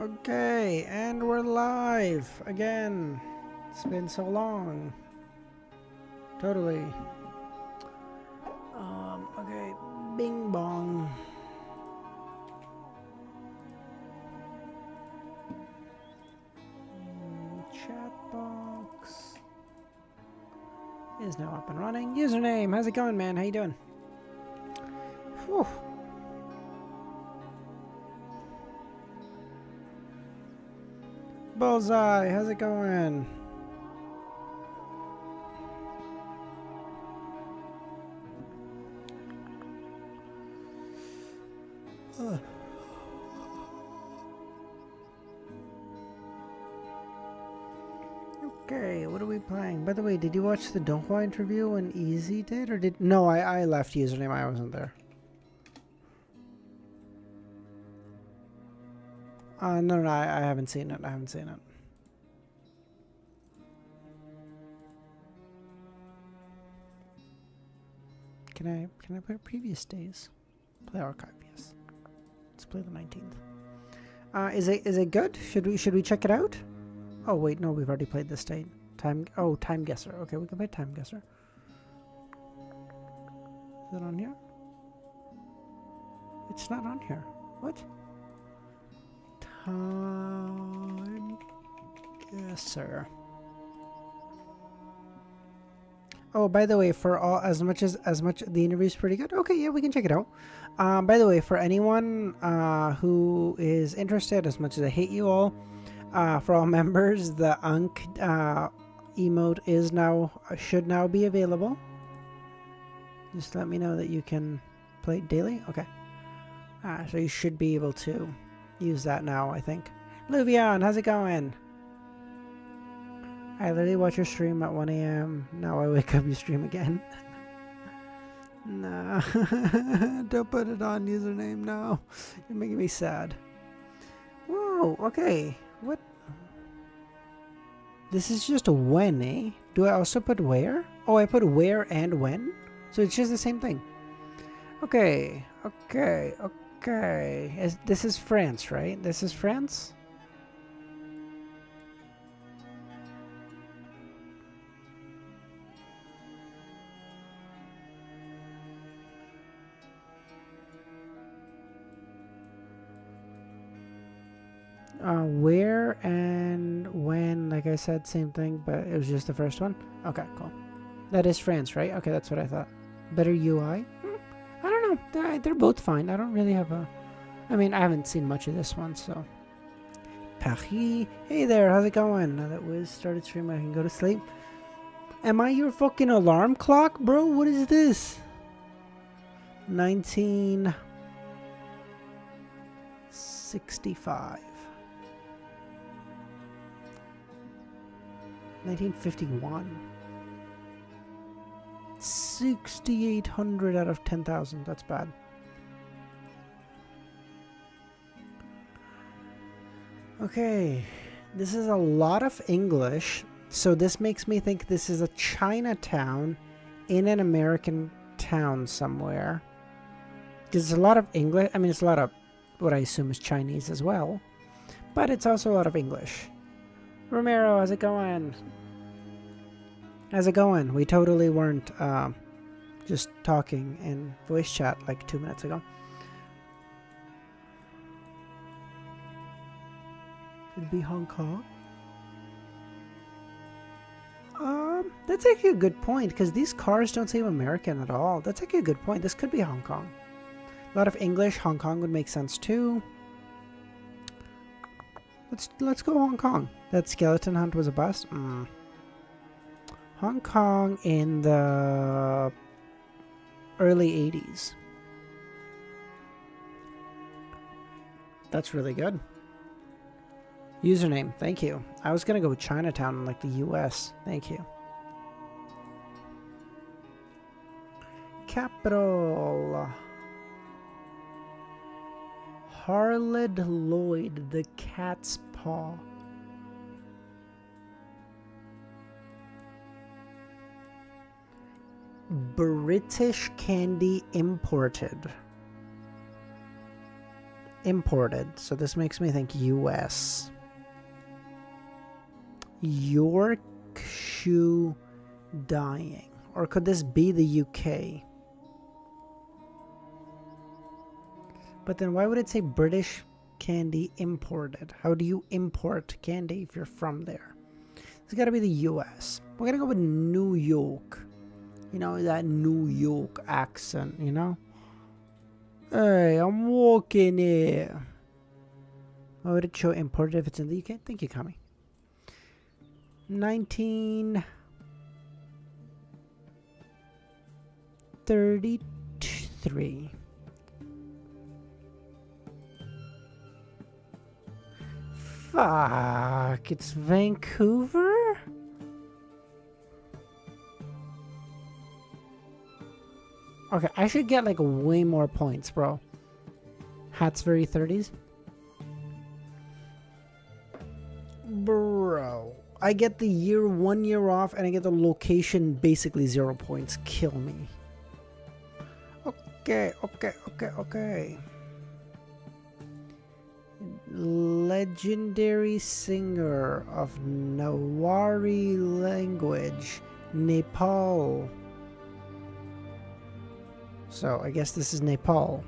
Okay, and we're live again. It's been so long. Totally. Okay, bing bong. Chat box is now up and running. Username, how's it going, man? How you doing? Whew. Bullseye, how's it going? Okay, what are we playing? By the way, did you watch the Donghua interview when Easy did, or did... No, I left username, I wasn't there. No, I haven't seen it. I haven't seen it. Can I play previous days? Play archive, yes. Let's play the 19th. Is it good? Should we check it out? Oh wait, no, we've already played this state. Time guesser. Okay, we can play time guesser. Is it on here? It's not on here. What? Time guesser. Oh, by the way, for all as much the interview's pretty good. Okay, yeah, we can check it out. By the way, for anyone who is interested, as much as I hate you all, for all members, the Unk emote is should now be available. Just let me know that you can play daily. Okay. So you should be able to use that now, I think. Luvion, how's it going? I literally watch your stream at 1 a.m. Now I wake up, you stream again. Nah. Don't put it on username now. You're making me sad. Whoa, okay. What? This is just a when, eh? Do I also put where? Oh, I put where and when? So it's just the same thing. Okay. This is France, right? This is France? Where and when, like I said, same thing, but it was just the first one. Okay, cool. That is France, right? Okay, that's what I thought. Better UI? I don't know. They're both fine. I don't really have a... I mean, I haven't seen much of this one, so... Paris. Hey there, how's it going? Now that Wiz started streaming, I can go to sleep. Am I your fucking alarm clock, bro? What is this? 1965. 1951. 6,800 out of 10,000. That's bad. Okay. This is a lot of English. So this makes me think this is a Chinatown in an American town somewhere. Because it's a lot of English. I mean, it's a lot of what I assume is Chinese as well. But it's also a lot of English. Romero, how's it going? How's it going? We totally weren't just talking in voice chat like 2 minutes ago. It'd be Hong Kong. That's actually a good point, because these cars don't seem American at all. That's actually a good point. This could be Hong Kong. A lot of English. Hong Kong would make sense too. Let's go Hong Kong. That skeleton hunt was a bust. Hong Kong in the early 80s. That's really good. Username, thank you. I was gonna go with Chinatown in like the US. Thank you. Capital. Harled Lloyd, the cat's paw. British candy imported. imported. So this makes me think US. Yorkshire dyeing. Or could this be the UK? But then why would it say British candy imported? How do you import candy if you're from there? It's got to be the US. We're going to go with New York. You know, that New York accent, you know? Hey, I'm walking here. Why would it show imported if it's in the UK? Thank you, Kami. 1933. Fuck, it's Vancouver? Okay, I should get like way more points, bro. Hat's very 30s. Bro, I get the year 1 year off and I get the location basically 0 points. Kill me. Okay. Legendary singer of Nawari language, Nepal. So I guess this is Nepal.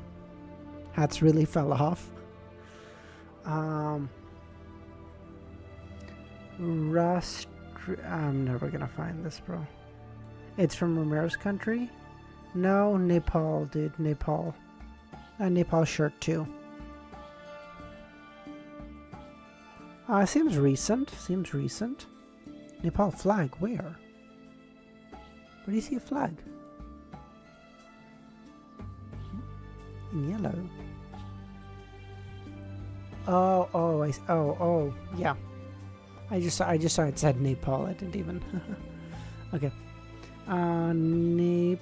Hats really fell off. I'm never gonna find this, bro. It's from Romero's country? No, Nepal, dude. Nepal. A Nepal shirt too. Seems recent. Seems recent. Nepal flag, where? Where do you see a flag? In yellow. Oh, yeah. I just saw it said Nepal. I didn't even. Okay. Nepal.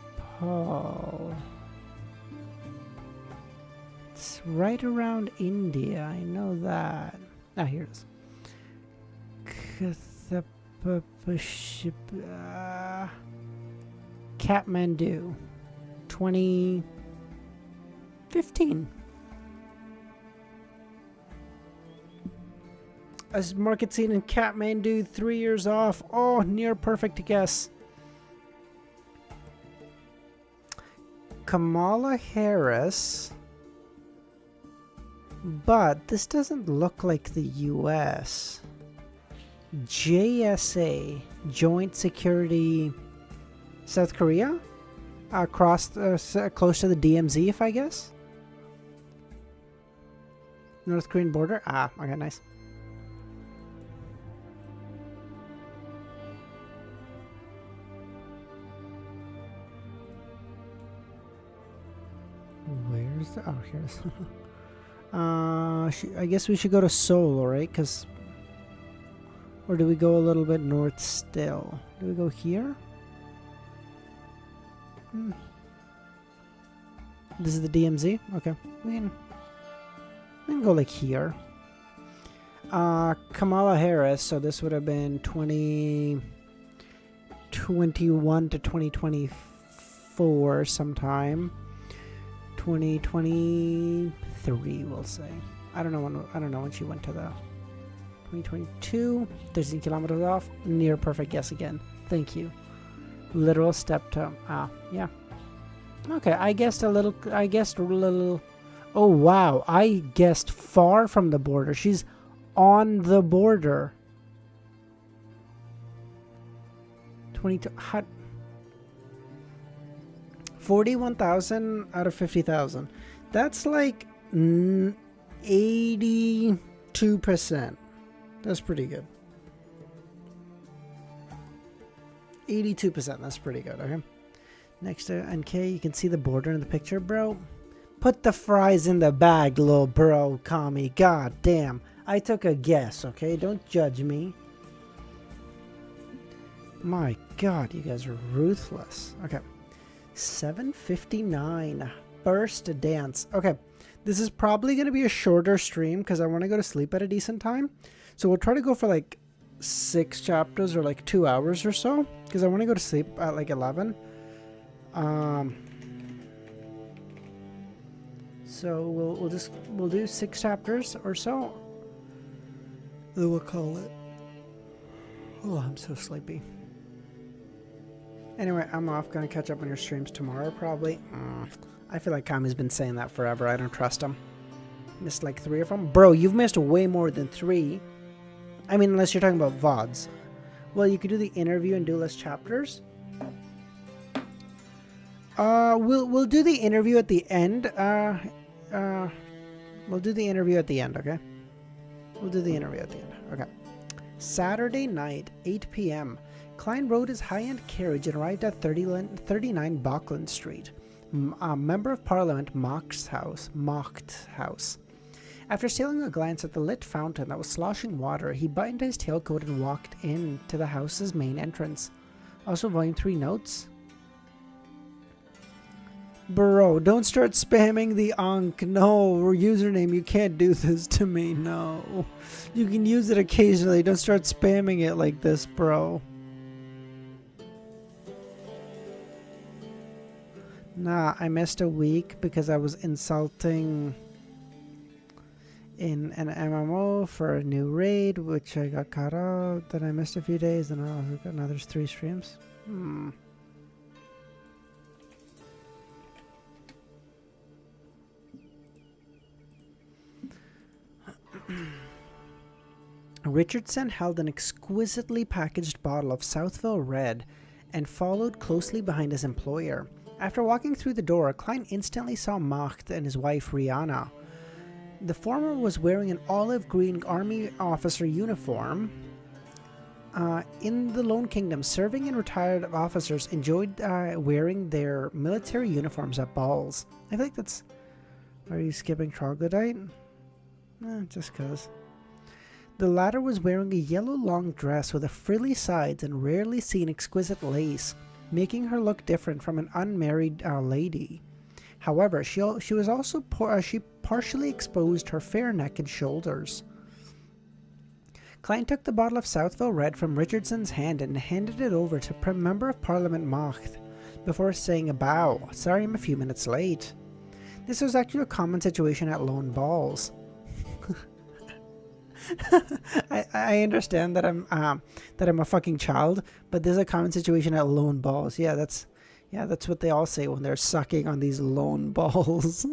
It's right around India. I know that. Ah, here it is. Kathmandu. 2015. A market scene in Kathmandu, 3 years off. Oh, near perfect guess. Kamala Harris. But this doesn't look like the US. JSA, Joint Security, South Korea? Across close to the DMZ, if I guess? North Korean border? Ah, okay, nice. Where's the... Oh, here's... I guess we should go to Seoul, right? Because... Or do we go a little bit north still? Do we go here? This is the DMZ? Okay. We can go like here. Kamala Harris, so this would have been 2021 to 2024 sometime. 2023, we'll say. I don't know when she went to the 2022. 13 kilometers off. Near perfect guess again. Thank you. Literal step to yeah. Okay, I guessed a little. Oh wow, I guessed far from the border. She's on the border. 22. 41,000 out of 50,000. That's like 82%. That's pretty good. 82%. That's pretty good. Okay. Next to NK, you can see the border in the picture, bro. Put the fries in the bag, little bro, Kami. God damn. I took a guess, okay? Don't judge me. My God, you guys are ruthless. Okay. 7:59. First dance. Okay. This is probably going to be a shorter stream because I want to go to sleep at a decent time. So we'll try to go for like 6 chapters or like 2 hours or so because I want to go to sleep at like 11. So we'll do 6 chapters or so. Then we'll call it. Oh, I'm so sleepy. Anyway, I'm off. Gonna catch up on your streams tomorrow, probably. I feel like Kami's been saying that forever. I don't trust him. Missed like 3 of them. Bro, you've missed way more than 3. I mean, unless you're talking about VODs. Well, you could do the interview and do less chapters. We'll do the interview at the end. We'll do the interview at the end, okay? We'll do the interview at the end. Okay. Saturday night, 8 p.m. Klein rode his high-end carriage and arrived at 39 Bauckland Street. Member of Parliament Mock's house. After stealing a glance at the lit fountain that was sloshing water, he buttoned his tailcoat and walked into the house's main entrance. Also, Volume 3 notes. Bro, don't start spamming the Ankh. No, or username. You can't do this to me. No. You can use it occasionally. Don't start spamming it like this, bro. Nah, I missed a week because I was insulting in an MMO for a new raid, which I got caught out. Then I missed a few days, and I also got another 3 streams. Richardson held an exquisitely packaged bottle of Southville Red and followed closely behind his employer. After walking through the door, Klein instantly saw Macht and his wife Rihanna. The former was wearing an olive green army officer uniform. In the Lone Kingdom, serving and retired officers enjoyed wearing their military uniforms at balls. I feel like that's... Are you skipping troglodyte? Just cause. The latter was wearing a yellow long dress with a frilly sides and rarely seen exquisite lace, making her look different from an unmarried lady. However, she was also she partially exposed her fair neck and shoulders. Klein took the bottle of Southville Red from Richardson's hand and handed it over to Member of Parliament Macht before saying a bow. Sorry, I'm a few minutes late. This was actually a common situation at lone balls. I understand that I'm a fucking child, but there's a common situation at lone balls. Yeah, that's what they all say when they're sucking on these lone balls.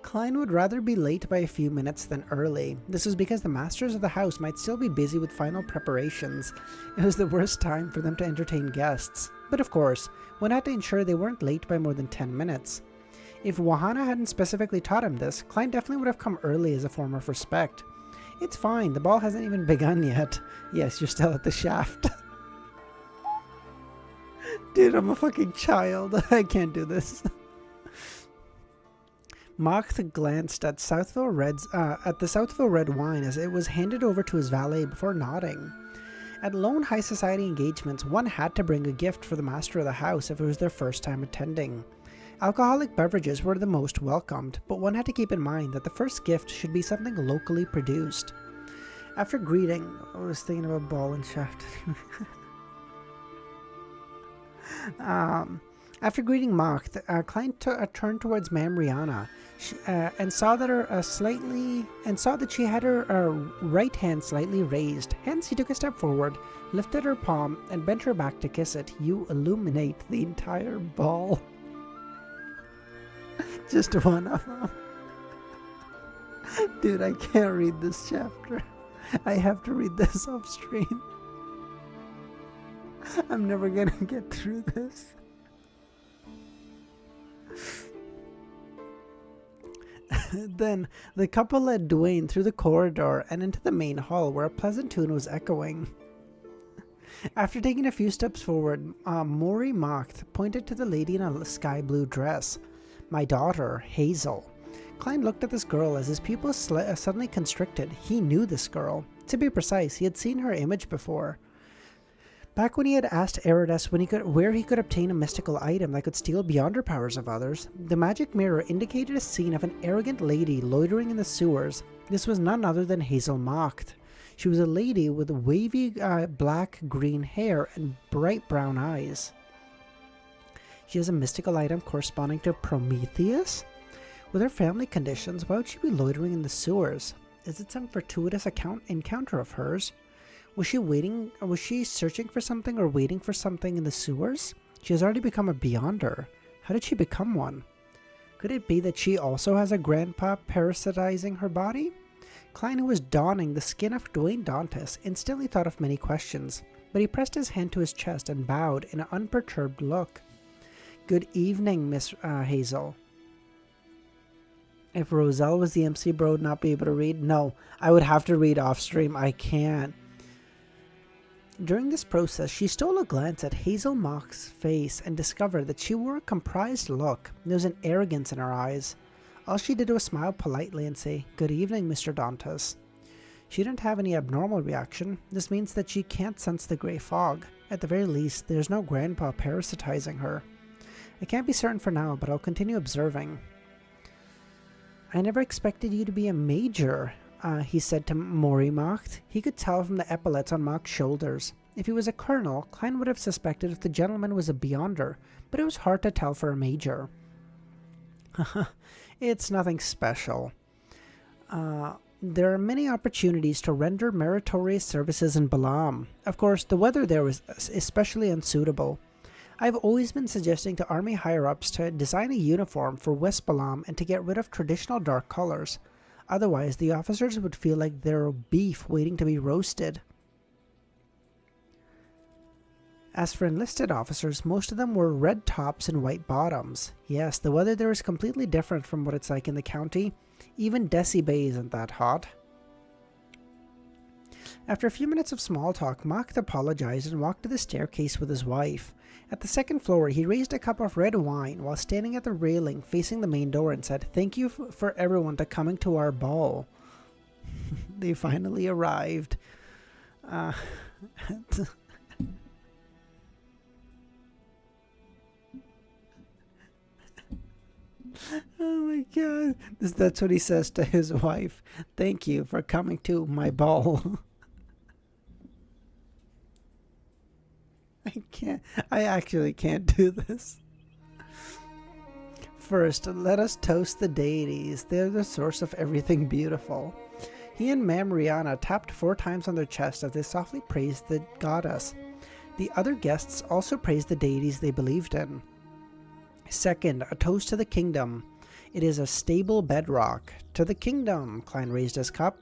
Klein would rather be late by a few minutes than early. This was because the masters of the house might still be busy with final preparations. It was the worst time for them to entertain guests. But of course, one had to ensure they weren't late by more than 10 minutes. If Wahana hadn't specifically taught him this, Klein definitely would have come early as a form of respect. It's fine, the ball hasn't even begun yet. Yes, you're still at the shaft. Dude, I'm a fucking child. I can't do this. Macht glanced at the Southville Red wine as it was handed over to his valet before nodding. At lone high society engagements, one had to bring a gift for the master of the house if it was their first time attending. Alcoholic beverages were the most welcomed, but one had to keep in mind that the first gift should be something locally produced. After greeting... I was thinking about ball and shaft. After greeting Macht, Klein turned towards Ma'am Rihanna and saw that she had her right hand slightly raised. Hence, he took a step forward, lifted her palm, and bent her back to kiss it. You illuminate the entire ball. Just one of them. Dude, I can't read this chapter. I have to read this off stream. I'm never gonna get through this. Then, the couple led Dwayne through the corridor and into the main hall where a pleasant tune was echoing. After taking a few steps forward, Maury Macht pointed to the lady in a sky blue dress. My daughter, Hazel. Klein looked at this girl as his pupils suddenly constricted. He knew this girl. To be precise, he had seen her image before. Back when he had asked Eridas where he could obtain a mystical item that could steal beyond her powers of others, the magic mirror indicated a scene of an arrogant lady loitering in the sewers. This was none other than Hazel Macht. She was a lady with wavy black-green hair and bright brown eyes. She has a mystical item corresponding to Prometheus? With her family conditions, why would she be loitering in the sewers? Is it some fortuitous encounter of hers? Was she searching for something or waiting for something in the sewers? She has already become a Beyonder. How did she become one? Could it be that she also has a grandpa parasitizing her body? Klein, who was donning the skin of Dwayne Dantis, instantly thought of many questions, but he pressed his hand to his chest and bowed in an unperturbed look. Good evening, Miss Hazel. If Roselle was the MC, bro, would not be able to read. No, I would have to read off stream. I can't. During this process, she stole a glance at Hazel Mock's face and discovered that she wore a comprised look. There was an arrogance in her eyes. All she did was smile politely and say, "Good evening, Mr. Dantis." She didn't have any abnormal reaction. This means that she can't sense the grey fog. At the very least, there's no grandpa parasitizing her. I can't be certain for now, but I'll continue observing. I never expected you to be a major, he said to Maury Macht. He could tell from the epaulets on Macht's shoulders. If he was a colonel, Klein would have suspected if the gentleman was a Beyonder, but it was hard to tell for a major. It's nothing special. There are many opportunities to render meritorious services in Balam. Of course, the weather there was especially unsuitable. I've always been suggesting to army higher-ups to design a uniform for West Balam and to get rid of traditional dark colors. Otherwise, the officers would feel like they're beef waiting to be roasted. As for enlisted officers, most of them wore red tops and white bottoms. Yes, the weather there is completely different from what it's like in the county. Even Desi Bay isn't that hot. After a few minutes of small talk, Macht apologized and walked to the staircase with his wife. At the second floor, he raised a cup of red wine while standing at the railing facing the main door and said, "Thank you for everyone to coming to our ball." They finally arrived. Oh my god. That's what he says to his wife. "Thank you for coming to my ball." I actually can't do this. First, let us toast the deities. They're the source of everything beautiful. He and Mam Rihanna tapped 4 times on their chest as they softly praised the goddess. The other guests also praised the deities they believed in. Second, a toast to the kingdom. It is a stable bedrock. To the kingdom, Klein raised his cup.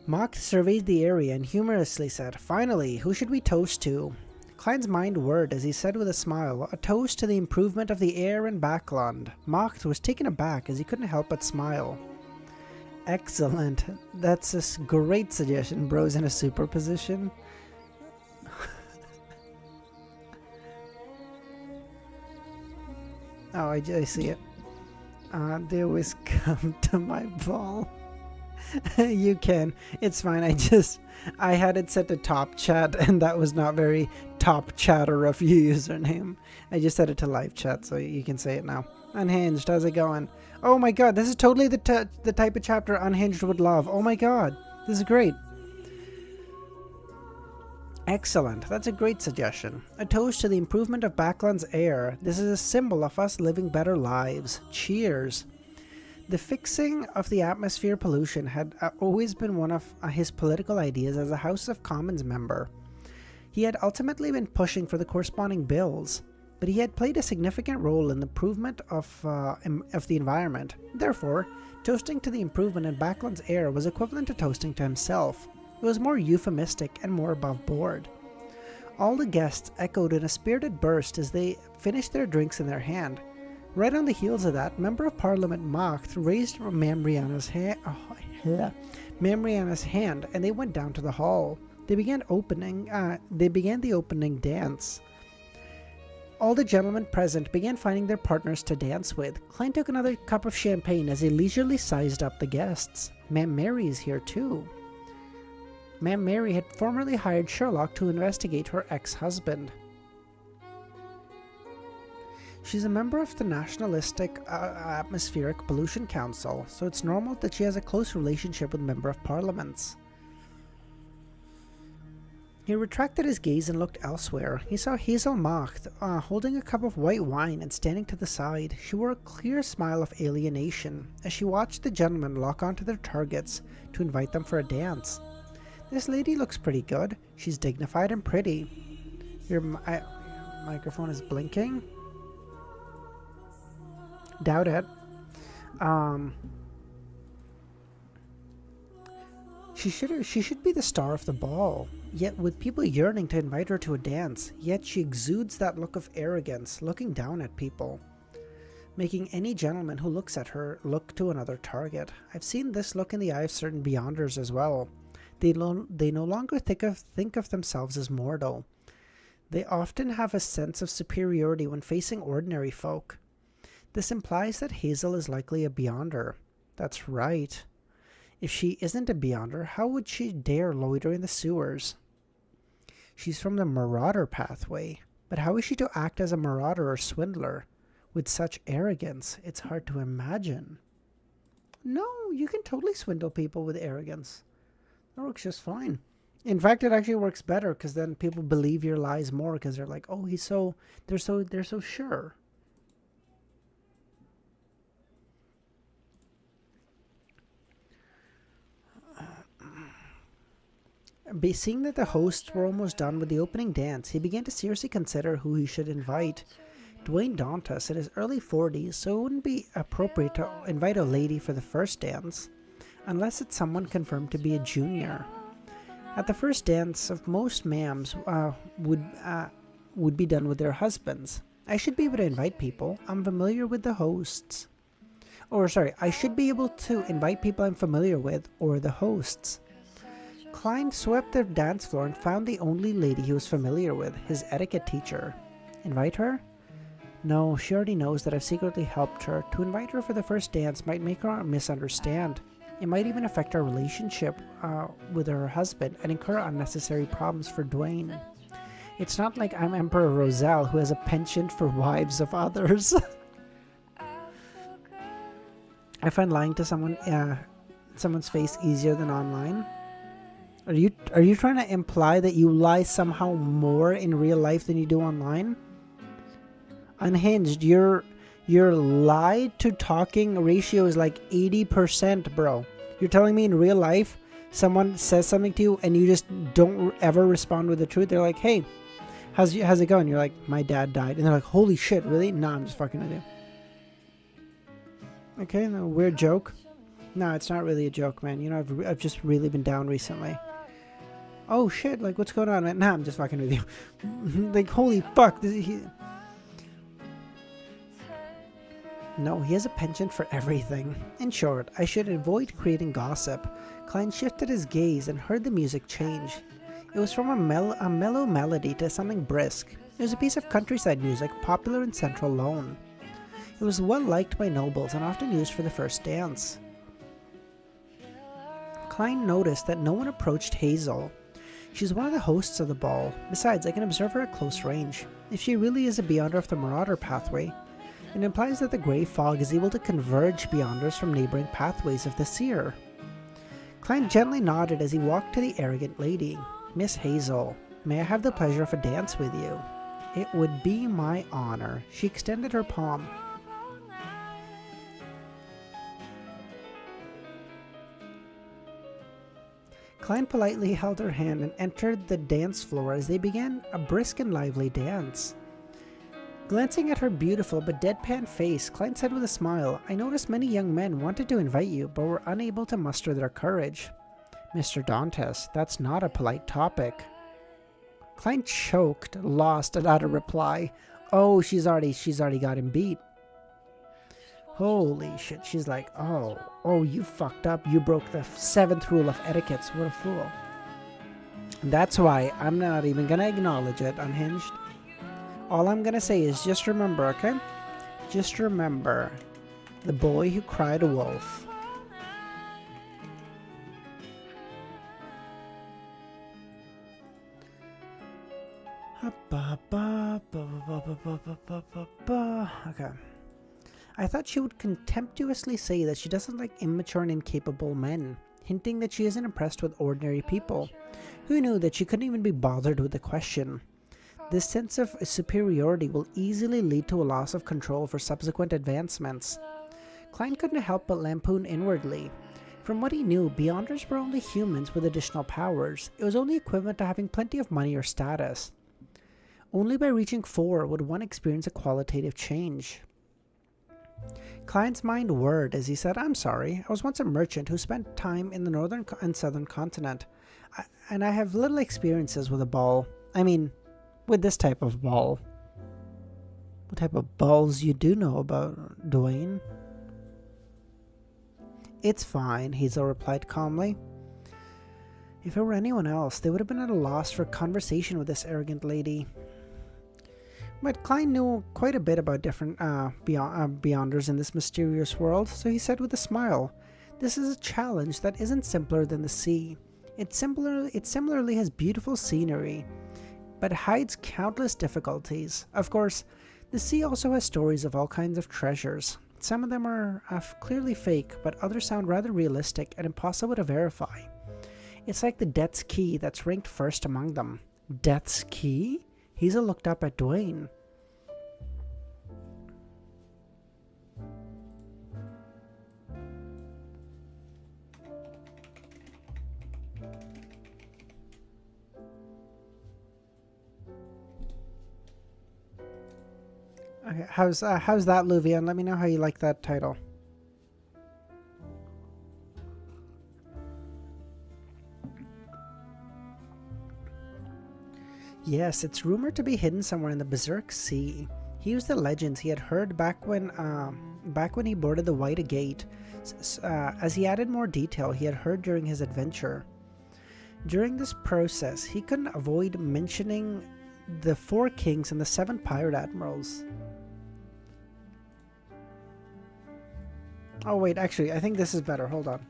Macht surveyed the area and humorously said, "Finally, who should we toast to?" Klein's mind whirred as he said with a smile, "A toast to the improvement of the air in Backland." Macht was taken aback as he couldn't help but smile. "Excellent. That's a great suggestion, bros in a superposition." Oh, I see it. They always come to my ball. You can. It's fine. I had it set to top chat, and that was not very top chatter of you username. I just set it to live chat, so you can say it now. Unhinged, how's it going? Oh my god, this is totally the type of chapter Unhinged would love. Oh my god, this is great. Excellent. That's a great suggestion. A toast to the improvement of Backland's air. This is a symbol of us living better lives. Cheers. The fixing of the atmosphere pollution had always been one of his political ideas as a House of Commons member. He had ultimately been pushing for the corresponding bills, but he had played a significant role in the improvement of the environment. Therefore, toasting to the improvement in Backland's air was equivalent to toasting to himself. It was more euphemistic and more above board. All the guests echoed in a spirited burst as they finished their drinks in their hand. Right on the heels of that, Member of Parliament Macht raised Mam Rihanna's hand, and they went down to the hall. They began the opening dance. All the gentlemen present began finding their partners to dance with. Klein took another cup of champagne as he leisurely sized up the guests. Mam Mary is here too. Mam Mary had formerly hired Sherlock to investigate her ex-husband. She's a member of the Nationalistic Atmospheric Pollution Council, so it's normal that she has a close relationship with Member of Parliaments. He retracted his gaze and looked elsewhere. He saw Hazel Macht, holding a cup of white wine and standing to the side. She wore a clear smile of alienation as she watched the gentlemen lock onto their targets to invite them for a dance. This lady looks pretty good. She's dignified and pretty. Your microphone is blinking. Doubt it. She should be the star of the ball, yet with people yearning to invite her to a dance, yet she exudes that look of arrogance, looking down at people, making any gentleman who looks at her look to another target. I've seen this look in the eye of certain beyonders as well. They no longer think of themselves as mortal. They often have a sense of superiority when facing ordinary folk. This implies that Hazel is likely a beyonder. That's right. If she isn't a beyonder, how would she dare loiter in the sewers? She's from the marauder pathway, but how is she to act as a marauder or swindler with such arrogance? It's hard to imagine. No, you can totally swindle people with arrogance. That works just fine. In fact, it actually works better because then people believe your lies more because they're like, oh, they're so sure. Seeing that the hosts were almost done with the opening dance, he began to seriously consider who he should invite. Dwayne Dantis, in his early 40s, so it wouldn't be appropriate to invite a lady for the first dance, unless it's someone confirmed to be a junior. At the first dance of most ma'ams would be done with their husbands. I should be able to invite people. I'm familiar with the hosts. I should be able to invite people I'm familiar with, or the hosts. Klein swept the dance floor and found the only lady he was familiar with, his etiquette teacher. Invite her? No, she already knows that I've secretly helped her. To invite her for the first dance might make her misunderstand. It might even affect our relationship with her husband and incur unnecessary problems for Dwayne. It's not like I'm Emperor Roselle, who has a penchant for wives of others. I find lying to someone's face easier than online. Are you trying to imply that you lie somehow more in real life than you do online? Unhinged, your lie to talking ratio is like 80%, bro. You're telling me in real life someone says something to you and you just don't ever respond with the truth? They're like, hey, how's it going? You're like, my dad died. And they're like, holy shit, really? Nah, I'm just fucking with you. Okay, no, weird joke. No, it's not really a joke, man. You know, I've just really been down recently. Oh shit, like what's going on, man? Nah, I'm just fucking with you. Like, holy fuck. No, he has a penchant for everything. In short, I should avoid creating gossip. Klein shifted his gaze and heard the music change. It was from a mellow melody to something brisk. It was a piece of countryside music popular in central Lone. It was well liked by nobles and often used for the first dance. Klein noticed that no one approached Hazel. She's one of the hosts of the ball. Besides, I can observe her at close range. If she really is a beyonder of the marauder pathway, it implies that the grey fog is able to converge beyonders from neighboring pathways of the seer. Klein gently nodded as he walked to the arrogant lady. Miss Hazel, may I have the pleasure of a dance with you? It would be my honor. She extended her palm. Klein politely held her hand and entered the dance floor as they began a brisk and lively dance. Glancing at her beautiful but deadpan face, Klein said with a smile, I noticed many young men wanted to invite you, but were unable to muster their courage. Mr. Dantis, that's not a polite topic. Klein choked, lost, and out of reply. Oh, she's already got him beat. Holy shit, she's like, oh, you fucked up. You broke the 7th rule of etiquette. What a fool. And that's why I'm not even gonna acknowledge it, Unhinged. All I'm gonna say is just remember, okay? Just remember the boy who cried wolf. Okay. I thought she would contemptuously say that she doesn't like immature and incapable men, hinting that she isn't impressed with ordinary people. Who knew that she couldn't even be bothered with the question? This sense of superiority will easily lead to a loss of control for subsequent advancements. Klein couldn't help but lampoon inwardly. From what he knew, Beyonders were only humans with additional powers. It was only equivalent to having plenty of money or status. Only by reaching 4 would one experience a qualitative change. Klein's mind whirred as he said, "I'm sorry, I was once a merchant who spent time in the northern and southern continent, and I have little experiences with a ball. I mean, with this type of ball." "What type of balls you do know about, Dwayne?" "It's fine," Hazel replied calmly. If it were anyone else, they would have been at a loss for conversation with this arrogant lady. But Klein knew quite a bit about different Beyonders in this mysterious world, so he said with a smile, "This is a challenge that isn't simpler than the sea. It similarly has beautiful scenery, but hides countless difficulties. Of course, the sea also has stories of all kinds of treasures. Some of them are clearly fake, but others sound rather realistic and impossible to verify. It's like the Death's Key that's ranked first among them." "Death's Key?" Hazel looked up at Dwayne. Okay, how's that, Luvian? Let me know how you like that title. Yes, it's rumored to be hidden somewhere in the Berserk Sea. He used the legends he had heard back when he boarded the White Agate, as he added more detail he had heard during his adventure. During this process, he couldn't avoid mentioning the 4 kings and the 7 pirate admirals. Oh wait, actually, I think this is better. Hold on.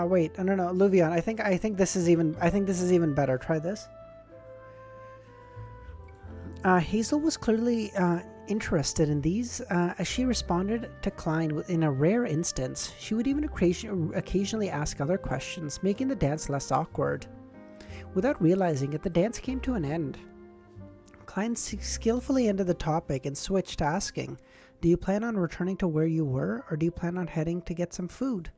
Wait, no, Luvian. I think this is even better. Try this. Hazel was clearly interested in these, as she responded to Klein in a rare instance. She would even occasionally ask other questions, making the dance less awkward. Without realizing it, the dance came to an end. Klein skillfully ended the topic and switched to asking, "Do you plan on returning to where you were, or do you plan on heading to get some food?"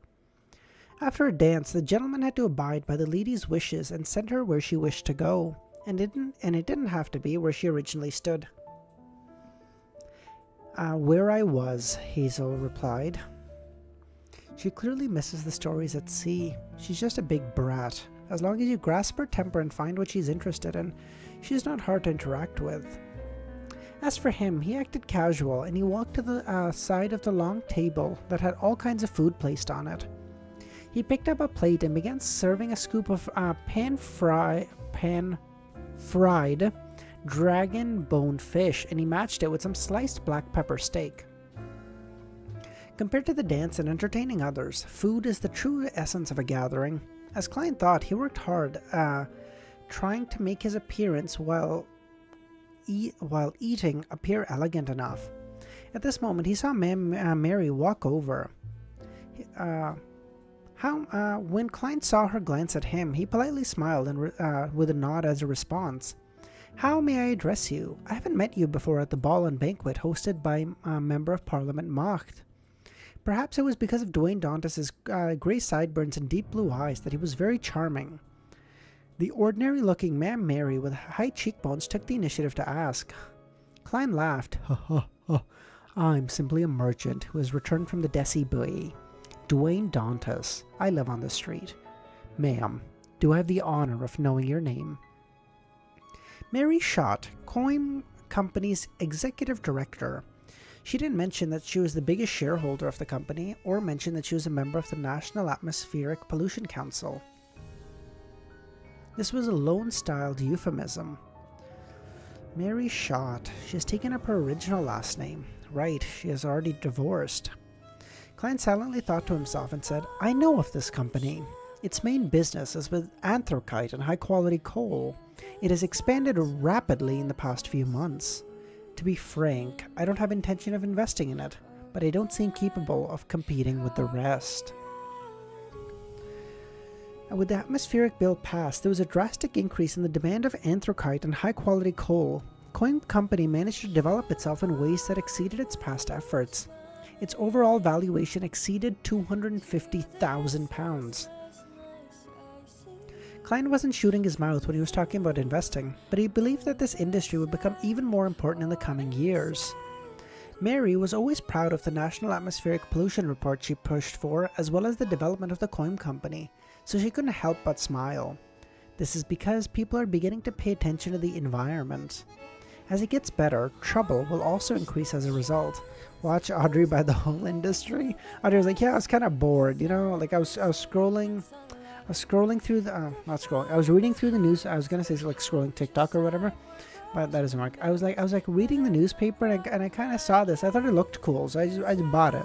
After a dance, the gentleman had to abide by the lady's wishes and send her where she wished to go, and it didn't have to be where she originally stood. "Where I was," Hazel replied. She clearly misses the stories at sea. She's just a big brat. As long as you grasp her temper and find what she's interested in, she's not hard to interact with. As for him, he acted casual, and he walked to the side of the long table that had all kinds of food placed on it. He picked up a plate and began serving a scoop of pan-fried dragon bone fish, and he matched it with some sliced black pepper steak. Compared to the dance and entertaining others, food is the true essence of a gathering. As Klein thought, he worked hard, trying to make his appearance while eating appear elegant enough. At this moment, he saw Mary walk over. When Klein saw her glance at him, he politely smiled and with a nod as a response. "How may I address you? I haven't met you before at the ball and banquet hosted by Member of Parliament Macht." Perhaps it was because of Dwayne Dantis' grey sideburns and deep blue eyes that he was very charming. The ordinary-looking Ma'am Mary with high cheekbones took the initiative to ask. Klein laughed. "Ha ha ha. I'm simply a merchant who has returned from the Desi Bay. Dwayne Dantis. I live on the street. Ma'am, do I have the honor of knowing your name?" Mary Schott, Coin Company's executive director. She didn't mention that she was the biggest shareholder of the company, or mention that she was a member of the National Atmospheric Pollution Council. This was a loan-styled euphemism. Mary Schott. She has taken up her original last name. Right, she is already divorced. Klein silently thought to himself and said, "I know of this company. Its main business is with anthracite and high-quality coal. It has expanded rapidly in the past few months. To be frank, I don't have intention of investing in it, but I don't seem capable of competing with the rest. And with the atmospheric bill passed, there was a drastic increase in the demand of anthracite and high-quality coal. Coin Company managed to develop itself in ways that exceeded its past efforts. Its overall valuation exceeded £250,000. Klein wasn't shooting his mouth when he was talking about investing, but he believed that this industry would become even more important in the coming years. Mary was always proud of the National Atmospheric Pollution Report she pushed for, as well as the development of the Coin Company, so she couldn't help but smile. This is because people are beginning to pay attention to the environment. As it gets better, trouble will also increase as a result. Watch Audrey buy the whole industry. Audrey was like, yeah, I was kind of bored, you know, like I was scrolling through the, not scrolling, I was reading through the news. I was going to say like scrolling TikTok or whatever, but that doesn't work. I was like reading the newspaper and I kind of saw this. I thought it looked cool, so I just bought it.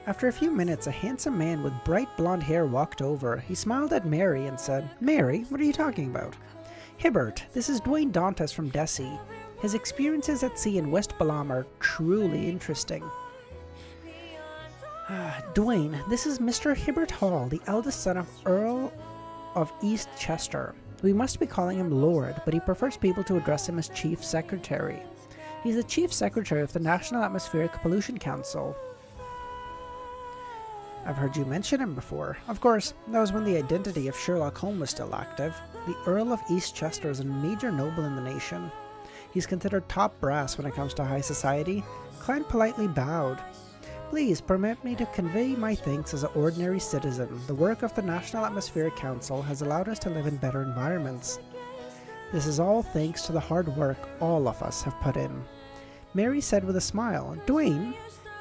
After a few minutes, a handsome man with bright blonde hair walked over. He smiled at Mary and said, "Mary, what are you talking about?" "Hibbert, this is Dwayne Dantis from Desi. His experiences at sea in West Balam are truly interesting." "Dwayne, this is Mr. Hibbert Hall, the eldest son of Earl of East Chester. We must be calling him Lord, but he prefers people to address him as Chief Secretary. He's the Chief Secretary of the National Atmospheric Pollution Council." "I've heard you mention him before." Of course, that was when the identity of Sherlock Holmes was still active. The Earl of East Chester is a major noble in the nation. He's considered top brass when it comes to high society. Klein politely bowed. "Please permit me to convey my thanks as an ordinary citizen. The work of the National Atmospheric Council has allowed us to live in better environments. This is all thanks to the hard work all of us have put in." Mary said with a smile, "Dwayne,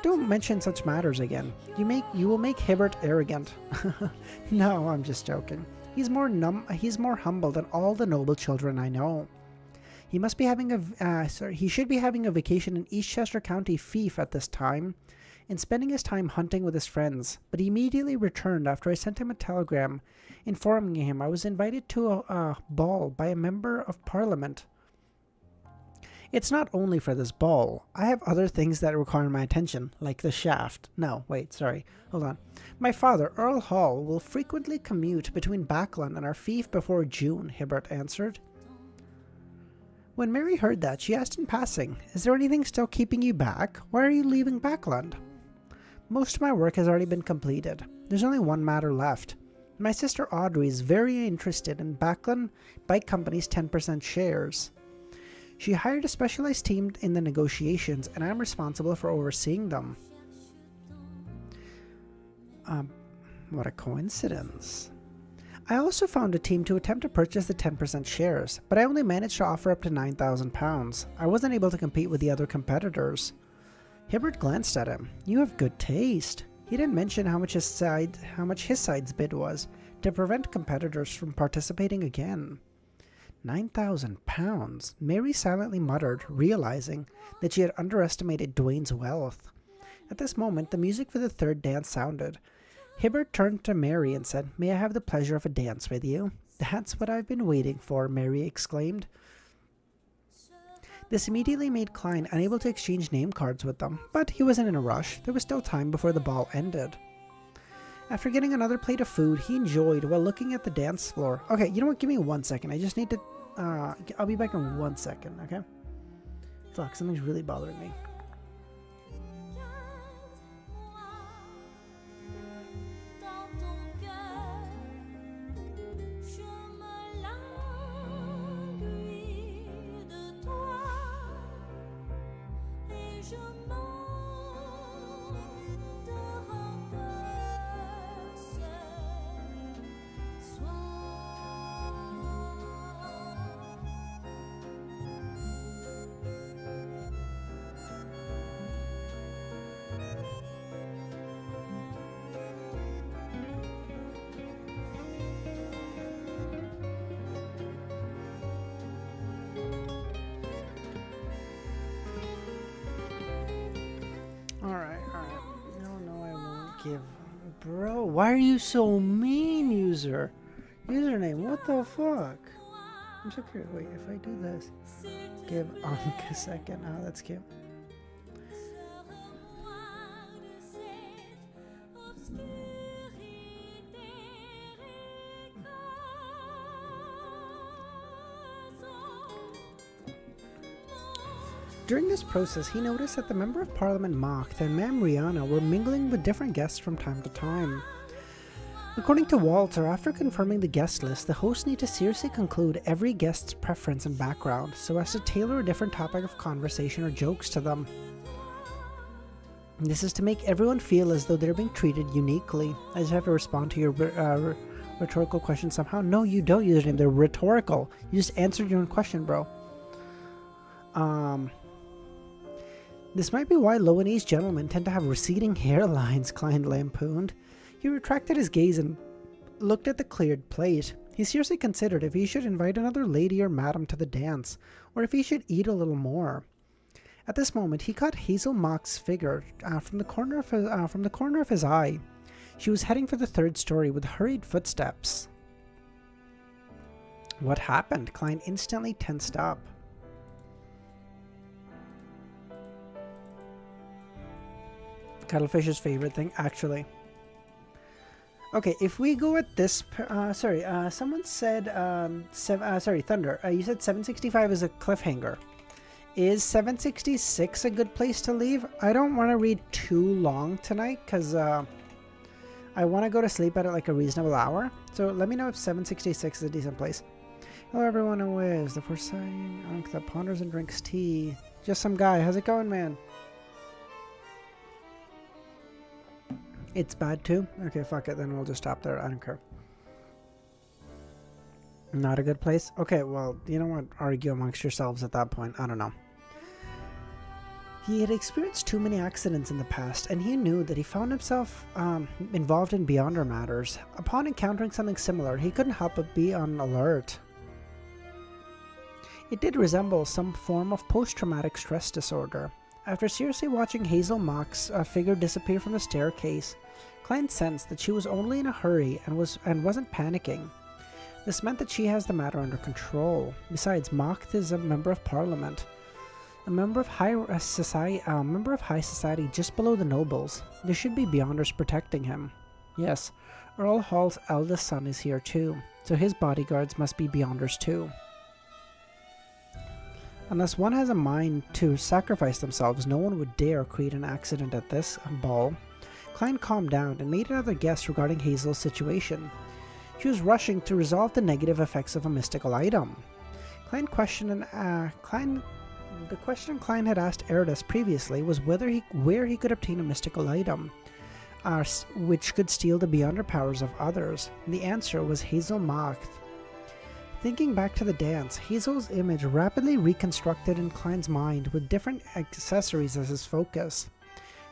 don't mention such matters again. You will make Hibbert arrogant." "No, I'm just joking. He's more humble than all the noble children I know. He must be having he should be having a vacation in Eastchester County fief at this time, and spending his time hunting with his friends. But he immediately returned after I sent him a telegram informing him I was invited to a ball by a member of Parliament. It's not only for this ball. I have other things that require my attention, like the shaft. No, wait, sorry. Hold on. My father, Earl Hall, will frequently commute between Backland and our fief before June," Hibbert answered. When Mary heard that, she asked in passing, "Is there anything still keeping you back? Why are you leaving Backland?" "Most of my work has already been completed. There's only one matter left. My sister Audrey is very interested in Backland Bike Company's 10% shares. She hired a specialized team in the negotiations, and I'm responsible for overseeing them." What a coincidence. "I also found a team to attempt to purchase the 10% shares, but I only managed to offer up to £9,000. I wasn't able to compete with the other competitors." Hibbert glanced at him. "You have good taste." He didn't mention how much his side's bid was, to prevent competitors from participating again. £9,000. Mary silently muttered, realizing that she had underestimated Dwayne's wealth. At this moment, the music for the third dance sounded. Hibbert turned to Mary and said, "May I have the pleasure of a dance with you?" "That's what I've been waiting for," Mary exclaimed. This immediately made Klein unable to exchange name cards with them, but he wasn't in a rush. There was still time before the ball ended. After getting another plate of food he enjoyed while looking at the dance floor. Okay, you know what? Give me 1 second. I just need to... I'll be back in 1 second, okay? Fuck, something's really bothering me. Alright. No, I won't give... Bro, why are you so mean, username? What the fuck? I'm so curious. Wait, if I do this, give Ankh a second. Oh, that's cute. During this process, he noticed that the Member of Parliament Mocked and Ma'am Rihanna were mingling with different guests from time to time. According to Walter, after confirming the guest list, the hosts need to seriously conclude every guest's preference and background, so as to tailor a different topic of conversation or jokes to them. This is to make everyone feel as though they're being treated uniquely. I just have to respond to your rhetorical question somehow. No, you don't use them. They're rhetorical. You just answered your own question, bro. This might be why Lowanese gentlemen tend to have receding hairlines, Klein lampooned. He retracted his gaze and looked at the cleared plate. He seriously considered if he should invite another lady or madam to the dance, or if he should eat a little more. At this moment, he caught Hazel Mock's figure from the corner of his eye. She was heading for the third story with hurried footsteps. What happened? Klein instantly tensed up. Cuttlefish's favorite thing, actually. Okay, if we go at this... someone said... Thunder, you said 765 is a cliffhanger. Is 766 a good place to leave? I don't want to read too long tonight, because I want to go to sleep at like a reasonable hour. So let me know if 766 is a decent place. Hello everyone, who is the first sign? Ankh that ponders and drinks tea. Just some guy. How's it going, man? It's bad too? Okay, fuck it, then we'll just stop there. I don't care. Not a good place? Okay, well, you know what? Argue amongst yourselves at that point. I don't know. He had experienced too many accidents in the past, and he knew that he found himself involved in beyonder matters. Upon encountering something similar, he couldn't help but be on alert. It did resemble some form of post-traumatic stress disorder. After seriously watching Hazel Mock's figure disappear from the staircase, Klein sensed that she was only in a hurry and wasn't panicking. This meant that she has the matter under control. Besides, Mock is a member of Parliament, a member of high society just below the nobles. There should be beyonders protecting him. Yes, Earl Hall's eldest son is here too, so his bodyguards must be beyonders too. Unless one has a mind to sacrifice themselves, no one would dare create an accident at this ball. Klein calmed down and made another guess regarding Hazel's situation. She was rushing to resolve the negative effects of a mystical item. The question Klein had asked Erdus previously was where he could obtain a mystical item, which could steal the beyonder powers of others. The answer was Hazel Mock. Thinking back to the dance, Hazel's image rapidly reconstructed in Klein's mind with different accessories as his focus.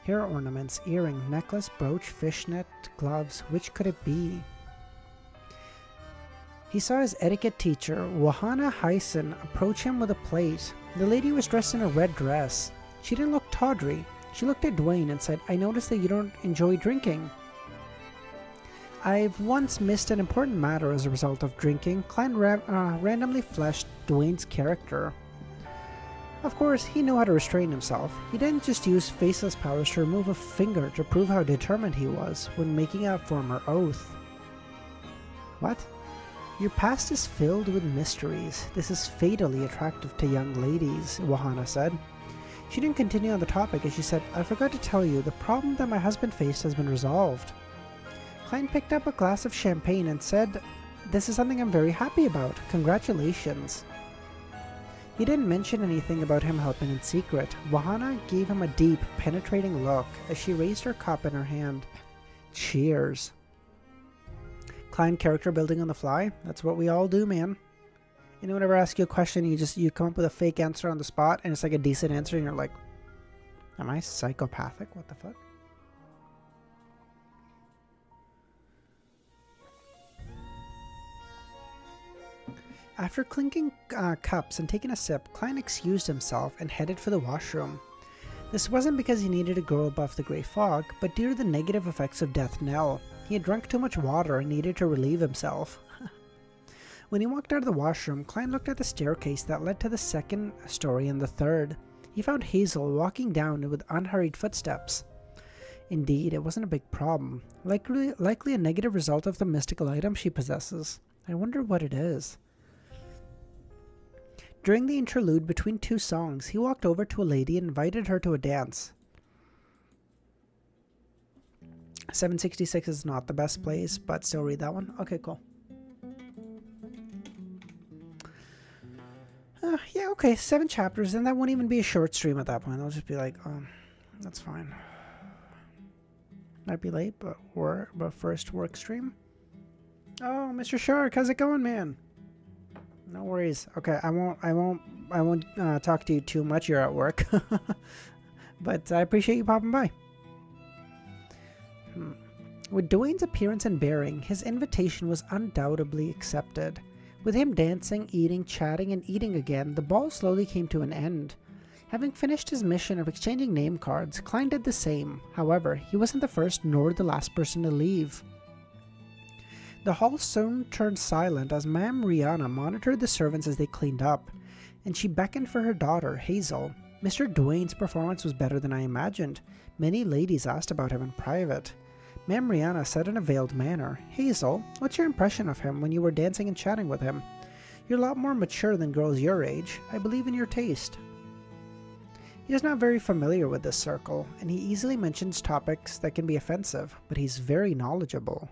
Hair ornaments, earring, necklace, brooch, fishnet, gloves. Which could it be? He saw his etiquette teacher, Wahana Hyson, approach him with a plate. The lady was dressed in a red dress. She didn't look tawdry. She looked at Dwayne and said, "I noticed that you don't enjoy drinking." I've once missed an important matter as a result of drinking. Klein randomly fleshed Dwayne's character. Of course, he knew how to restrain himself. He didn't just use faceless powers to remove a finger to prove how determined he was when making a former oath. What? Your past is filled with mysteries. This is fatally attractive to young ladies, Wahana said. She didn't continue on the topic as she said, "I forgot to tell you, the problem that my husband faced has been resolved." Klein picked up a glass of champagne and said, "This is something I'm very happy about. Congratulations." He didn't mention anything about him helping in secret. Wahana gave him a deep, penetrating look as she raised her cup in her hand. Cheers. Klein character building on the fly. That's what we all do, man. Anyone ever ask you a question, you come up with a fake answer on the spot, and it's like a decent answer, and you're like, am I psychopathic? What the fuck? After clinking cups and taking a sip, Klein excused himself and headed for the washroom. This wasn't because he needed to go above the grey fog, but due to the negative effects of Death Knell. He had drunk too much water and needed to relieve himself. When he walked out of the washroom, Klein looked at the staircase that led to the second story and the third. He found Hazel walking down with unhurried footsteps. Indeed, it wasn't a big problem. Likely a negative result of the mystical item she possesses. I wonder what it is. During the interlude between two songs, he walked over to a lady and invited her to a dance. 766 is not the best place, but still read that one. Okay, cool. Yeah, okay, 7 chapters, and that won't even be a short stream at that point. I'll just be like, that's fine. Might be late, but first work stream. Oh, Mr. Shark, how's it going, man? No worries. Okay, I won't talk to you too much. You're at work, but I appreciate you popping by. With Dwayne's appearance and bearing, his invitation was undoubtedly accepted. With him dancing, eating, chatting, and eating again, the ball slowly came to an end. Having finished his mission of exchanging name cards, Klein did the same. However, he wasn't the first nor the last person to leave. The hall soon turned silent as Ma'am Rihanna monitored the servants as they cleaned up, and she beckoned for her daughter, Hazel. Mr. Dwayne's performance was better than I imagined. Many ladies asked about him in private. Ma'am Rihanna said in a veiled manner, "Hazel, what's your impression of him when you were dancing and chatting with him? You're a lot more mature than girls your age. I believe in your taste." He is not very familiar with this circle, and he easily mentions topics that can be offensive, but he's very knowledgeable.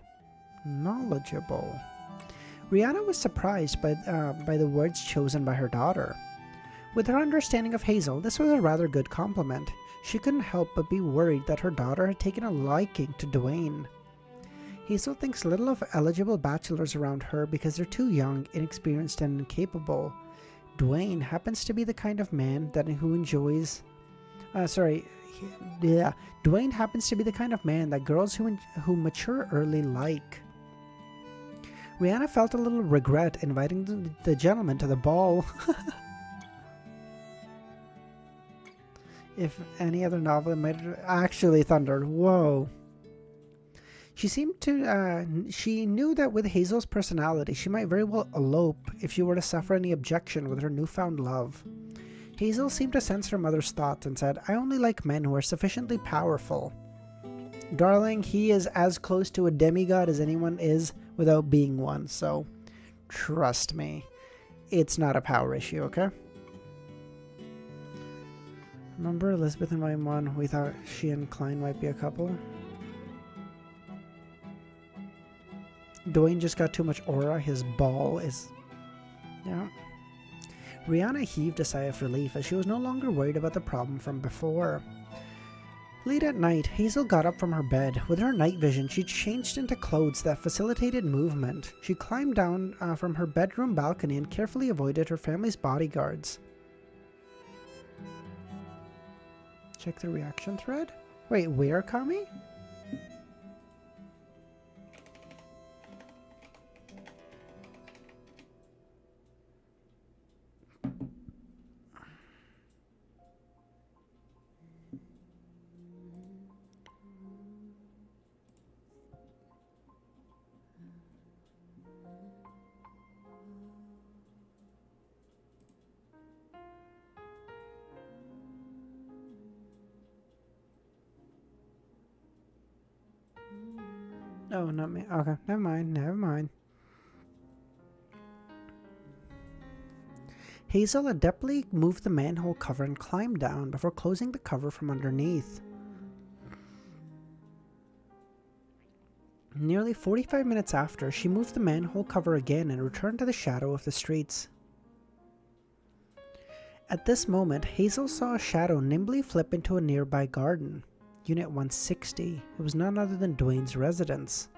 Rihanna was surprised by the words chosen by her daughter. With her understanding of Hazel, this was a rather good compliment. She couldn't help but be worried that her daughter had taken a liking to Dwayne. Hazel thinks little of eligible bachelors around her because they're too young, inexperienced, and incapable. Dwayne happens to be the kind of man Dwayne happens to be the kind of man that girls who mature early like. Rihanna felt a little regret inviting the gentleman to the ball. If any other novel might actually thundered. Whoa. She knew that with Hazel's personality, she might very well elope if she were to suffer any objection with her newfound love. Hazel seemed to sense her mother's thoughts and said, "I only like men who are sufficiently powerful." Darling, he is as close to a demigod as anyone is without being one, so trust me, it's not a power issue, okay? Remember Elizabeth and Maimon? We thought she and Klein might be a couple. Dwayne just got too much aura. His ball is... Yeah. Rihanna heaved a sigh of relief as she was no longer worried about the problem from before. Late at night, Hazel got up from her bed. With her night vision, she changed into clothes that facilitated movement. She climbed down from her bedroom balcony and carefully avoided her family's bodyguards. Check the reaction thread. Wait, where, Kami? Oh, not me. Okay, never mind. Hazel adeptly moved the manhole cover and climbed down before closing the cover from underneath. Nearly 45 minutes after, she moved the manhole cover again and returned to the shadow of the streets. At this moment, Hazel saw a shadow nimbly flip into a nearby garden. Unit 160. It was none other than Dwayne's residence.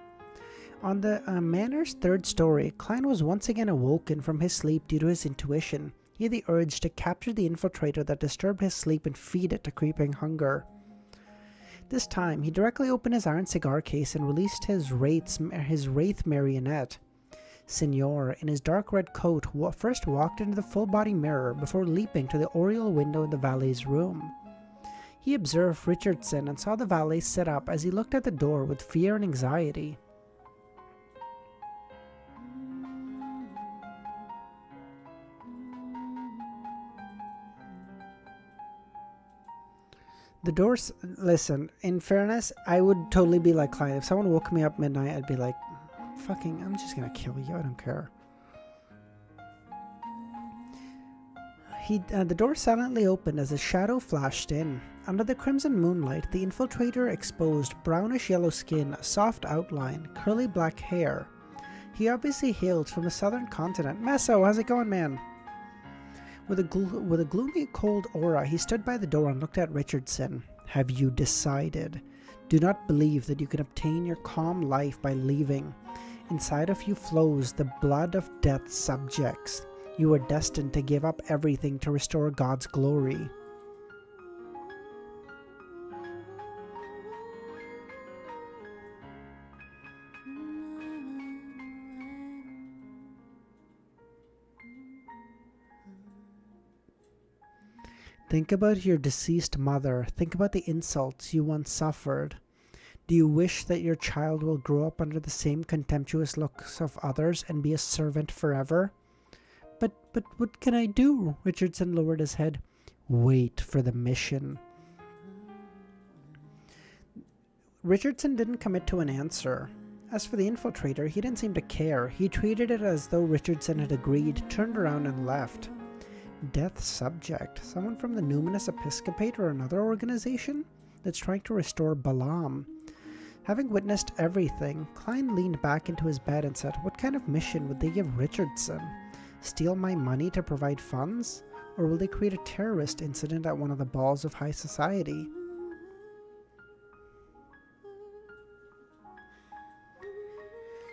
On the manor's third story, Klein was once again awoken from his sleep due to his intuition. He had the urge to capture the infiltrator that disturbed his sleep and feed it to creeping hunger. This time, he directly opened his iron cigar case and released his wraith marionette. Signor, in his dark red coat, first walked into the full-body mirror before leaping to the oriel window in the valet's room. He observed Richardson and saw the valet sit up as he looked at the door with fear and anxiety. The doors, listen, in fairness, I would totally be like Clyde. If someone woke me up midnight, I'd be like, fucking, I'm just gonna kill you, I don't care. The door silently opened as a shadow flashed in. Under the crimson moonlight, the infiltrator exposed brownish-yellow skin, a soft outline, curly black hair. He obviously hailed from the southern continent. Meso, how's it going, man? With a gloomy, cold aura, he stood by the door and looked at Richardson. Have you decided? Do not believe that you can obtain your calm life by leaving. Inside of you flows the blood of death's subjects. You are destined to give up everything to restore God's glory. Think about your deceased mother. Think about the insults you once suffered. Do you wish that your child will grow up under the same contemptuous looks of others and be a servant forever? But what can I do? Richardson lowered his head. Wait for the mission. Richardson didn't commit to an answer. As for the infiltrator, he didn't seem to care. He treated it as though Richardson had agreed, turned around and left. Death subject? Someone from the Numinous Episcopate or another organization that's trying to restore Balaam? Having witnessed everything, Klein leaned back into his bed and said, what kind of mission would they give Richardson? Steal my money to provide funds? Or will they create a terrorist incident at one of the balls of high society?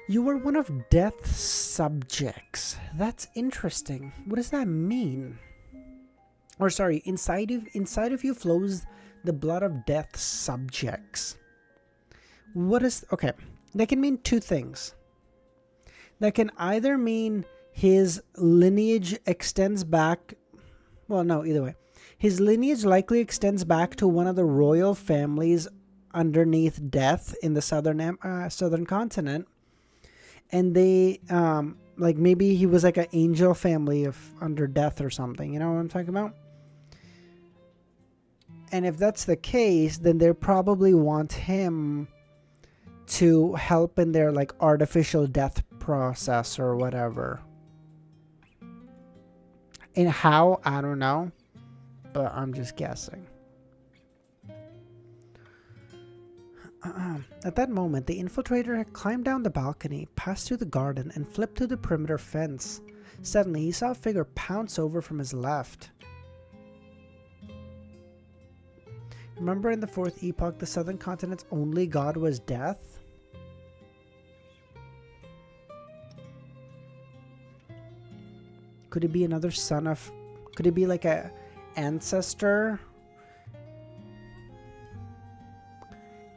You were one of Death's subjects. That's interesting. What does that mean? Or sorry, inside of you flows the blood of Death's subjects. What is... Okay, that can mean two things. That can either mean his lineage extends back... Well, no, either way. His lineage likely extends back to one of the royal families underneath Death in the southern continent. And they, like maybe he was like an angel family of under Death or something. You know what I'm talking about? And if that's the case, then they probably want him to help in their like artificial death process or whatever. And how? I don't know. But I'm just guessing. At that moment, the infiltrator had climbed down the balcony, passed through the garden, and flipped through the perimeter fence. Suddenly, he saw a figure pounce over from his left. Remember in the Fourth Epoch, the southern continent's only god was Death? Could it be another son of... Could it be like a ancestor?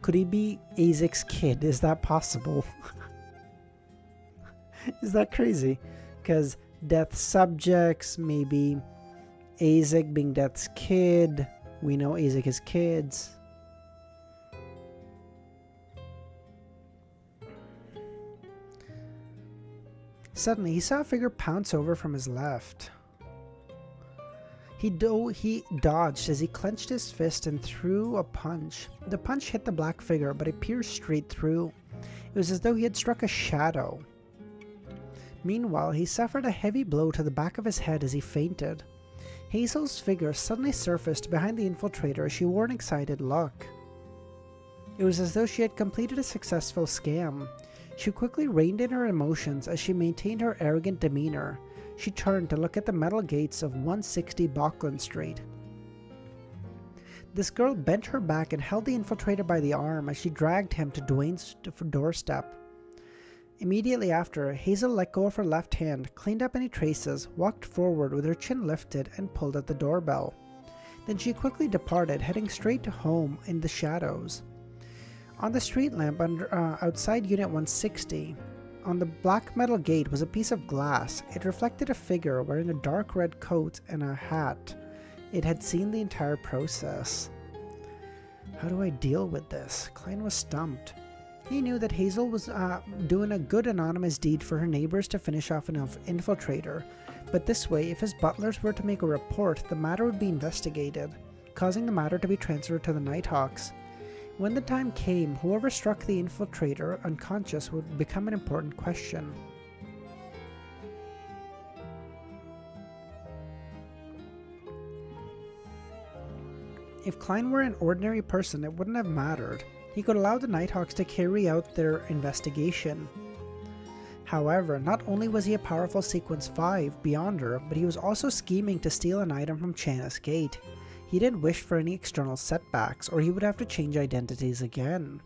Could he be Isaac's kid? Is that possible? Is that crazy? Because Death's subjects, maybe Isaac being Death's kid. We know Isaac has kids. Suddenly, he saw a figure pounce over from his left. He dodged as he clenched his fist and threw a punch. The punch hit the black figure, but it pierced straight through. It was as though he had struck a shadow. Meanwhile, he suffered a heavy blow to the back of his head as he fainted. Hazel's figure suddenly surfaced behind the infiltrator as she wore an excited look. It was as though she had completed a successful scam. She quickly reined in her emotions as she maintained her arrogant demeanor. She turned to look at the metal gates of 160 Bauckland Street. This girl bent her back and held the infiltrator by the arm as she dragged him to Dwayne's doorstep. Immediately after, Hazel let go of her left hand, cleaned up any traces, walked forward with her chin lifted, and pulled at the doorbell. Then she quickly departed, heading straight to home in the shadows. On the street lamp outside Unit 160, on the black metal gate was a piece of glass. It reflected a figure wearing a dark red coat and a hat. It had seen the entire process. How do I deal with this? Klein was stumped. He knew that Hazel was doing a good anonymous deed for her neighbors to finish off an infiltrator. But this way, if his butlers were to make a report, the matter would be investigated. causing the matter to be transferred to the Nighthawks. When the time came, whoever struck the infiltrator unconscious would become an important question. If Klein were an ordinary person, it wouldn't have mattered. He could allow the Nighthawks to carry out their investigation. However, not only was he a powerful Sequence 5 Beyonder, but he was also scheming to steal an item from Channis Gate. He didn't wish for any external setbacks, or he would have to change identities again.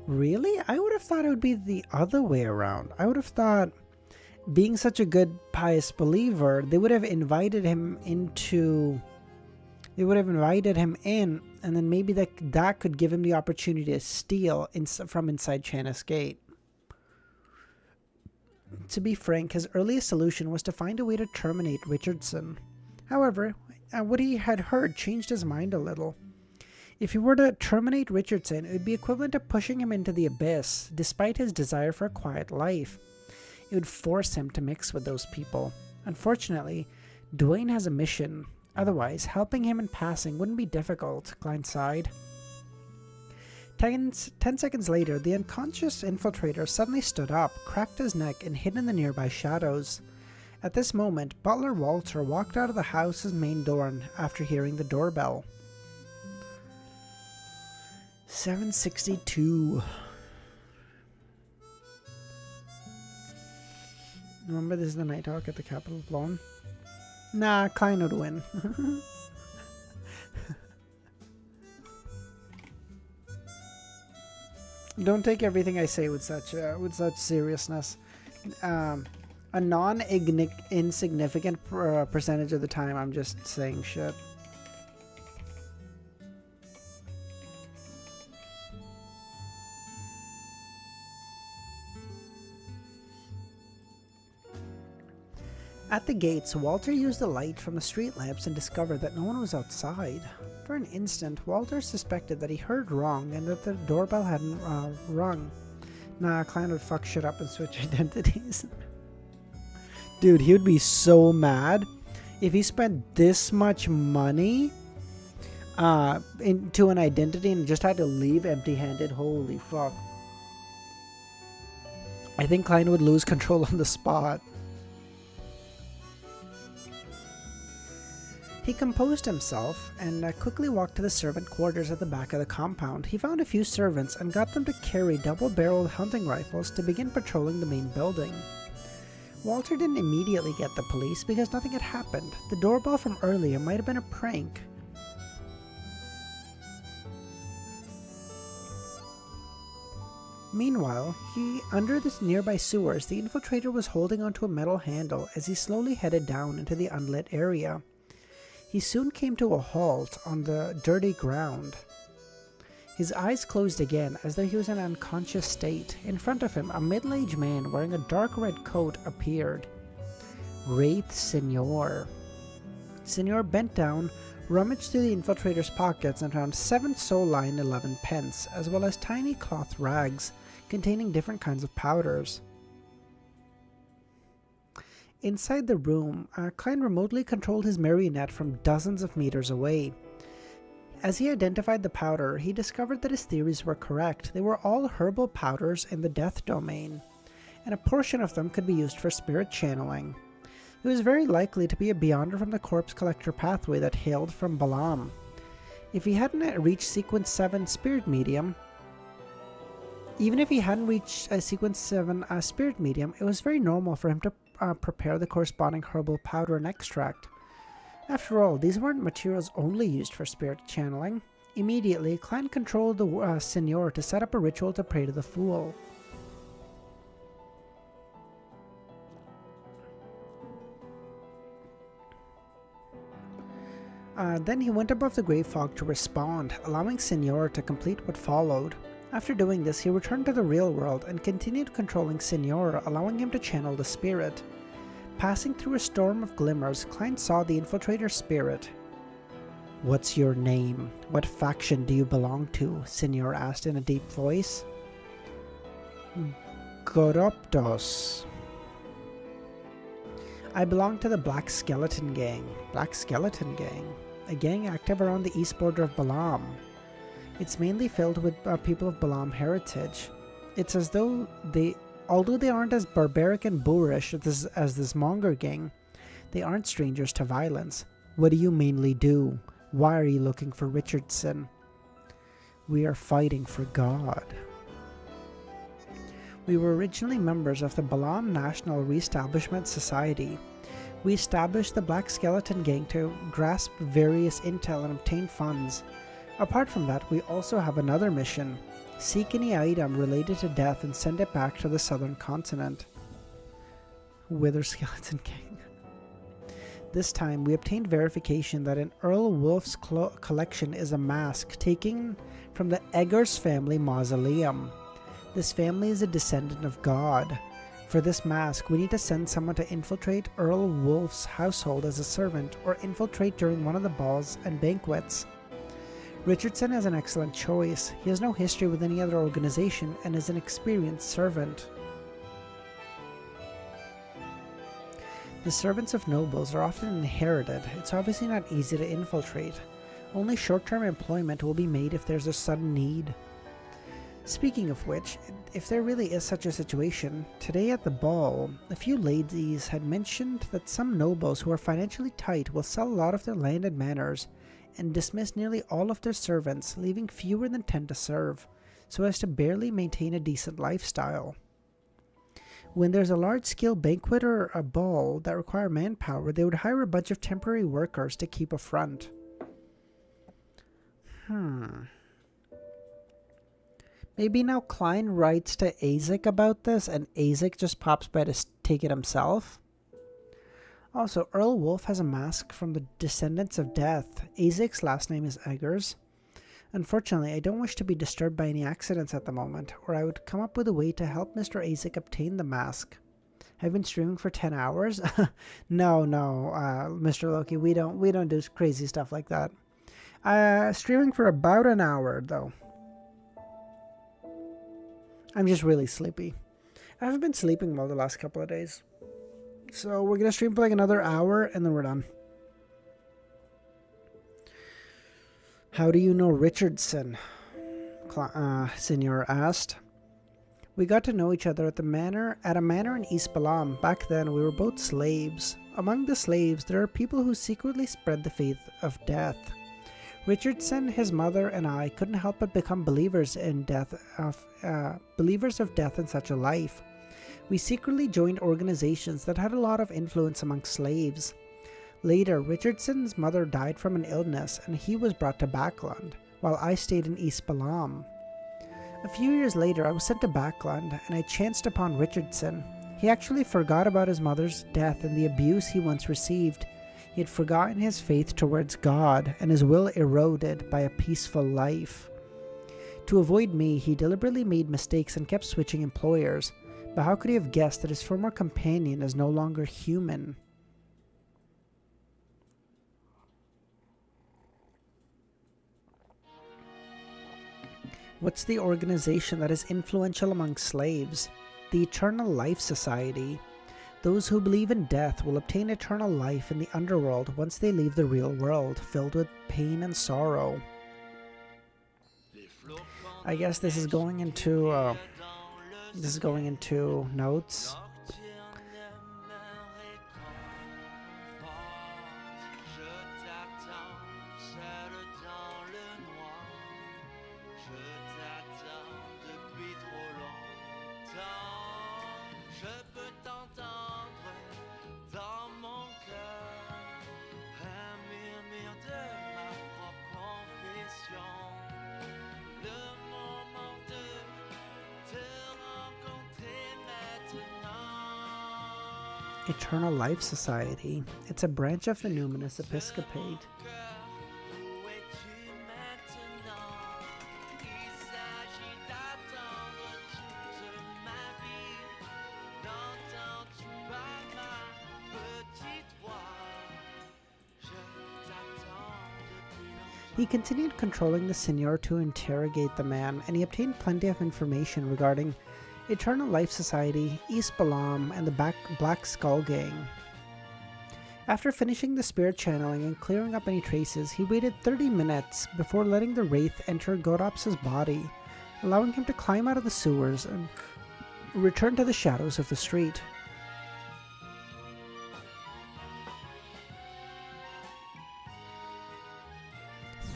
Really? I would have thought it would be the other way around. I would have thought, being such a good, pious believer, they would have invited him into... They would have invited him in, and then maybe that could give him the opportunity to steal from inside Channis Gate. To be frank, his earliest solution was to find a way to terminate Richardson. However, what he had heard changed his mind a little. If he were to terminate Richardson, it would be equivalent to pushing him into the abyss, despite his desire for a quiet life. It would force him to mix with those people. Unfortunately, Dwayne has a mission. Otherwise, helping him in passing wouldn't be difficult, Klein sighed. 10 seconds later, the unconscious infiltrator suddenly stood up, cracked his neck, and hid in the nearby shadows. At this moment, Butler Walter walked out of the house's main door after hearing the doorbell. 762. Remember, this is the Nighthawk at the Capitol of Lone? Nah, Klein would win. Don't take everything I say with such seriousness. A non-insignificant percentage of the time, I'm just saying shit. At the gates, Walter used the light from the street lamps and discovered that no one was outside. For an instant, Walter suspected that he heard wrong and that the doorbell hadn't rung. Nah, Klein would fuck shit up and switch identities. Dude, he would be so mad if he spent this much money into an identity and just had to leave empty-handed. Holy fuck. I think Klein would lose control on the spot. He composed himself and quickly walked to the servant quarters at the back of the compound. He found a few servants and got them to carry double-barreled hunting rifles to begin patrolling the main building. Walter didn't immediately get the police because nothing had happened. The doorbell from earlier might have been a prank. Meanwhile, under the nearby sewers, the infiltrator was holding onto a metal handle as he slowly headed down into the unlit area. He soon came to a halt on the dirty ground. His eyes closed again as though he was in an unconscious state. In front of him, a middle-aged man wearing a dark red coat appeared. Wraith Senor. Senor bent down, rummaged through the infiltrator's pockets and found 7 soul and 11 pence, as well as tiny cloth rags containing different kinds of powders. Inside the room, Klein remotely controlled his marionette from dozens of meters away. As he identified the powder, he discovered that his theories were correct. They were all herbal powders in the death domain, and a portion of them could be used for spirit channeling. It was very likely to be a Beyonder from the Corpse Collector pathway that hailed from Balaam. If he hadn't reached Sequence 7 Spirit Medium, even if he hadn't reached a Sequence 7 Spirit Medium, it was very normal for him to prepare the corresponding herbal powder and extract. After all, these weren't materials only used for spirit channeling. Immediately, Klein controlled the Senor to set up a ritual to pray to the Fool. Then he went above the grey fog to respond, allowing Senor to complete what followed. After doing this, he returned to the real world and continued controlling Senor, allowing him to channel the spirit. Passing through a storm of glimmers, Klein saw the infiltrator spirit. "What's your name? What faction do you belong to?" Senor asked in a deep voice. "Goroptos. I belong to the Black Skeleton Gang." Black Skeleton Gang? a gang active around the east border of Balam. It's mainly filled with people of Balam heritage. It's as though although they aren't as barbaric and boorish as this Monger gang, they aren't strangers to violence. What do you mainly do? Why are you looking for Richardson? We are fighting for God. We were originally members of the Balam National Re-establishment Society. We established the Black Skeleton Gang to grasp various intel and obtain funds. Apart from that, we also have another mission. Seek any item related to death and send it back to the southern continent. Wither Skeleton Gang. This time, we obtained verification that in Earl Wolf's collection is a mask taken from the Eggers family mausoleum. This family is a descendant of God. For this mask, we need to send someone to infiltrate Earl Wolf's household as a servant or infiltrate during one of the balls and banquets. Richardson is an excellent choice. He has no history with any other organization and is an experienced servant. The servants of nobles are often inherited. It's obviously not easy to infiltrate. Only short-term employment will be made if there's a sudden need. Speaking of which, if there really is such a situation, today at the ball, a few ladies had mentioned that some nobles who are financially tight will sell a lot of their land and manors and dismiss nearly all of their servants, leaving fewer than 10 to serve, so as to barely maintain a decent lifestyle. When there's a large-scale banquet or a ball that require manpower, they would hire a bunch of temporary workers to keep a front. Maybe now Klein writes to Azek about this, and Azek just pops by to take it himself. Also, Earl Wolf has a mask from the Descendants of Death. Azek's last name is Eggers. Unfortunately, I don't wish to be disturbed by any accidents at the moment, or I would come up with a way to help Mr. Azek obtain the mask. I've been streaming for 10 hours? No, Mr. Loki, we don't do crazy stuff like that. Streaming for about an hour, though. I'm just really sleepy. I haven't been sleeping well the last couple of days. So we're going to stream for like another hour and then we're done. How do you know Richardson? Senor asked. We got to know each other at a manor in East Balam. Back then we were both slaves. Among the slaves there are people who secretly spread the faith of death. Richardson, his mother, and I couldn't help but become believers of death in such a life. We secretly joined organizations that had a lot of influence among slaves. Later, Richardson's mother died from an illness and he was brought to Backland, while I stayed in East Balam. A few years later, I was sent to Backland and I chanced upon Richardson. He actually forgot about his mother's death and the abuse he once received. He had forgotten his faith towards God and his will eroded by a peaceful life. To avoid me, he deliberately made mistakes and kept switching employers. But how could he have guessed that his former companion is no longer human? What's the organization that is influential among slaves? The Eternal Life Society. Those who believe in death will obtain eternal life in the underworld once they leave the real world, filled with pain and sorrow. I guess this is going into notes. Eternal Life Society. It's a branch of the Numinous Episcopate. He continued controlling the Seigneur to interrogate the man, and he obtained plenty of information regarding Eternal Life Society, East Balam, and the Black Skull Gang. After finishing the spirit channeling and clearing up any traces, he waited 30 minutes before letting the wraith enter Godop's body, allowing him to climb out of the sewers and return to the shadows of the street.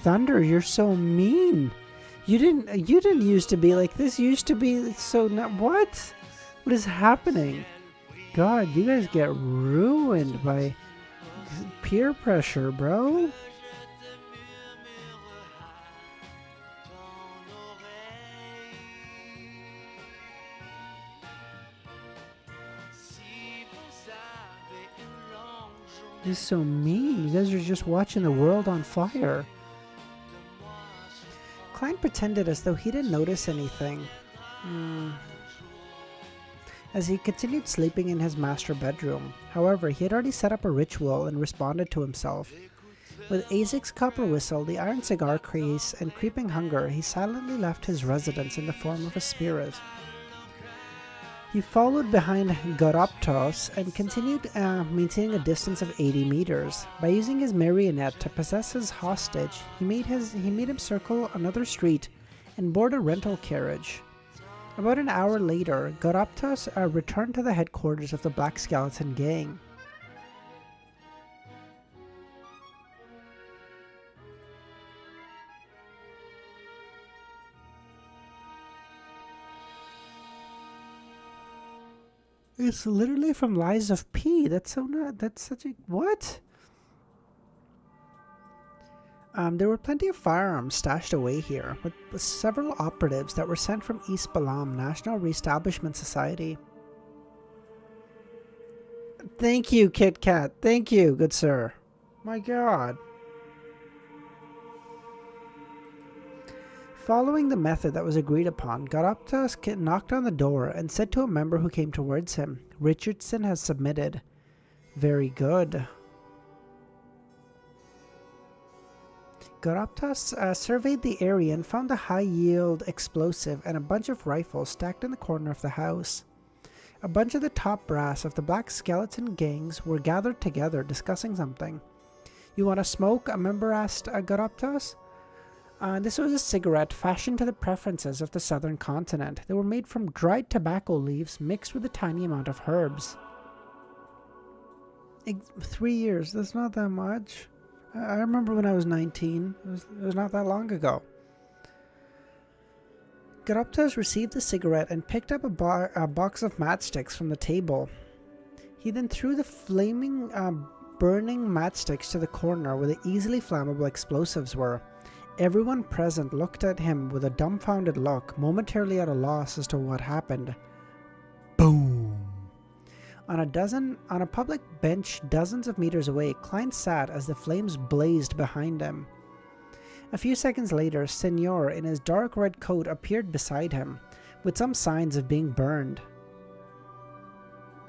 Thunder, you're so mean. You didn't used to be like this. You used to be so what? What is happening? God, you guys get ruined by peer pressure, bro. This is so mean. You guys are just watching the world on fire. Klein pretended as though he didn't notice anything. As he continued sleeping in his master bedroom. However, he had already set up a ritual and responded to himself. With Azek's copper whistle, the iron cigar case, and creeping hunger, he silently left his residence in the form of a spirit. He followed behind Goroptos and continued maintaining a distance of 80 meters. By using his marionette to possess his hostage, he made him circle another street and board a rental carriage. About an hour later, Goroptos returned to the headquarters of the Black Skeleton Gang. It's literally from Lies of P. That's such a what? There were plenty of firearms stashed away here, with several operatives that were sent from East Balam National Reestablishment Society. Thank you, Kit Kat. Thank you, good sir. My God. Following the method that was agreed upon, Goroptos knocked on the door and said to a member who came towards him, "Richardson has submitted." Very good. Goroptos surveyed the area and found a high-yield explosive and a bunch of rifles stacked in the corner of the house. A bunch of the top brass of the Black Skeleton gangs were gathered together discussing something. "You want to smoke?" a member asked Goroptos. This was a cigarette fashioned to the preferences of the southern continent. They were made from dried tobacco leaves mixed with a tiny amount of herbs. 3 years, that's not that much. I remember when I was 19. It was not that long ago. Goroptos received the cigarette and picked up a box of matchsticks from the table. He then threw the flaming, burning matchsticks to the corner where the easily flammable explosives were. Everyone present looked at him with a dumbfounded look, momentarily at a loss as to what happened. Boom! On a public bench dozens of meters away, Klein sat as the flames blazed behind him. A few seconds later, Senor in his dark red coat appeared beside him, with some signs of being burned.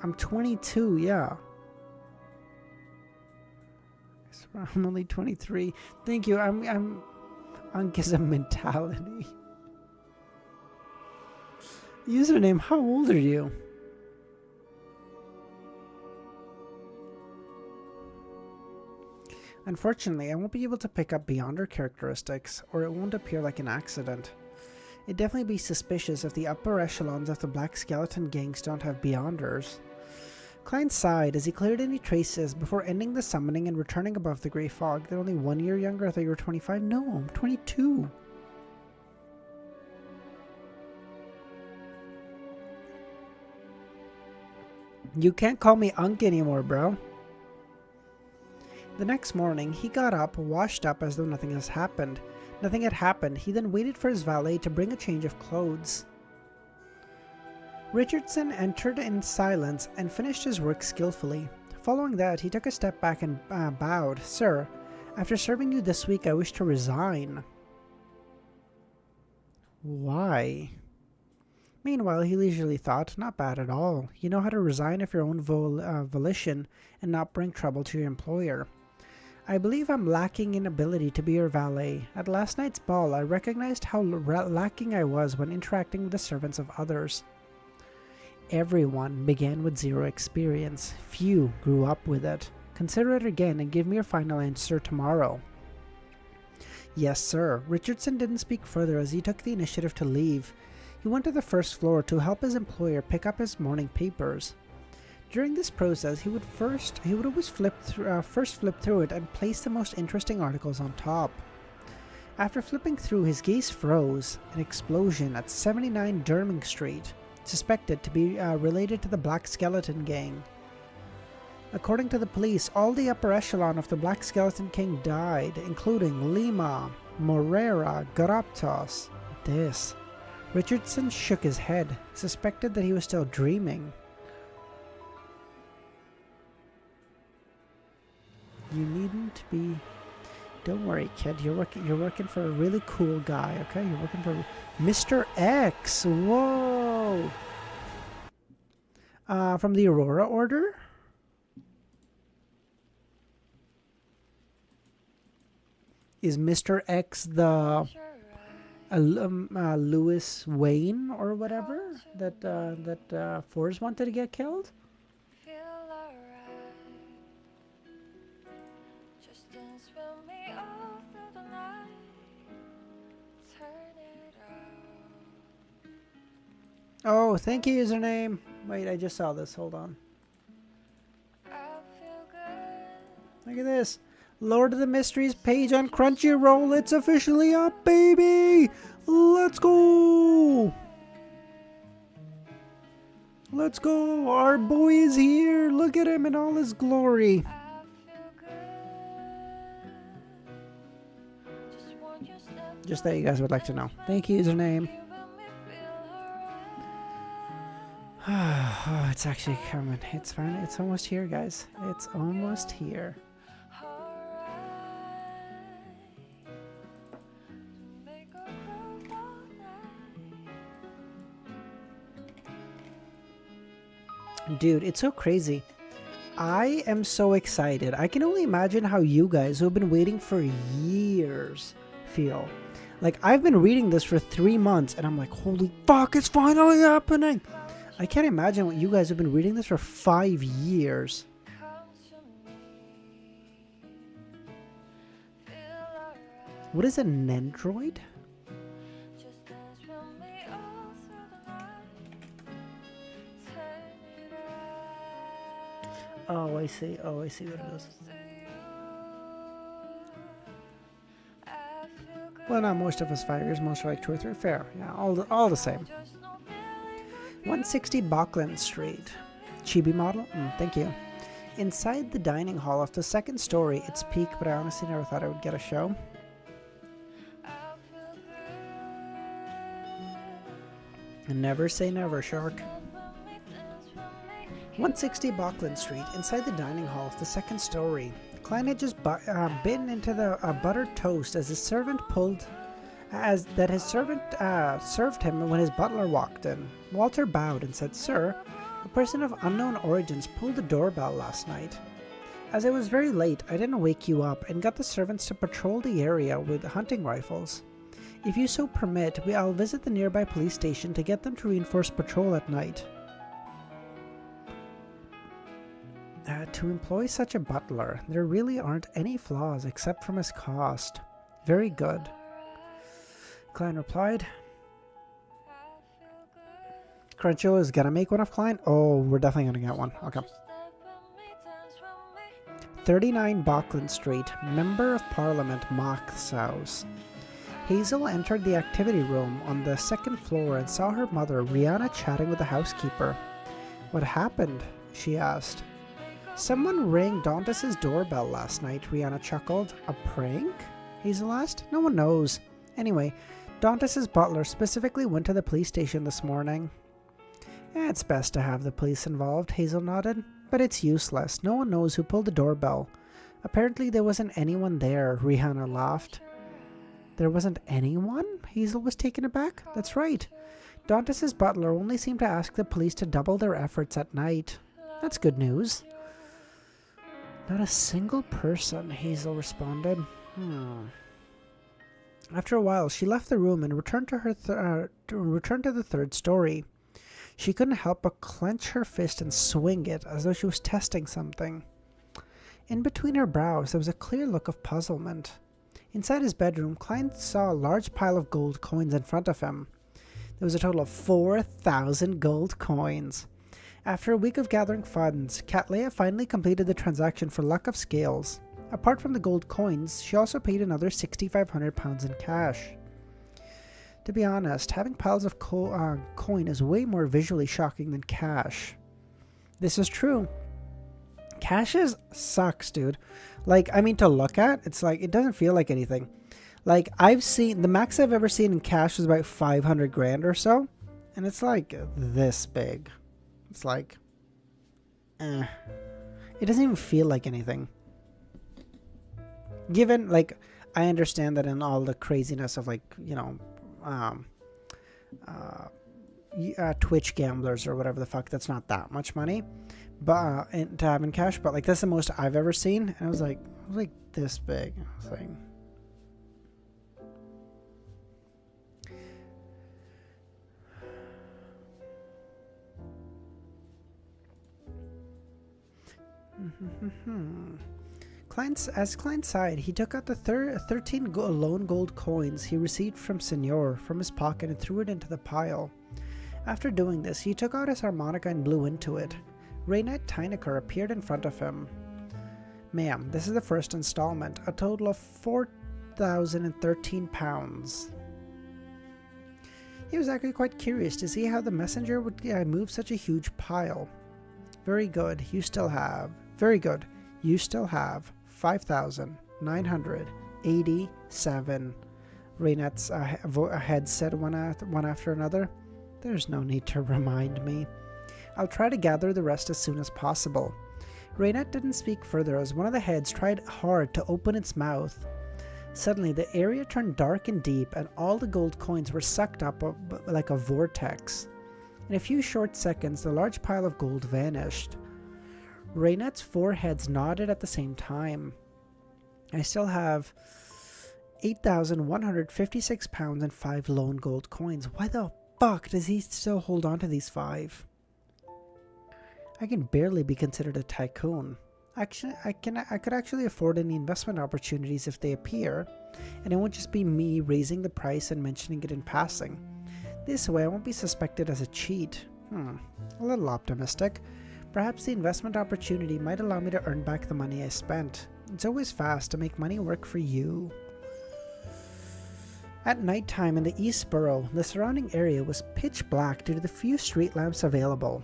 I'm 22, yeah. I'm only 23. Thank you, I'm Ankism mentality. Username, how old are you? Unfortunately, I won't be able to pick up Beyonder characteristics, or it won't appear like an accident. It'd definitely be suspicious if the upper echelons of the Black Skeleton gangs don't have Beyonders. Klein sighed as he cleared any traces before ending the summoning and returning above the grey fog. They're only 1 year younger. I thought you were 25. No, I'm 22. You can't call me Unk anymore, bro. The next morning, he got up, washed up as though nothing had happened. He then waited for his valet to bring a change of clothes. Richardson entered in silence and finished his work skillfully. Following that, he took a step back and bowed. "Sir, after serving you this week, I wish to resign." Why? Meanwhile, he leisurely thought, not bad at all. You know how to resign of your own volition and not bring trouble to your employer. I believe I'm lacking in ability to be your valet. At last night's ball, I recognized how lacking I was when interacting with the servants of others. Everyone began with zero experience. Few grew up with it. Consider it again and give me your final answer tomorrow. Yes, sir. Richardson didn't speak further as he took the initiative to leave. He went to the first floor to help his employer pick up his morning papers. During this process, he would always first flip through it and place the most interesting articles on top. After flipping through, his gaze froze. An explosion at 79 Downing Street, suspected to be related to the Black Skeleton Gang. According to the police, all the upper echelon of the Black Skeleton Gang died, including Lima, Morera, Garaptos. Richardson shook his head, suspected that he was still dreaming. You needn't be... Don't worry, kid. You're working for a really cool guy, okay? You're working for Mr. X. Whoa! From the Aurora Order? Is Mr. X the Louis Wayne or whatever that Forrest wanted to get killed? Oh, thank you, username. Wait, I just saw this. Hold on. Look at this. Lord of the Mysteries page on Crunchyroll. It's officially up, baby. Let's go. Let's go. Our boy is here. Look at him in all his glory. Just that you guys would like to know. Thank you, username. Oh, it's actually coming. It's fine. It's almost here, guys. It's almost here. Dude, it's so crazy. I am so excited. I can only imagine how you guys who have been waiting for years feel. Like, I've been reading this for 3 months and I'm like, holy fuck, it's finally happening. I can't imagine what you guys have been reading this for 5 years. What is an android? Oh, I see. Oh, I see what it is. Well, not most of us 5 years, most are like 2 or 3. Fair. Yeah, all the same. 160 Bauckland Street. Chibi model? Thank you. Inside the dining hall of the second story, it's peak, but I honestly never thought I would get a show. And never say never, shark. 160 Bauckland Street, inside the dining hall of the second story. The client had just bitten into the buttered toast as his servant served him when his butler walked in. Walter bowed and said, "Sir, a person of unknown origins pulled the doorbell last night. As it was very late, I didn't wake you up and got the servants to patrol the area with hunting rifles. If you so permit, I'll visit the nearby police station to get them to reinforce patrol at night." To employ such a butler, there really aren't any flaws except from his cost. Very good. Klein replied. Crunchyroll is gonna make one of Klein? Oh, we're definitely gonna get one. Okay. 39 Bauckland Street, Member of Parliament Mock's house. Hazel entered the activity room on the second floor and saw her mother, Rihanna, chatting with the housekeeper. What happened? She asked. Someone rang Dantis' doorbell last night, Rihanna chuckled. A prank? Hazel asked. No one knows. Anyway, Dantis' butler specifically went to the police station this morning. It's best to have the police involved, Hazel nodded. But it's useless. No one knows who pulled the doorbell. Apparently there wasn't anyone there, Rihanna laughed. There wasn't anyone? Hazel was taken aback. That's right. Dantis' butler only seemed to ask the police to double their efforts at night. That's good news. Not a single person, Hazel responded. After a while, she left the room and returned to the third story. She couldn't help but clench her fist and swing it as though she was testing something. In between her brows, there was a clear look of puzzlement. Inside his bedroom, Klein saw a large pile of gold coins in front of him. There was a total of 4,000 gold coins. After a week of gathering funds, Cattleya finally completed the transaction for luck of scales. Apart from the gold coins, she also paid another £6,500 in cash. To be honest, having piles of coin is way more visually shocking than cash. This is true. Cash sucks, dude. Like, I mean, to look at, it's like, it doesn't feel like anything. Like, the max I've ever seen in cash was about 500 grand or so. And it's like this big. It's like, It doesn't even feel like anything. Given, like, I understand that in all the craziness of, like, you know, Twitch gamblers or whatever the fuck, that's not that much money, but to have in cash. But like, that's the most I've ever seen, and it was like this big. I was like, As Klein sighed, he took out the 13 lone gold coins he received from Senor from his pocket and threw it into the pile. After doing this, he took out his harmonica and blew into it. Raynette Tyneker appeared in front of him. Ma'am, this is the first installment, a total of £4,013. He was actually quite curious to see how the messenger would move such a huge pile. Very good, you still have 5,987. Raynette's head said one after another. There's no need to remind me. I'll try to gather the rest as soon as possible. Raynette didn't speak further as one of the heads tried hard to open its mouth. Suddenly, the area turned dark and deep, and all the gold coins were sucked up like a vortex. In a few short seconds, the large pile of gold vanished. Raynette's 4 heads nodded at the same time. I still have £8,156 and 5 lone gold coins. Why the fuck does he still hold on to these 5? I can barely be considered a tycoon. Actually, I could actually afford any investment opportunities if they appear, and it won't just be me raising the price and mentioning it in passing. This way I won't be suspected as a cheat. A little optimistic. Perhaps the investment opportunity might allow me to earn back the money I spent. It's always fast to make money work for you. At night time in the East Borough, the surrounding area was pitch black due to the few street lamps available.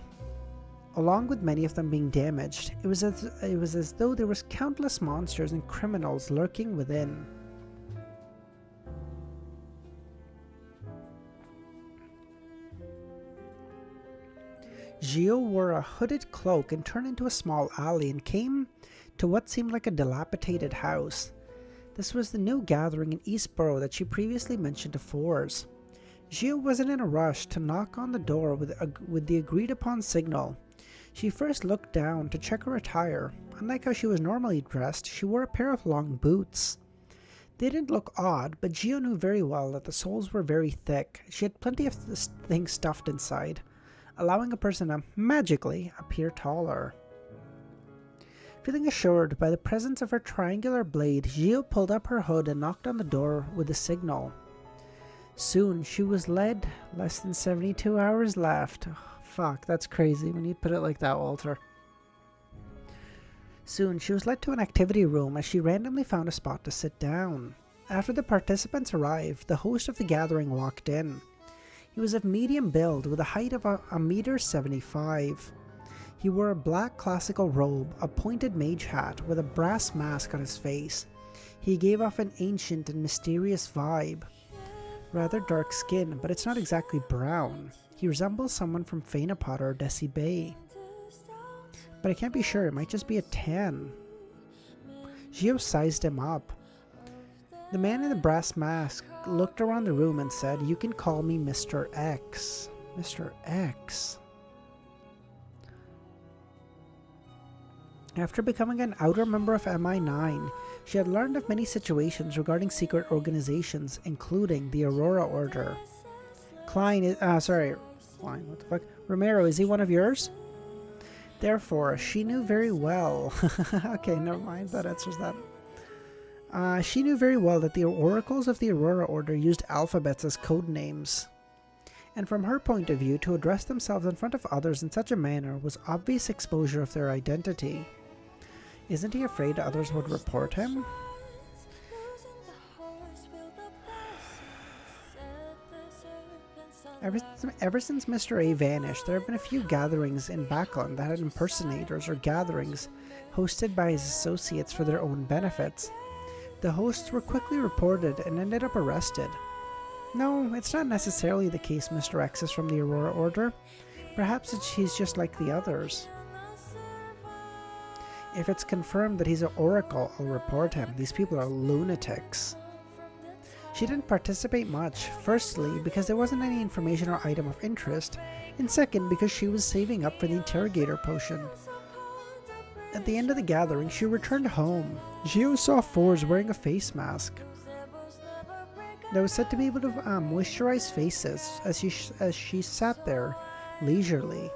Along with many of them being damaged, it was as though there was countless monsters and criminals lurking within. Gio wore a hooded cloak and turned into a small alley and came to what seemed like a dilapidated house. This was the new gathering in East Borough that she previously mentioned to Fours. Gio wasn't in a rush to knock on the door with the agreed upon signal. She first looked down to check her attire. Unlike how she was normally dressed, she wore a pair of long boots. They didn't look odd, but Gio knew very well that the soles were very thick. She had plenty of things stuffed inside, allowing a person to magically appear taller. Feeling assured by the presence of her triangular blade, Gio pulled up her hood and knocked on the door with a signal. Soon she was led. Less than 72 hours left. Oh, fuck, that's crazy when you put it like that, Walter. Soon she was led to an activity room as she randomly found a spot to sit down. After the participants arrived, the host of the gathering walked in. He was of medium build with a height of a meter 75. He wore a black classical robe, a pointed mage hat with a brass mask on his face. He gave off an ancient and mysterious vibe. Rather dark skin, but it's not exactly brown. He resembles someone from Phainopot or Desi Bay. But I can't be sure, it might just be a tan. Gio sized him up. The man in the brass mask looked around the room and said, "You can call me Mr. X." Mr. X. After becoming an outer member of MI9, she had learned of many situations regarding secret organizations, including the Aurora Order. Klein, what the fuck? Romero, is he one of yours? Therefore, she knew very well. Okay, never mind. That answers that. She knew very well that the oracles of the Aurora Order used alphabets as code names. And from her point of view, to address themselves in front of others in such a manner was obvious exposure of their identity. Isn't he afraid others would report him? Ever since Mr. A vanished, there have been a few gatherings in Backland that had impersonators or gatherings hosted by his associates for their own benefits. The hosts were quickly reported and ended up arrested. No, it's not necessarily the case Mr. X is from the Aurora Order. Perhaps he's just like the others. If it's confirmed that he's an oracle, I'll report him. These people are lunatics. She didn't participate much, firstly because there wasn't any information or item of interest, and second because she was saving up for the interrogator potion. At the end of the gathering, she returned home. Gio saw Forz wearing a face mask that was said to be able to moisturize faces as she sat there leisurely.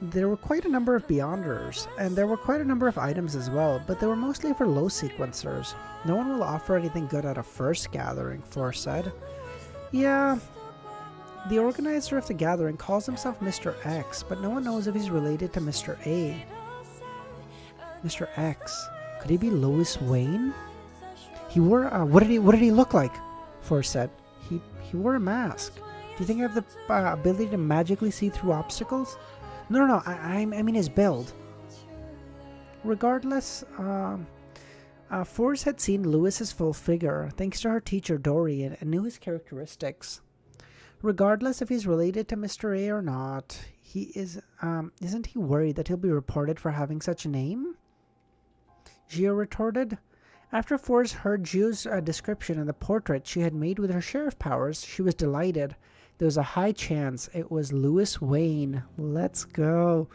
There were quite a number of Beyonders, and there were quite a number of items as well, but they were mostly for low sequencers. No one will offer anything good at a first gathering, Force said. Yeah, the organizer of the gathering calls himself Mr. X, but no one knows if he's related to Mr. A. Mr. X, could he be Lois Wayne? He wore, what did he look like? Force said. He wore a mask. Do you think I have the ability to magically see through obstacles? No, I mean his build. Regardless, Force had seen Lewis's full figure thanks to her teacher Dorian and knew his characteristics. Regardless if he's related to Mr. A or not, isn't he worried that he'll be reported for having such a name? Gio retorted. After Force heard Gio's description and the portrait she had made with her sheriff powers, she was delighted. There was a high chance it was Lewis Wayne. Let's go.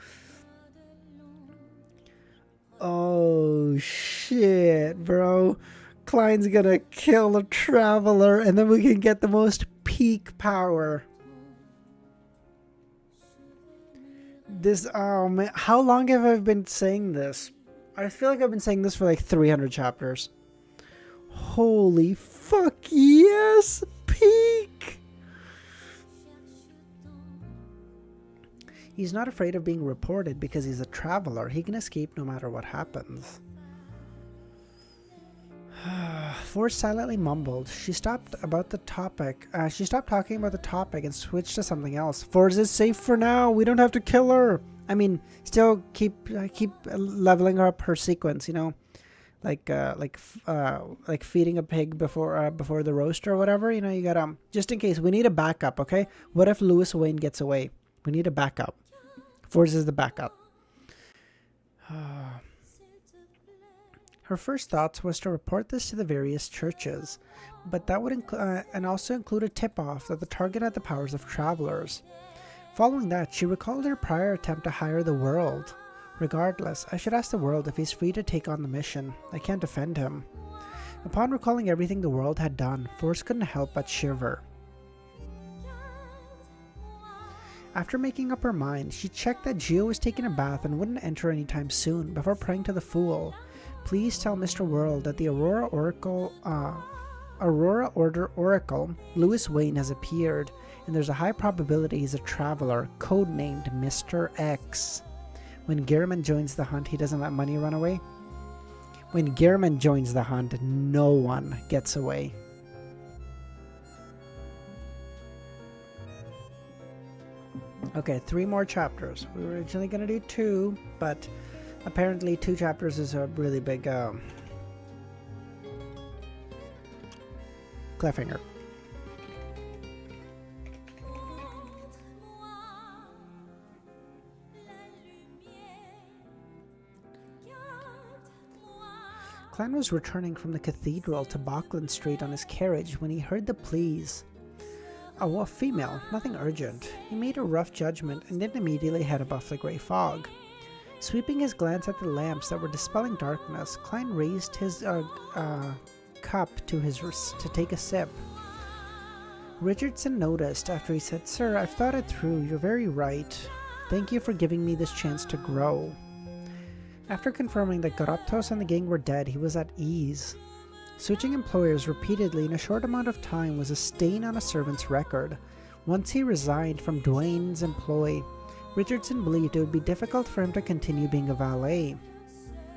Oh, shit, bro. Klein's gonna kill a traveler, and then we can get the most peak power. Oh man, how long have I been saying this? I feel like I've been saying this for like 300 chapters. Holy fuck, yes! Peak! He's not afraid of being reported because he's a traveler. He can escape no matter what happens. Force silently mumbled. She stopped talking about the topic and switched to something else. Force is safe for now. We don't have to kill her. I mean, still keep leveling up her sequence. You know, like feeding a pig before the roast or whatever. You know, you got just in case we need a backup. Okay, what if Lewis Wayne gets away? We need a backup. Force is the backup. Her first thoughts was to report this to the various churches, but that would also include a tip-off that the target had the powers of travelers. Following that, she recalled her prior attempt to hire the World. Regardless, I should ask the World if he's free to take on the mission. I can't defend him. Upon recalling everything the World had done, Force couldn't help but shiver. After making up her mind, she checked that Gio was taking a bath and wouldn't enter anytime soon before praying to the Fool. Please tell Mr. World that the Aurora Order Oracle, Lewis Wayne, has appeared, and there's a high probability he's a traveler, codenamed Mr. X. When Gehrman joins the hunt, he doesn't let money run away. When Gehrman joins the hunt, no one gets away. Okay, 3 more chapters. We were originally going to do 2, but apparently 2 chapters is a really big cliffhanger. Klein was returning from the cathedral to Bachland Street on his carriage when he heard the pleas. A female, nothing urgent. He made a rough judgment and didn't immediately head above the grey fog. Sweeping his glance at the lamps that were dispelling darkness, Klein raised his cup to his wrist to take a sip. Richardson noticed after he said, "Sir, I've thought it through. You're very right. Thank you for giving me this chance to grow." After confirming that Garoptos and the gang were dead, he was at ease. Switching employers repeatedly in a short amount of time was a stain on a servant's record. Once he resigned from Dwayne's employ, Richardson believed it would be difficult for him to continue being a valet.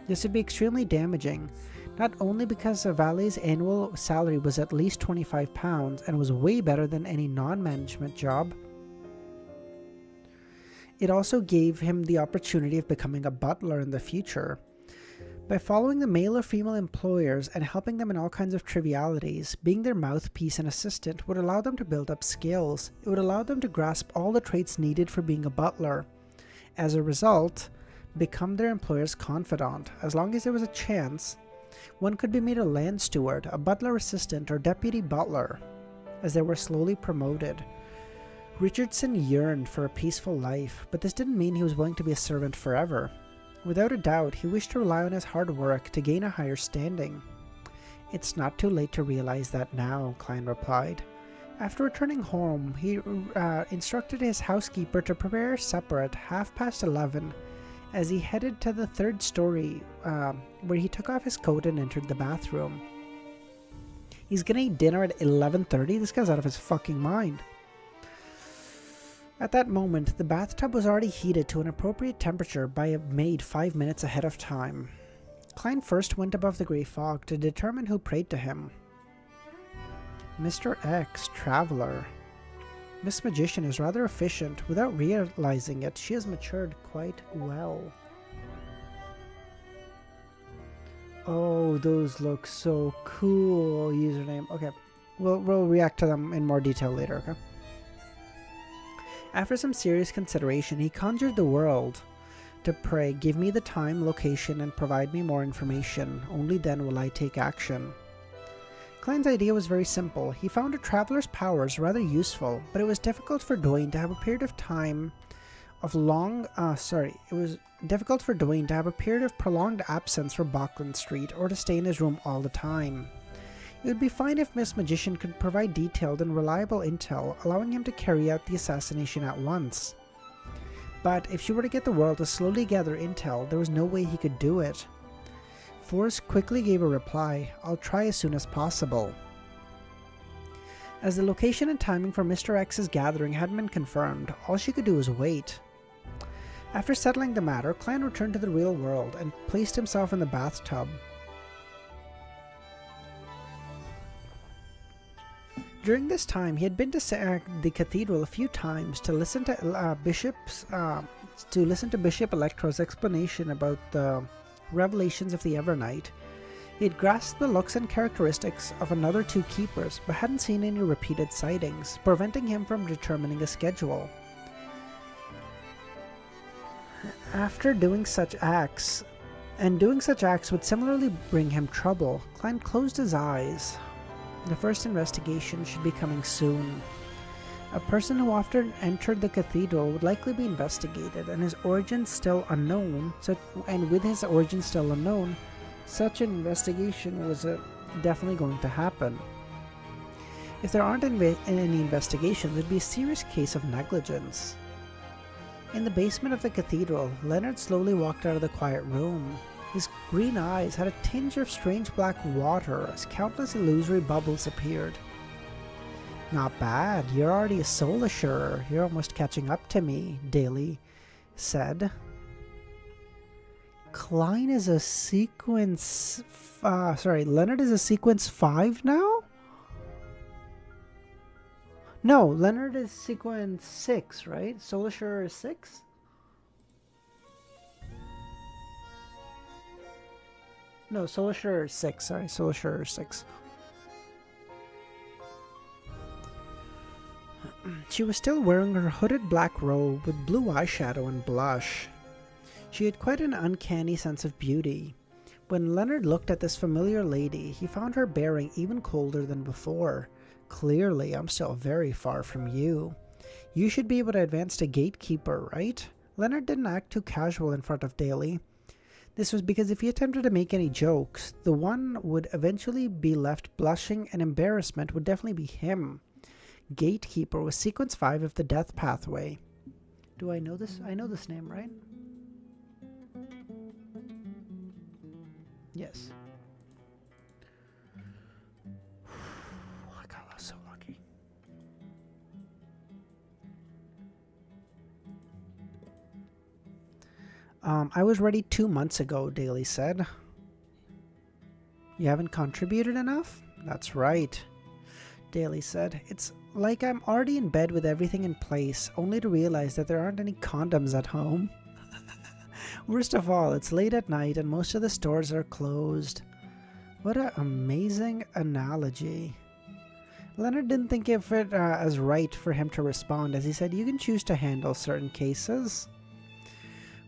This would be extremely damaging, not only because a valet's annual salary was at least £25 and was way better than any non-management job, it also gave him the opportunity of becoming a butler in the future. By following the male or female employers and helping them in all kinds of trivialities, being their mouthpiece and assistant would allow them to build up skills. It would allow them to grasp all the traits needed for being a butler. As a result, become their employer's confidant. As long as there was a chance, one could be made a land steward, a butler assistant, or deputy butler, as they were slowly promoted. Richardson yearned for a peaceful life, but this didn't mean he was willing to be a servant forever. Without a doubt, he wished to rely on his hard work to gain a higher standing. "It's not too late to realize that now," Klein replied. After returning home, he instructed his housekeeper to prepare supper at 11:30 as he headed to the third story, where he took off his coat and entered the bathroom. He's gonna eat dinner at 11:30? This guy's out of his fucking mind. At that moment, the bathtub was already heated to an appropriate temperature by a maid 5 minutes ahead of time. Klein first went above the grey fog to determine who prayed to him. Mr. X, Traveler. Miss Magician is rather efficient. Without realizing it, she has matured quite well. Oh, those look so cool. Username. Okay, we'll react to them in more detail later, okay? After some serious consideration, he conjured the world to pray, "Give me the time, location, and provide me more information. Only then will I take action." Klein's idea was very simple. He found a traveler's powers rather useful, but it was difficult for Dwayne to have a period of time of prolonged absence from Bachland Street or to stay in his room all the time. It would be fine if Miss Magician could provide detailed and reliable intel, allowing him to carry out the assassination at once. But if she were to get the world to slowly gather intel, there was no way he could do it. Forrest quickly gave a reply, "I'll try as soon as possible." As the location and timing for Mr. X's gathering hadn't been confirmed, all she could do was wait. After settling the matter, Klein returned to the real world and placed himself in the bathtub. During this time, he had been to the cathedral a few times to listen to Bishop Electro's explanation about the revelations of the Evernight. He had grasped the looks and characteristics of another two keepers, but hadn't seen any repeated sightings, preventing him from determining a schedule. After doing such acts would similarly bring him trouble, Klein closed his eyes. The first investigation should be coming soon. A person who often entered the cathedral would likely be investigated, and his origins still unknown. With his origins still unknown, such an investigation was definitely going to happen. If there aren't any investigations, there'd be a serious case of negligence. In the basement of the cathedral, Leonard slowly walked out of the quiet room. His green eyes had a tinge of strange black water as countless illusory bubbles appeared. "Not bad, you're already a soul assurer. You're almost catching up to me," Daly said. Klein is a sequence... Leonard is a sequence 5 now? No, Leonard is sequence 6, right? Soul Assurer is 6? No, Soul Assurer is 6, sorry. Soul Assurer is 6. She was still wearing her hooded black robe with blue eyeshadow and blush. She had quite an uncanny sense of beauty. When Leonard looked at this familiar lady, he found her bearing even colder than before. "Clearly, I'm still very far from you. You should be able to advance to gatekeeper, right?" Leonard didn't act too casual in front of Daly. This was because if he attempted to make any jokes, the one would eventually be left blushing, and embarrassment would definitely be him. Gatekeeper was sequence 5 of the death pathway. Do I know this? I know this name, right? Yes. I got so lucky. I was ready 2 months ago, Daly said. You haven't contributed enough? That's right, Daly said. It's like I'm already in bed with everything in place, only to realize that there aren't any condoms at home. Worst of all, it's late at night and most of the stores are closed. What an amazing analogy. Leonard didn't think of it as right for him to respond, as he said, you can choose to handle certain cases.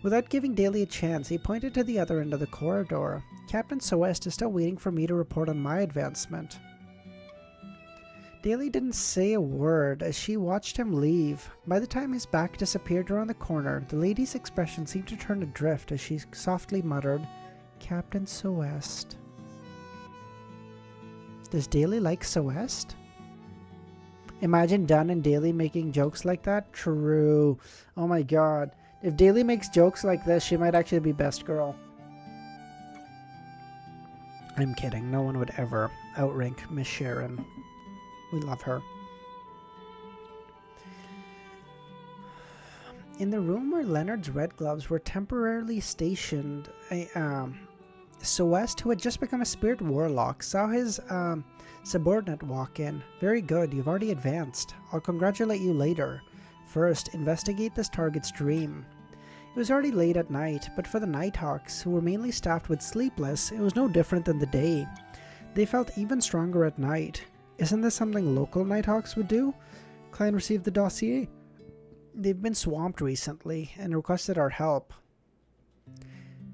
Without giving Daly a chance, he pointed to the other end of the corridor. Captain Soest is still waiting for me to report on my advancement. Daly didn't say a word as she watched him leave. By the time his back disappeared around the corner, the lady's expression seemed to turn adrift as she softly muttered, Captain Soest. Does Daly like Soest? Imagine Dunn and Daly making jokes like that. True. Oh my god. If Daly makes jokes like this, she might actually be best girl. I'm kidding. No one would ever outrank Miss Sharon. We love her. In the room where Leonard's red gloves were temporarily stationed, Soest, who had just become a spirit warlock, saw his subordinate walk in. Very good, you've already advanced. I'll congratulate you later. First, investigate this target's dream. It was already late at night, but for the Nighthawks, who were mainly staffed with sleepless, it was no different than the day. They felt even stronger at night. Isn't this something local Nighthawks would do? Klein received the dossier. They've been swamped recently and requested our help.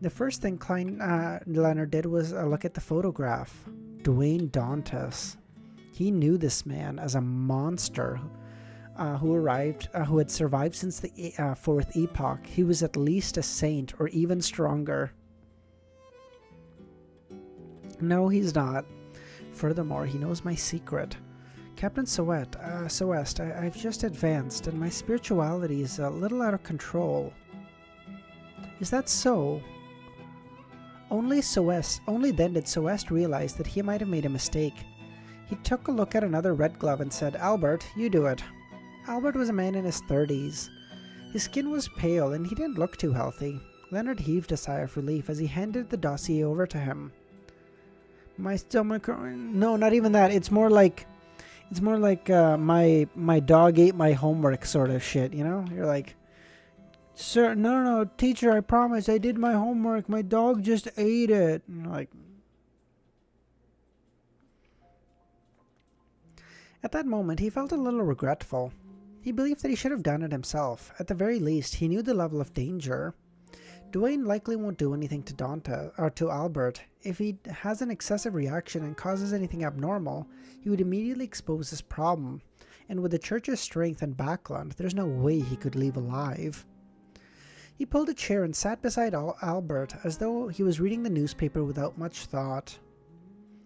The first thing Leonard did was look at the photograph. Dwayne Dantis. He knew this man as a monster who had survived since the Fourth Epoch. He was at least a saint or even stronger. No, he's not. Furthermore, he knows my secret. Captain Soest, I've just advanced and my spirituality is a little out of control. Is that so? Only then did Soest realize that he might have made a mistake. He took a look at another red glove and said, Albert, you do it. Albert was a man in his 30s. His skin was pale and he didn't look too healthy. Leonard heaved a sigh of relief as he handed the dossier over to him. My stomach... No, not even that. It's more like my dog ate my homework sort of shit, you know? You're like, sir, no, teacher, I promise I did my homework. My dog just ate it. And you're like... At that moment, he felt a little regretful. He believed that he should have done it himself. At the very least, he knew the level of danger. Dwayne likely won't do anything to Dante or to Albert. If he has an excessive reaction and causes anything abnormal, he would immediately expose this problem. And with the church's strength and background, there's no way he could leave alive. He pulled a chair and sat beside Albert as though he was reading the newspaper without much thought.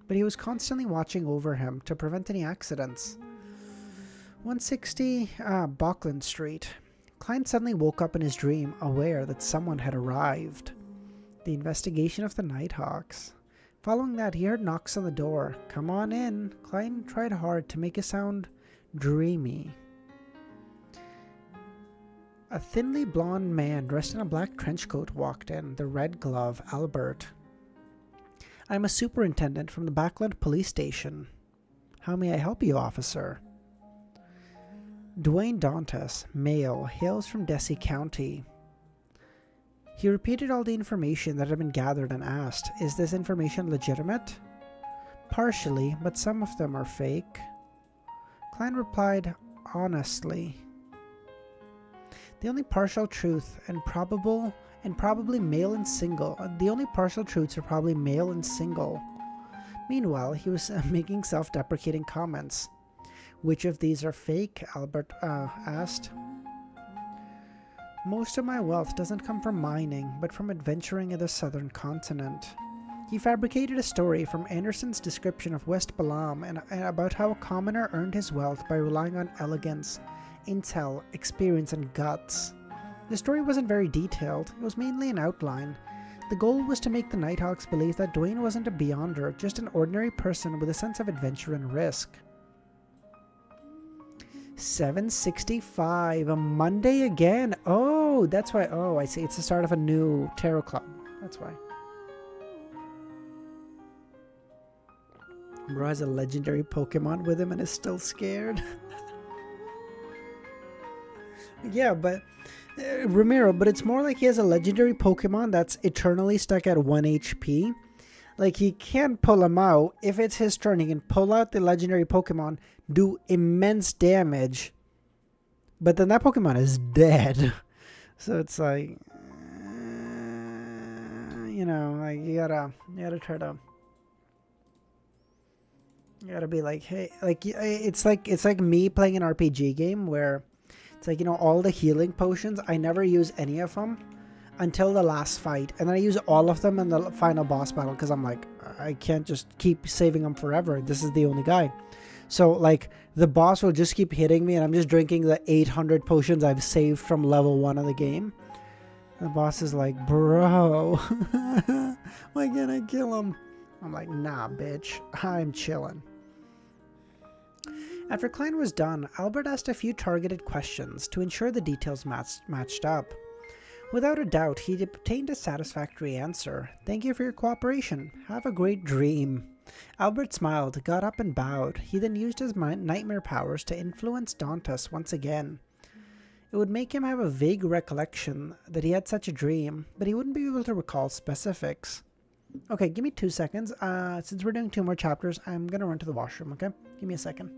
But he was constantly watching over him to prevent any accidents. 160 Bauckland Street. Klein suddenly woke up in his dream, aware that someone had arrived. The investigation of the Nighthawks. Following that, he heard knocks on the door. Come on in. Klein tried hard to make it sound dreamy. A thinly blonde man dressed in a black trench coat walked in, the red glove, Albert. I'm a superintendent from the Backland Police Station. How may I help you, officer? Dwayne Dantis, male, hails from Dessie County. He repeated all the information that had been gathered and asked, is this information legitimate? Partially, but some of them are fake. Klein replied, honestly. The only partial truth and probably male and single. The only partial truths are probably male and single. Meanwhile, he was making self-deprecating comments. Which of these are fake? Albert asked. Most of my wealth doesn't come from mining, but from adventuring in the southern continent. He fabricated a story from Anderson's description of West Balam and about how a commoner earned his wealth by relying on elegance, intel, experience, and guts. The story wasn't very detailed, it was mainly an outline. The goal was to make the Nighthawks believe that Dwayne wasn't a beyonder, just an ordinary person with a sense of adventure and risk. 765, a Monday again. Oh, that's why. Oh, I see. It's the start of a new tarot club. That's why. Bro has a legendary Pokemon with him and is still scared. Yeah, but Ramiro, but it's more like he has a legendary Pokemon that's eternally stuck at 1 HP. Like, he can pull him out. If it's his turn, he can pull out the legendary Pokemon, do immense damage, but then that Pokemon is dead. So it's like, you know, like you gotta try to, you gotta be like, hey, like it's like me playing an RPG game where it's like, you know, all the healing potions, I never use any of them until the last fight, and then I use all of them in the final boss battle because I'm like, I can't just keep saving them forever. This is the only guy. So like the boss will just keep hitting me and I'm just drinking the 800 potions I've saved from level 1 of the game. And the boss is like, bro, why can't I kill him? I'm like, nah, bitch, I'm chilling. After Klein was done, Albert asked a few targeted questions to ensure the details matched up. Without a doubt, he obtained a satisfactory answer. Thank you for your cooperation. Have a great dream. Albert smiled, got up and bowed. He then used his nightmare powers to influence Dantis once again. It would make him have a vague recollection that he had such a dream, but he wouldn't be able to recall specifics. Okay, give me 2 seconds. Since we're doing 2 more chapters, I'm going to run to the washroom, okay? Give me a second.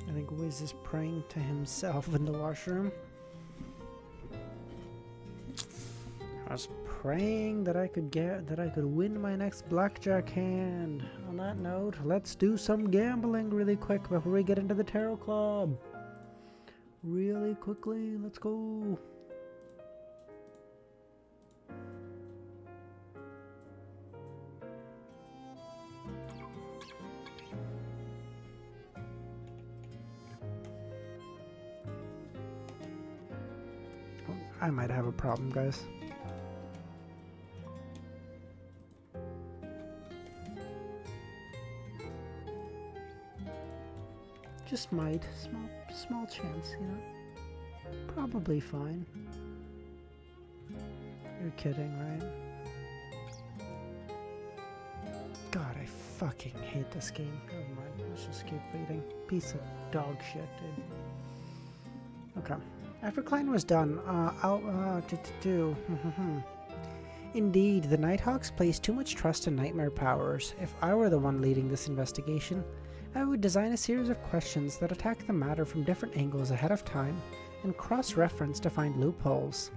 I think Wiz is praying to himself in the washroom. I was praying that I could win my next blackjack hand. On that note, let's do some gambling really quick before we get into the tarot club. Really quickly, let's go. I might have a problem, guys. Just might. Small chance, you know? Probably fine. You're kidding, right? God, I fucking hate this game. Never mind. Let's just keep reading. Piece of dog shit, dude. Okay. After Klein was done, Indeed, the Nighthawks place too much trust in nightmare powers. If I were the one leading this investigation, I would design a series of questions that attack the matter from different angles ahead of time and cross-reference to find loopholes.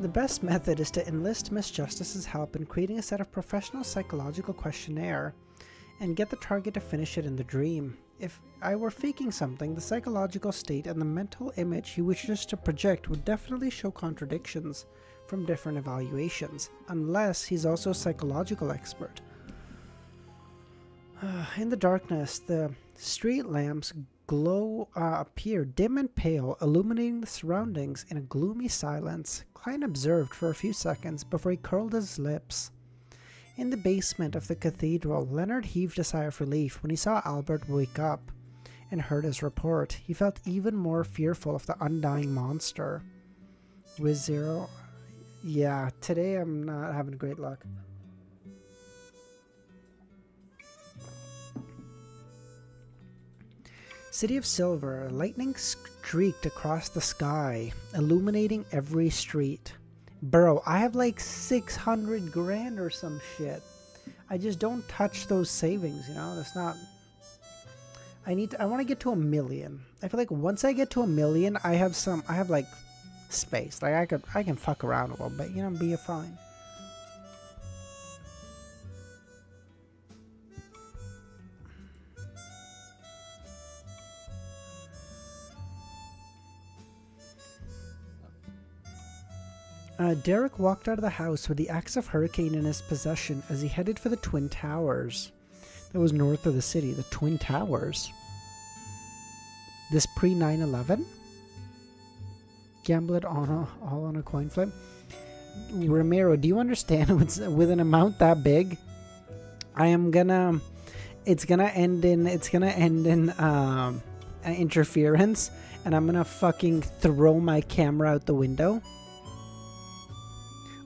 The best method is to enlist Miss Justice's help in creating a set of professional psychological questionnaire and get the target to finish it in the dream. If I were faking something, the psychological state and the mental image he wishes to project would definitely show contradictions from different evaluations, unless he's also a psychological expert. In the darkness, the street lamps appear dim and pale, illuminating the surroundings in a gloomy silence. Klein observed for a few seconds before he curled his lips. In the basement of the cathedral, Leonard heaved a sigh of relief when he saw Albert wake up and heard his report. He felt even more fearful of the undying monster. With Zero, yeah, today I'm not having great luck. City of Silver, lightning streaked across the sky, illuminating every street. Bro, I have like 600 grand or some shit. I just don't touch those savings, you know? That's not... I want to get to 1 million. I feel like once I get to 1 million, I have like space. Like I can fuck around a little bit, you know, be fine. Derrick walked out of the house with the axe of Hurricane in his possession as he headed for the Twin Towers. That was north of the city, the Twin Towers. This pre-9/11? Gamble it all on a coin flip. Ramiro, do you understand with an amount that big? It's gonna end in interference, and I'm gonna fucking throw my camera out the window.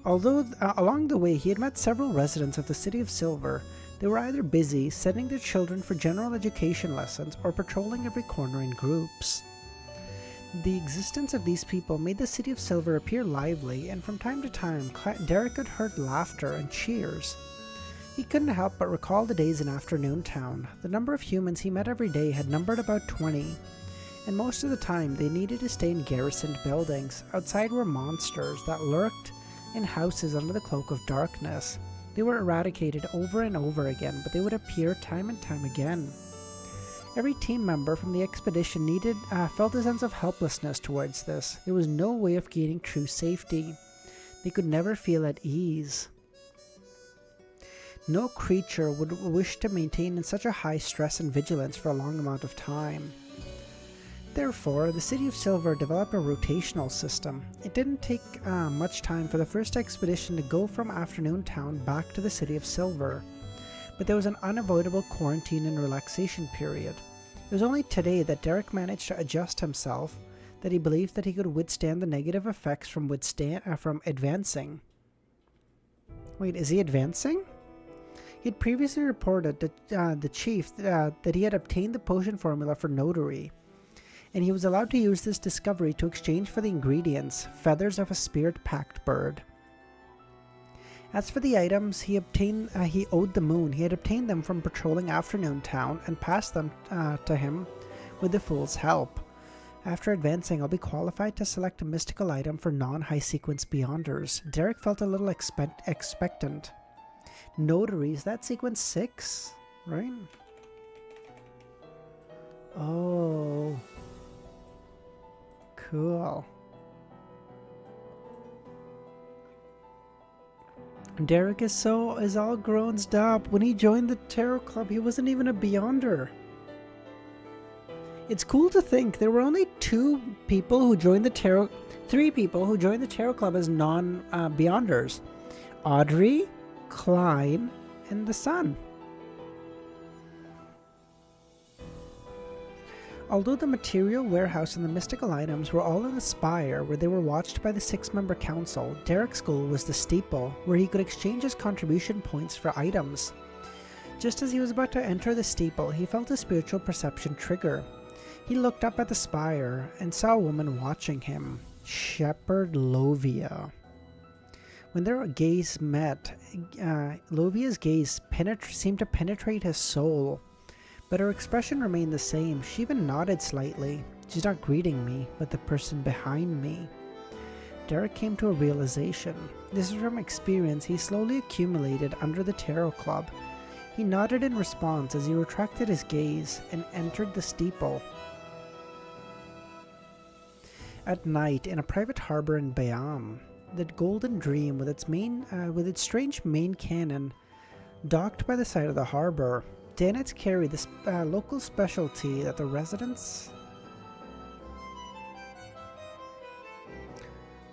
Although along the way he had met several residents of the City of Silver, they were either busy sending their children for general education lessons or patrolling every corner in groups. The existence of these people made the City of Silver appear lively, and from time to time Derrick had heard laughter and cheers. He couldn't help but recall the days in Afternoon Town. The number of humans he met every day had numbered about 20, and most of the time they needed to stay in garrisoned buildings. Outside were monsters that lurked in houses under the cloak of darkness. They were eradicated over and over again, but they would appear time and time again. Every team member from the expedition felt a sense of helplessness towards this. There was no way of gaining true safety. They could never feel at ease. No creature would wish to maintain in such a high stress and vigilance for a long amount of time. Therefore, the City of Silver developed a rotational system. It didn't take much time for the first expedition to go from Afternoon Town back to the City of Silver, but there was an unavoidable quarantine and relaxation period. It was only today that Derrick managed to adjust himself, that he believed that he could withstand the negative effects from advancing. Wait, is he advancing? He had previously reported to the chief that he had obtained the potion formula for Notary, and he was allowed to use this discovery to exchange for the ingredients, feathers of a spirit-packed bird. As for the items he owed the moon, he had obtained them from patrolling Afternoon Town and passed them to him with the Fool's help. After advancing, I'll be qualified to select a mystical item for non-high sequence Beyonders. Derrick felt a little expectant. Notaries, that sequence 6, right? Oh... Cool. Derrick is all grown up. When he joined the Tarot Club, he wasn't even a Beyonder. It's cool to think there were only 3 people who joined the Tarot Club as non-Beyonders. Audrey, Klein, and the Sun. Although the material warehouse and the mystical items were all in the spire where they were watched by the 6-member council, Derrick's goal was the steeple, where he could exchange his contribution points for items. Just as he was about to enter the steeple, he felt a spiritual perception trigger. He looked up at the spire and saw a woman watching him, Shepherd Lovia. When their gaze met, Lovia's gaze seemed to penetrate his soul, but her expression remained the same. She even nodded slightly. She's not greeting me, but the person behind me. Derrick came to a realization. This is from experience he slowly accumulated under the Tarot Club. He nodded in response as he retracted his gaze and entered the steeple. At night, in a private harbor in Bayam, the Golden Dream, with its strange main cannon, docked by the side of the harbor. Dantis carried this local specialty that the residents...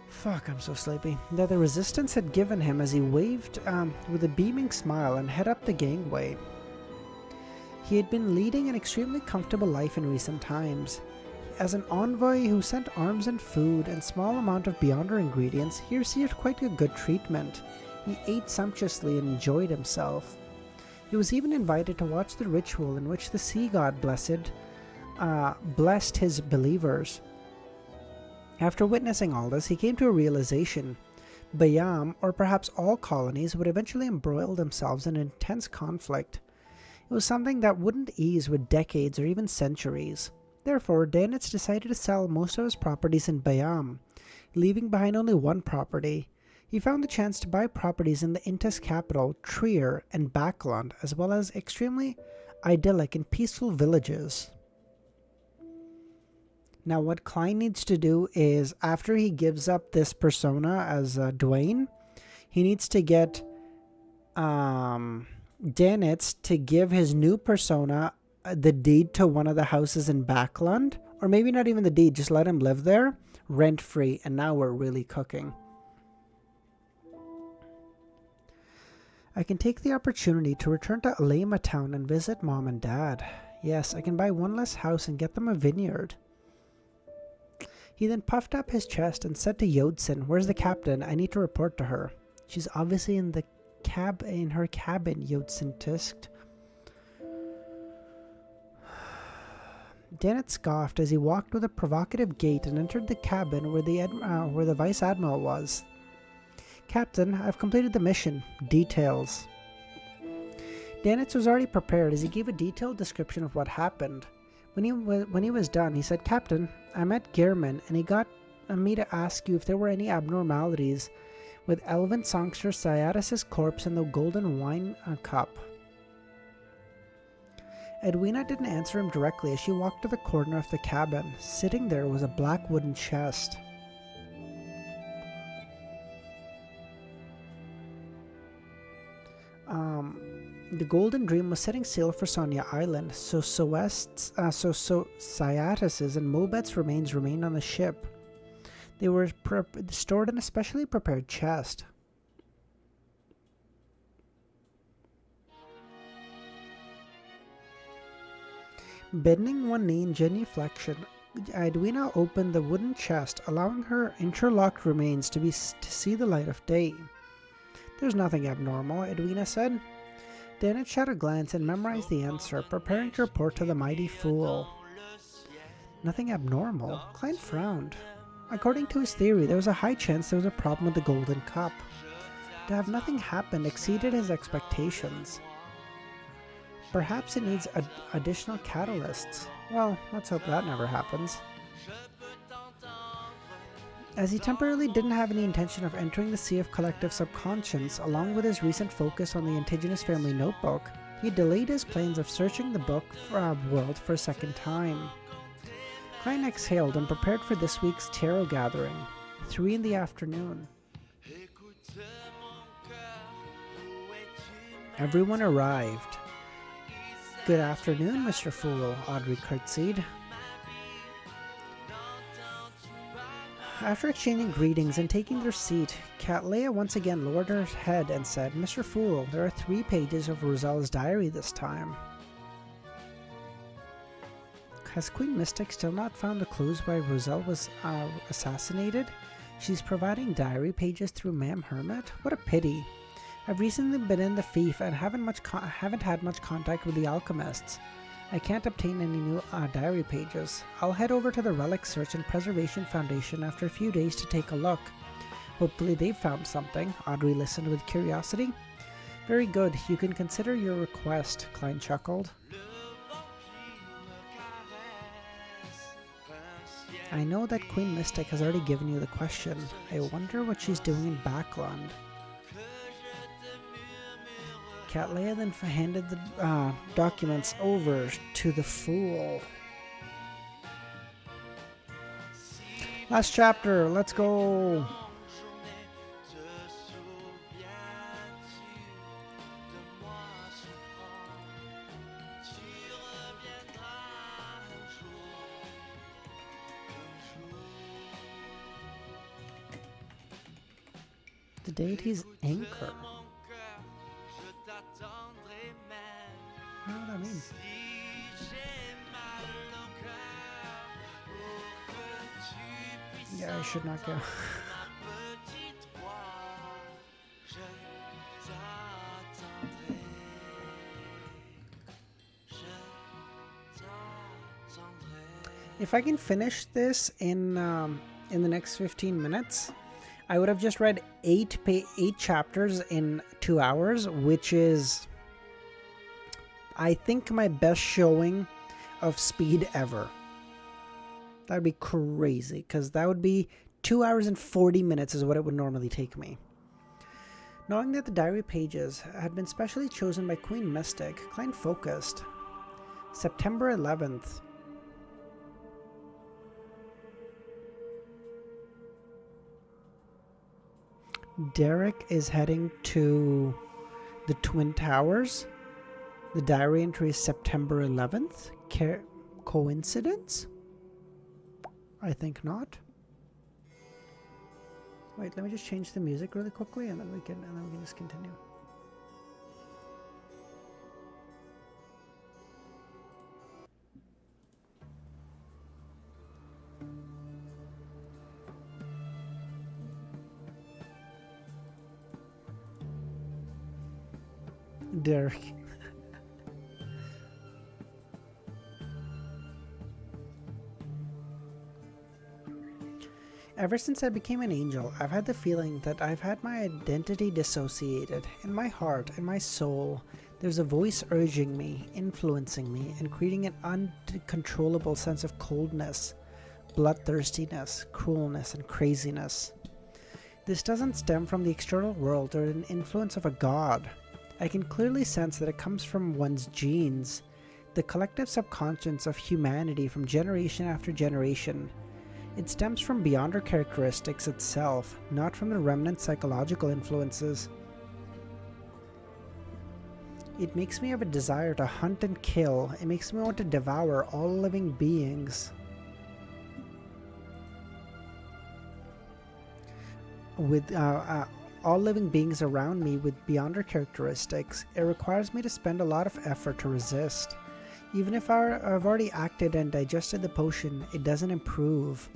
Fuck, I'm so sleepy. That the resistance had given him as he waved with a beaming smile and head up the gangway. He had been leading an extremely comfortable life in recent times. As an envoy who sent arms and food and small amount of beyonder ingredients, he received quite a good treatment. He ate sumptuously and enjoyed himself. He was even invited to watch the ritual in which the sea god blessed his believers. After witnessing all this, he came to a realization. Bayam, or perhaps all colonies, would eventually embroil themselves in intense conflict. It was something that wouldn't ease with decades or even centuries. Therefore, Dantis decided to sell most of his properties in Bayam, leaving behind only one property. He found the chance to buy properties in the Intis capital, Trier, and Backland, as well as extremely idyllic and peaceful villages. Now, what Klein needs to do is, after he gives up this persona as Dwayne, he needs to get Dantis to give his new persona the deed to one of the houses in Backland, or maybe not even the deed, just let him live there, rent-free, and now we're really cooking. I can take the opportunity to return to Alema town and visit mom and dad. Yes, I can buy one less house and get them a vineyard. He then puffed up his chest and said to Yodson, "Where's the captain? I need to report to her." "She's obviously in her cabin, Yodson tisked. Dantis scoffed as he walked with a provocative gait and entered the cabin where the Vice Admiral was. "Captain, I've completed the mission. Details." Dantis was already prepared as he gave a detailed description of what happened. When he was done, he said, "Captain, I met Gehrman, and he got me to ask you if there were any abnormalities with Elvin songster Cyatus's corpse in the golden wine cup." Edwina didn't answer him directly as she walked to the corner of the cabin. Sitting there was a black wooden chest. The Golden Dream was setting sail for Sonia Island, so Cyatus's and Mobet's remains remained on the ship. They were stored in a specially prepared chest. Bending one knee in genuflection, Edwina opened the wooden chest, allowing her interlocked remains to see the light of day. "There's nothing abnormal," Edwina said. Dantis shot a glance and memorized the answer, preparing to report to the mighty fool. "Nothing abnormal?" Klein frowned. According to his theory, there was a high chance there was a problem with the golden cup. To have nothing happen exceeded his expectations. Perhaps it needs additional catalysts. Well, let's hope that never happens. As he temporarily didn't have any intention of entering the sea of collective subconscious, along with his recent focus on the indigenous family notebook, he delayed his plans of searching the book world for a second time. Klein exhaled and prepared for this week's tarot gathering. 3 in the afternoon. Everyone arrived. "Good afternoon, Mr. Fool," Audrey curtsied. After exchanging greetings and taking their seat, Cattleya once again lowered her head and said, "Mr. Fool, there are 3 pages of Roselle's diary this time." Has Queen Mystic still not found the clues why Roselle was assassinated? She's providing diary pages through Ma'am Hermit? What a pity. I've recently been in the fief and haven't had much contact with the alchemists. I can't obtain any new diary pages. I'll head over to the Relic Search and Preservation Foundation after a few days to take a look. Hopefully they found something. Audrey listened with curiosity. Very good. You can consider your request, Klein chuckled. I know that Queen Mystic has already given you the question. I wonder what she's doing in Backland. Cattleya then handed the documents over to the fool. Last chapter, let's go! The deity's anchor. I don't know what that means. Yeah, I should not go. If I can finish this in the next 15 minutes, I would have just read 8 chapters in 2 hours, which is, I think, my best showing of speed ever. That would be crazy, because that would be 2 hours and 40 minutes is what it would normally take me. Knowing that the diary pages had been specially chosen by Queen Mystic, Klein focused. September 11th. Derrick is heading to the Twin Towers. The diary entry is September 11th. Coincidence? I think not. Wait, let me just change the music really quickly, and then we can just continue. Derrick. Ever since I became an angel, I've had the feeling that I've had my identity dissociated. In my heart, in my soul, there's a voice urging me, influencing me, and creating an uncontrollable sense of coldness, bloodthirstiness, cruelness, and craziness. This doesn't stem from the external world or an influence of a god. I can clearly sense that it comes from one's genes, the collective subconscious of humanity from generation after generation. It stems from beyond our characteristics itself, not from the remnant psychological influences. It makes me have a desire to hunt and kill. It makes me want to devour all living beings. With all living beings around me with beyond our characteristics, it requires me to spend a lot of effort to resist. Even if I've already acted and digested the potion, it doesn't improve.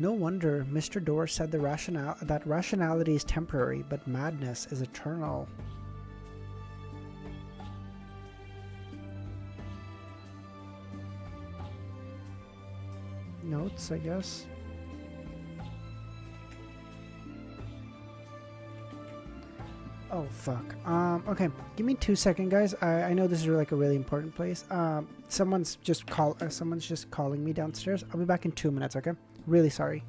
No wonder Mr. Dorr said that rationality is temporary, but madness is eternal. Notes, I guess. Oh, fuck. Okay, give me 2 seconds, guys. I know this is like a really important place. Someone's just calling me downstairs. I'll be back in 2 minutes, okay? Really sorry.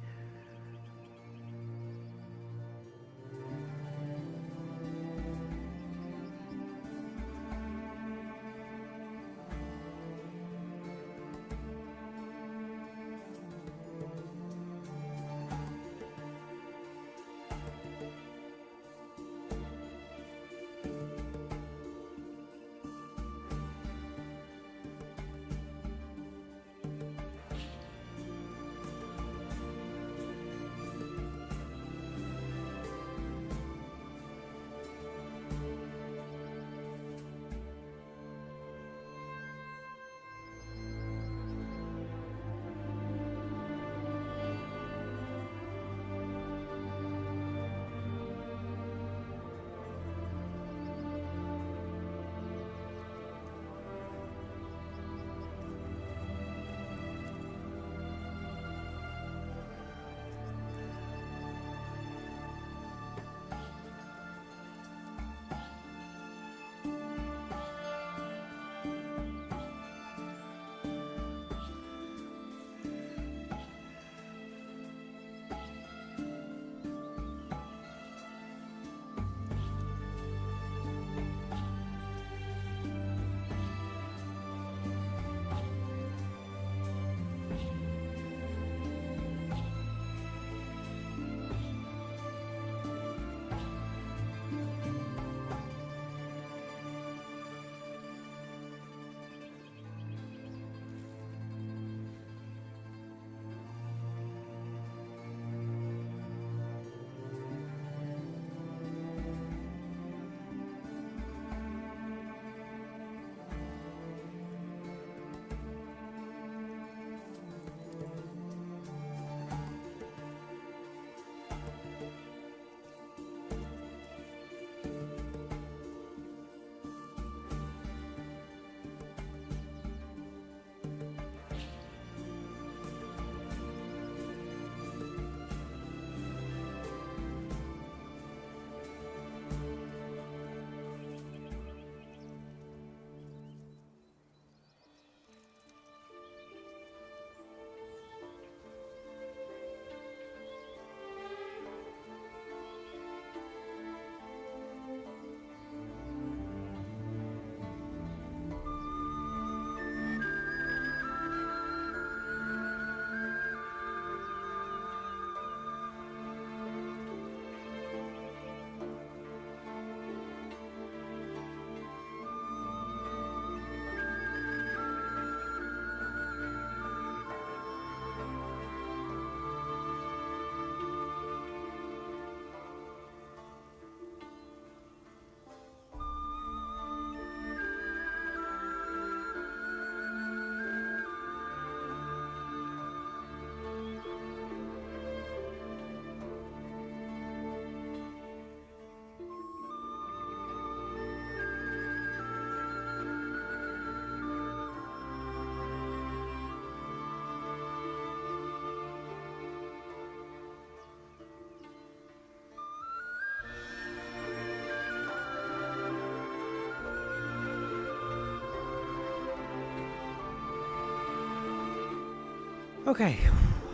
Okay.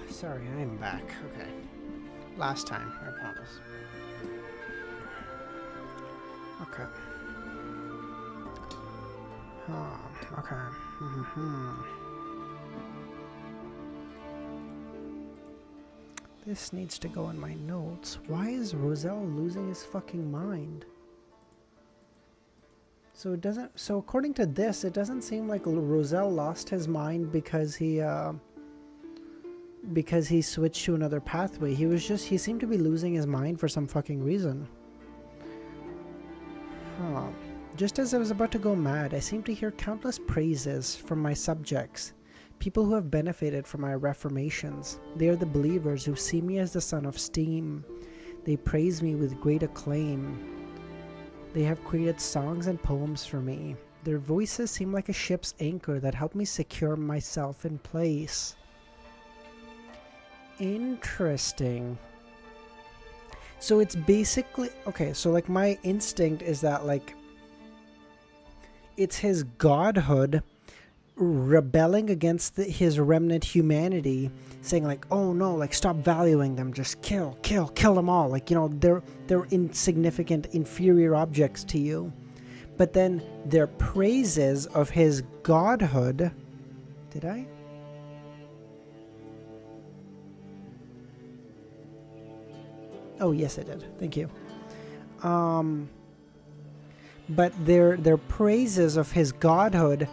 Sorry, I'm back. Okay. Last time, I promise. Okay. Okay. This needs to go in my notes. Why is Roselle losing his fucking mind? So it doesn't. So according to this, it doesn't seem like Roselle lost his mind because he switched to another pathway. He seemed to be losing his mind for some fucking reason. Huh. Just as I was about to go mad, I seemed to hear countless praises from my subjects, people who have benefited from my reformations. They are the believers who see me as the son of steam. They praise me with great acclaim. They have created songs and poems for me. Their voices seem like a ship's anchor that help me secure myself in place. Interesting. So it's basically, okay, so like my instinct is that like it's his godhood rebelling against his remnant humanity, saying like, oh no, like stop valuing them, just kill them all, like, you know, they're insignificant, inferior objects to you. But then their praises of his godhood, did I? Oh yes, I did, thank you. But their praises of his godhood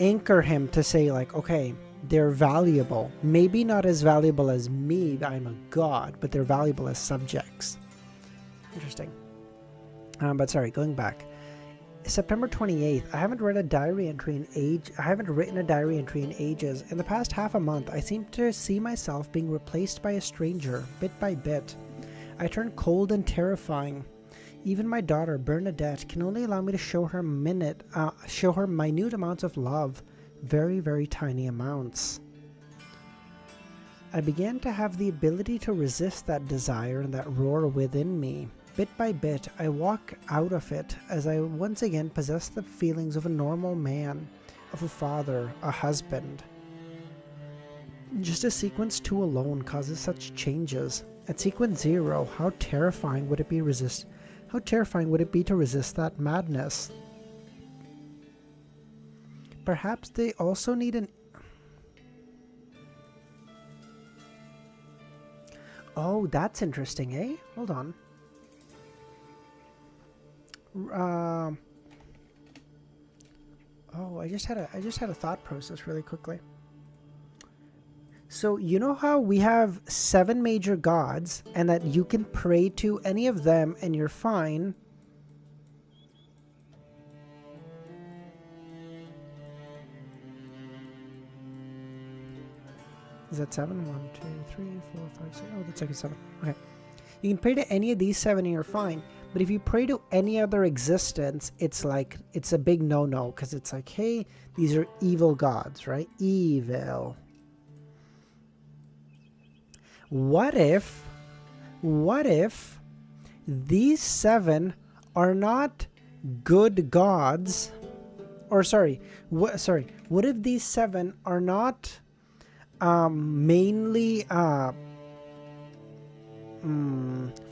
anchor him to say like, okay, they're valuable. Maybe not as valuable as me, I'm a god, but they're valuable as subjects. Interesting. But sorry, going back. September 28th, I haven't written a diary entry in ages. In the past half a month, I seem to see myself being replaced by a stranger, bit by bit. I turn cold and terrifying. Even my daughter, Bernadette, can only allow me to show her minute amounts of love. Very, very tiny amounts. I began to have the ability to resist that desire and that roar within me. Bit by bit, I walk out of it as I once again possess the feelings of a normal man, of a father, a husband. Just as sequence 2 alone causes such changes. At sequence 0, how terrifying would it be to resist that madness? Perhaps they also need an... Oh, that's interesting, eh? Hold on. Oh, I just had a thought process really quickly. So you know how we have 7 major gods and that you can pray to any of them and you're fine? Is that 7? 1, 2, 3, 4, 5, 6. Oh, that's like a 7. Okay. You can pray to any of these 7 and you're fine. But if you pray to any other existence, it's like, it's a big no-no. Because it's like, hey, these are evil gods, right? Evil. What if these 7 are not good gods? Or what if these 7 are not mainly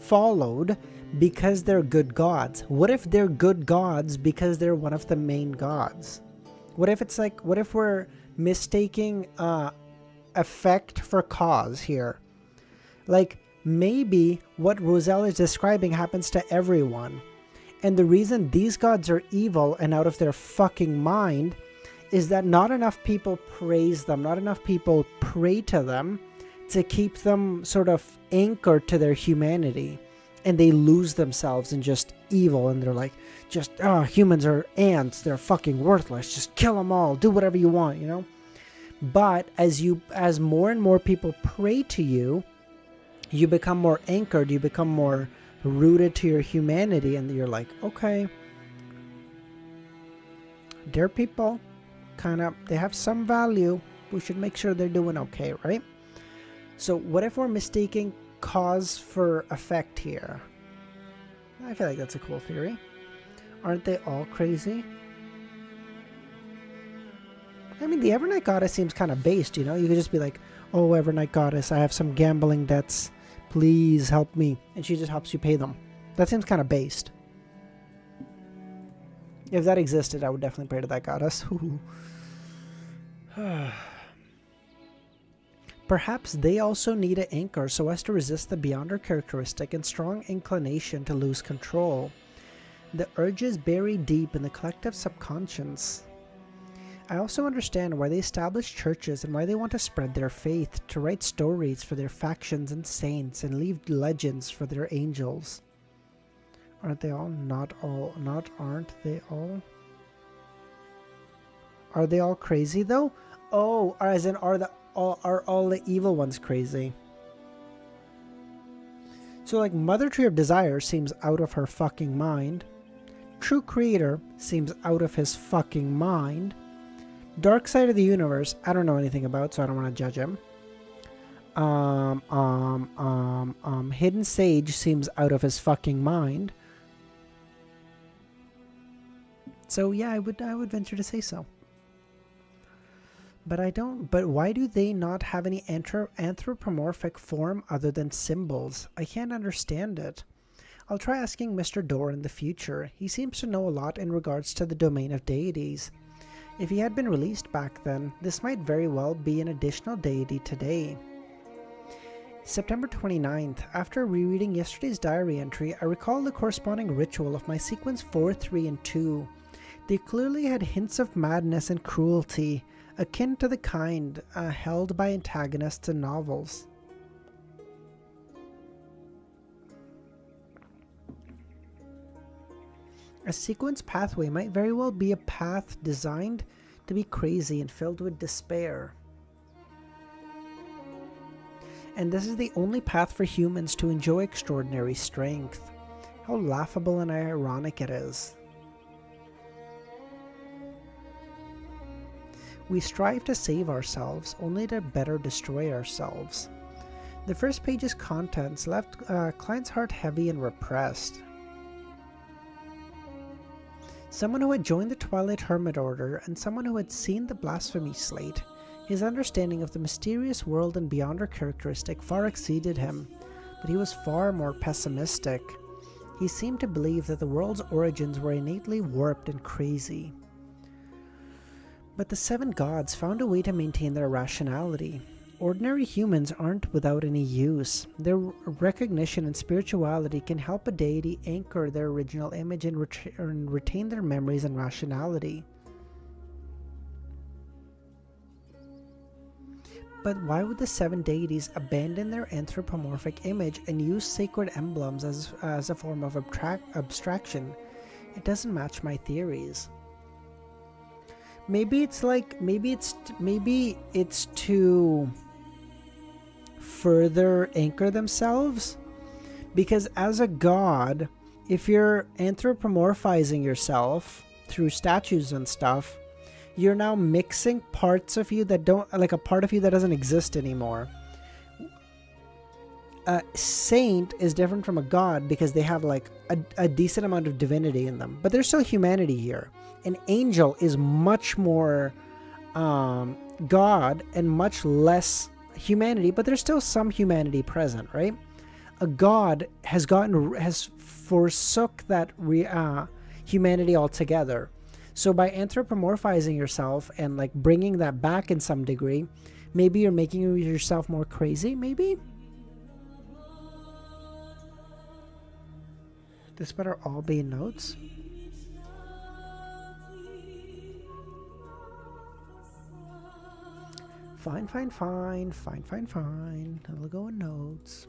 followed because they're good gods? What if they're good gods because they're one of the main gods? What if it's like, what if we're mistaking effect for cause here? Like, maybe what Roselle is describing happens to everyone. And the reason these gods are evil and out of their fucking mind is that not enough people praise them, not enough people pray to them to keep them sort of anchored to their humanity. And they lose themselves in just evil, and they're like, just, humans are ants, they're fucking worthless, just kill them all, do whatever you want, you know? But as more and more people pray to you, you become more anchored, you become more rooted to your humanity, and you're like, okay, they're people, they have some value, we should make sure they're doing okay, right? So what if we're mistaking cause for effect here? I feel like that's a cool theory. Aren't they all crazy? I mean, the Evernight Goddess seems kind of based, you know? You could just be like, oh, Evernight Goddess, I have some gambling debts. Please help me. And she just helps you pay them. That seems kind of based. If that existed, I would definitely pray to that goddess. Perhaps they also need an anchor so as to resist the beyonder characteristic and strong inclination to lose control. The urges buried deep in the collective subconscious. I also understand why they establish churches and why they want to spread their faith, to write stories for their factions and saints and leave legends for their angels. Aren't they all? Not all. Not aren't they all? Are they all crazy though? Oh, as in are all the evil ones crazy? So like Mother Tree of Desire seems out of her fucking mind. True Creator seems out of his fucking mind. Dark Side of the Universe, I don't know anything about, so I don't want to judge him. Hidden Sage seems out of his fucking mind. So yeah, I would venture to say so. But I don't. But why do they not have any anthropomorphic form other than symbols? I can't understand it. I'll try asking Mr. Dorr in the future. He seems to know a lot in regards to the domain of deities. If he had been released back then, this might very well be an additional deity today. September 29th. After rereading yesterday's diary entry, I recall the corresponding ritual of my sequence 4, 3, and 2. They clearly had hints of madness and cruelty, akin to the kind held by antagonists in novels. A sequence pathway might very well be a path designed to be crazy and filled with despair. And this is the only path for humans to enjoy extraordinary strength. How laughable and ironic it is. We strive to save ourselves, only to better destroy ourselves. The first page's contents left Client's heart heavy and repressed. Someone who had joined the Twilight Hermit Order and someone who had seen the Blasphemy Slate, his understanding of the mysterious world and beyonder characteristic far exceeded him, but he was far more pessimistic. He seemed to believe that the world's origins were innately warped and crazy. But the seven gods found a way to maintain their rationality. Ordinary humans aren't without any use. Their recognition and spirituality can help a deity anchor their original image and retain their memories and rationality. But why would the seven deities abandon their anthropomorphic image and use sacred emblems as a form of abstraction? It doesn't match my theories. Maybe it's to further anchor themselves, because as a god, if you're anthropomorphizing yourself through statues and stuff, you're now mixing parts of you that don't, like a part of you that doesn't exist anymore. A saint is different from a god because they have like a decent amount of divinity in them, but there's still humanity here. An angel is much more God and much less humanity, but there's still some humanity present, right? A god has forsook that humanity altogether. So by anthropomorphizing yourself and like bringing that back in some degree, maybe you're making yourself more crazy, maybe? This better all be notes. Fine. It'll go in notes.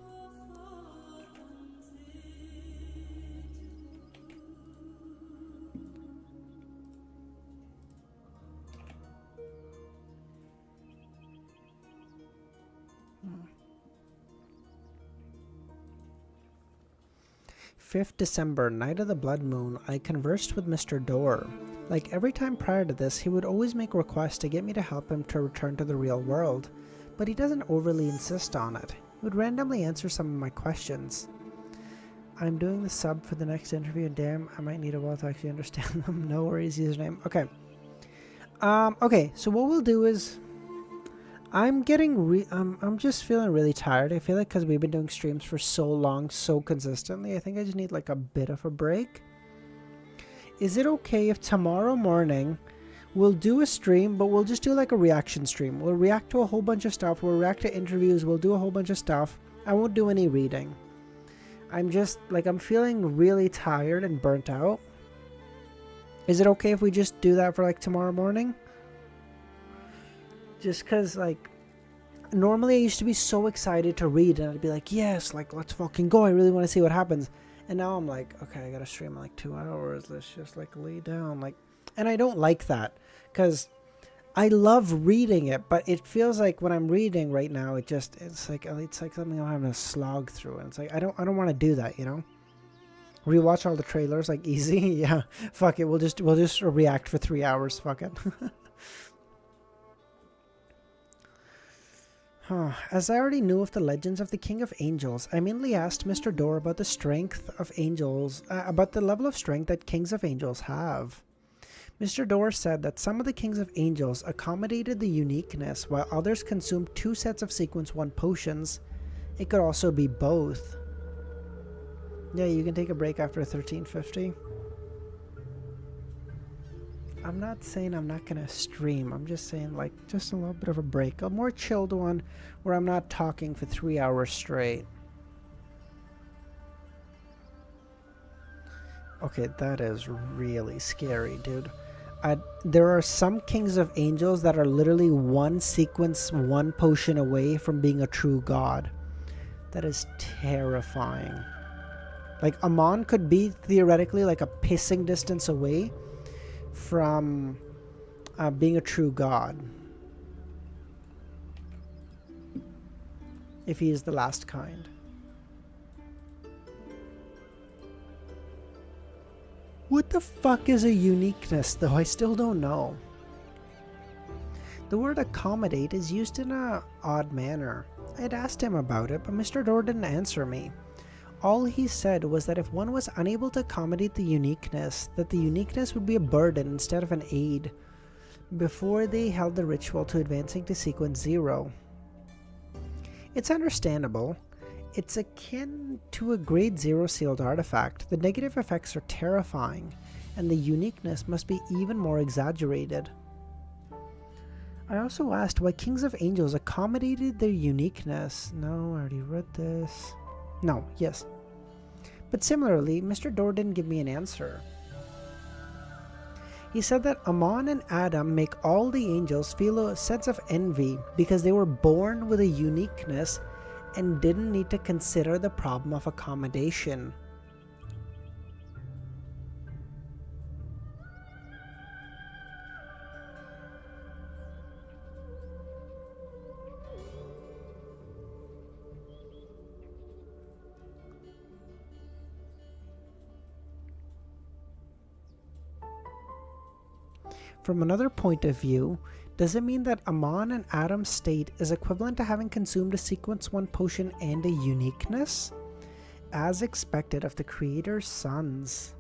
Hmm. 5th December, night of the blood moon, I conversed with Mr. Dorr. Like every time prior to this, he would always make requests to get me to help him to return to the real world, but he doesn't overly insist on it. He would randomly answer some of my questions. I'm doing the sub for the next interview, and damn, I might need a while to actually understand them. No worries, username. Okay. Okay, so what we'll do is I'm just feeling really tired. I feel like because we've been doing streams for so long, so consistently, I think I just need like a bit of a break. Is it okay if tomorrow morning we'll do a stream, but we'll just do like a reaction stream? We'll react to a whole bunch of stuff. We'll react to interviews. We'll do a whole bunch of stuff. I won't do any reading. I'm just like, I'm feeling really tired and burnt out. Is it okay if we just do that for like tomorrow morning? Just because like normally I used to be so excited to read and I'd be like, yes, like let's fucking go. I really want to see what happens. And now I'm like, okay, I gotta stream in like 2 hours. Let's just like lay down. Like, and I don't like that because I love reading it, but it feels like when I'm reading right now, it's like something I'm having to slog through. And it's like, I don't want to do that, you know? Rewatch all the trailers like easy. Yeah, fuck it. We'll just react for 3 hours. Fuck it. As I already knew of the legends of the King of Angels, I mainly asked Mr. Dorr about the strength of angels, about the level of strength that Kings of Angels have. Mr. Dorr said that some of the Kings of Angels accommodated the uniqueness, while others consumed 2 sets of Sequence 1 potions. It could also be both. Yeah, you can take a break after 1350. I'm not saying I'm not gonna stream. I'm just saying like just a little bit of a break. A more chilled one where I'm not talking for 3 hours straight. Okay, that is really scary, dude. There are some Kings of Angels that are literally 1 sequence, 1 potion away from being a true god. That is terrifying. Like Amon could be theoretically like a pissing distance away from being a true god, if he is the last kind. What the fuck is a uniqueness though? I still don't know. The word accommodate is used in an odd manner. I had asked him about it, but Mr. Dorr didn't answer me. All he said was that if one was unable to accommodate the uniqueness, that the uniqueness would be a burden instead of an aid, before they held the ritual to advancing to sequence 0. It's understandable. It's akin to a grade 0 sealed artifact. The negative effects are terrifying, and the uniqueness must be even more exaggerated. I also asked why Kings of Angels accommodated their uniqueness. No, I already read this. No, yes. But similarly, Mr. Dorr didn't give me an answer. He said that Amon and Adam make all the angels feel a sense of envy because they were born with a uniqueness and didn't need to consider the problem of accommodation. From another point of view, does it mean that Amon and Adam's state is equivalent to having consumed a Sequence 1 potion and a uniqueness? As expected of the Creator's sons.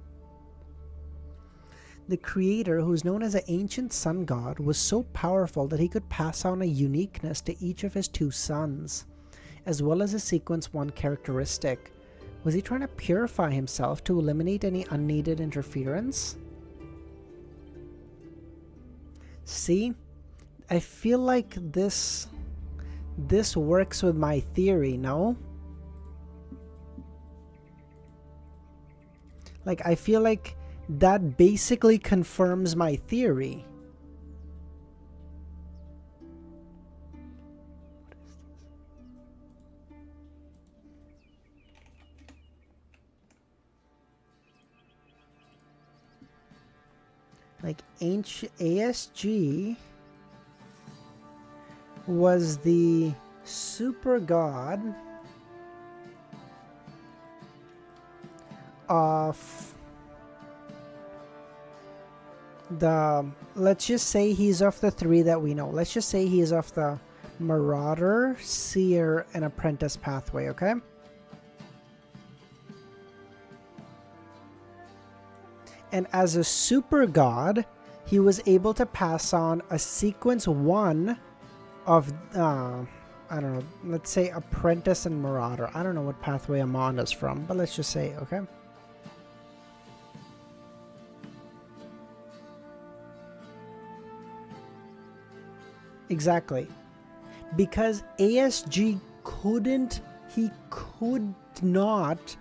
The Creator, who is known as an ancient sun god, was so powerful that he could pass on a uniqueness to each of his 2 sons, as well as a Sequence 1 characteristic. Was he trying to purify himself to eliminate any unneeded interference? See, I feel like this works with my theory, no? Like, I feel like that basically confirms my theory. Like ancient ASG was the super god of the, let's just say he's of the 3 that we know. Let's just say he is of the Marauder, Seer, and Apprentice pathway, okay? And as a super god, he was able to pass on a sequence 1 of, I don't know, let's say Apprentice and Marauder. I don't know what pathway Amon is from, but let's just say, okay? Exactly. Because ASG he could not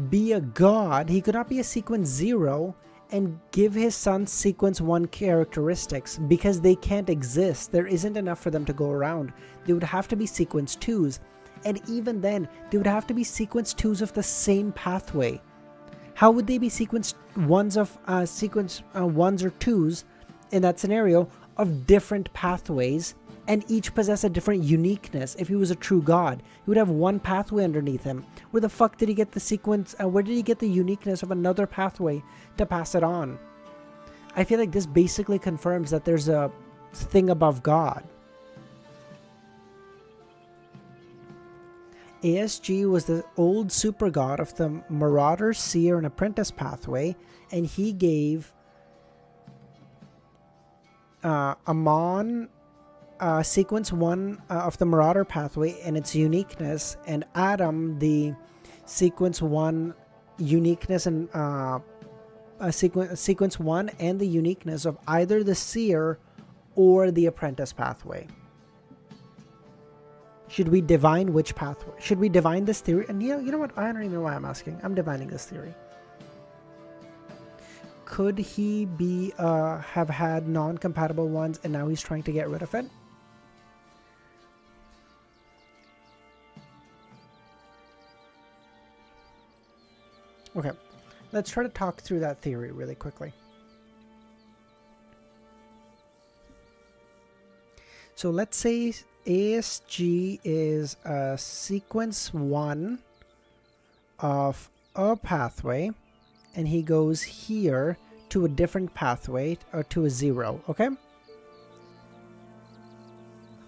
be a god. He could not be a sequence 0 and give his son sequence 1 characteristics because they can't exist. There isn't enough for them to go around. They would have to be sequence 2s. And even then, they would have to be sequence 2s of the same pathway. How would they be sequence 1s of sequence 1s or 2s in that scenario of different pathways, and each possess a different uniqueness? If he was a true god, he would have one pathway underneath him. Where the fuck did he get the sequence? Where did he get the uniqueness of another pathway to pass it on? I feel like this basically confirms that there's a thing above God. ASG was the old super god of the Marauder, Seer, and Apprentice pathway, and he gave Amon sequence 1 of the Marauder pathway and its uniqueness, and Adam the sequence 1 uniqueness and sequence 1 and the uniqueness of either the Seer or the Apprentice pathway. Should we divine which pathway? Should we divine this theory? And you know what? I don't even know why I'm asking. I'm divining this theory. Could he be have had non-compatible ones and now he's trying to get rid of it? Okay, let's try to talk through that theory really quickly. So let's say ASG is a sequence 1 of a pathway, and he goes here to a different pathway, or to a 0, okay?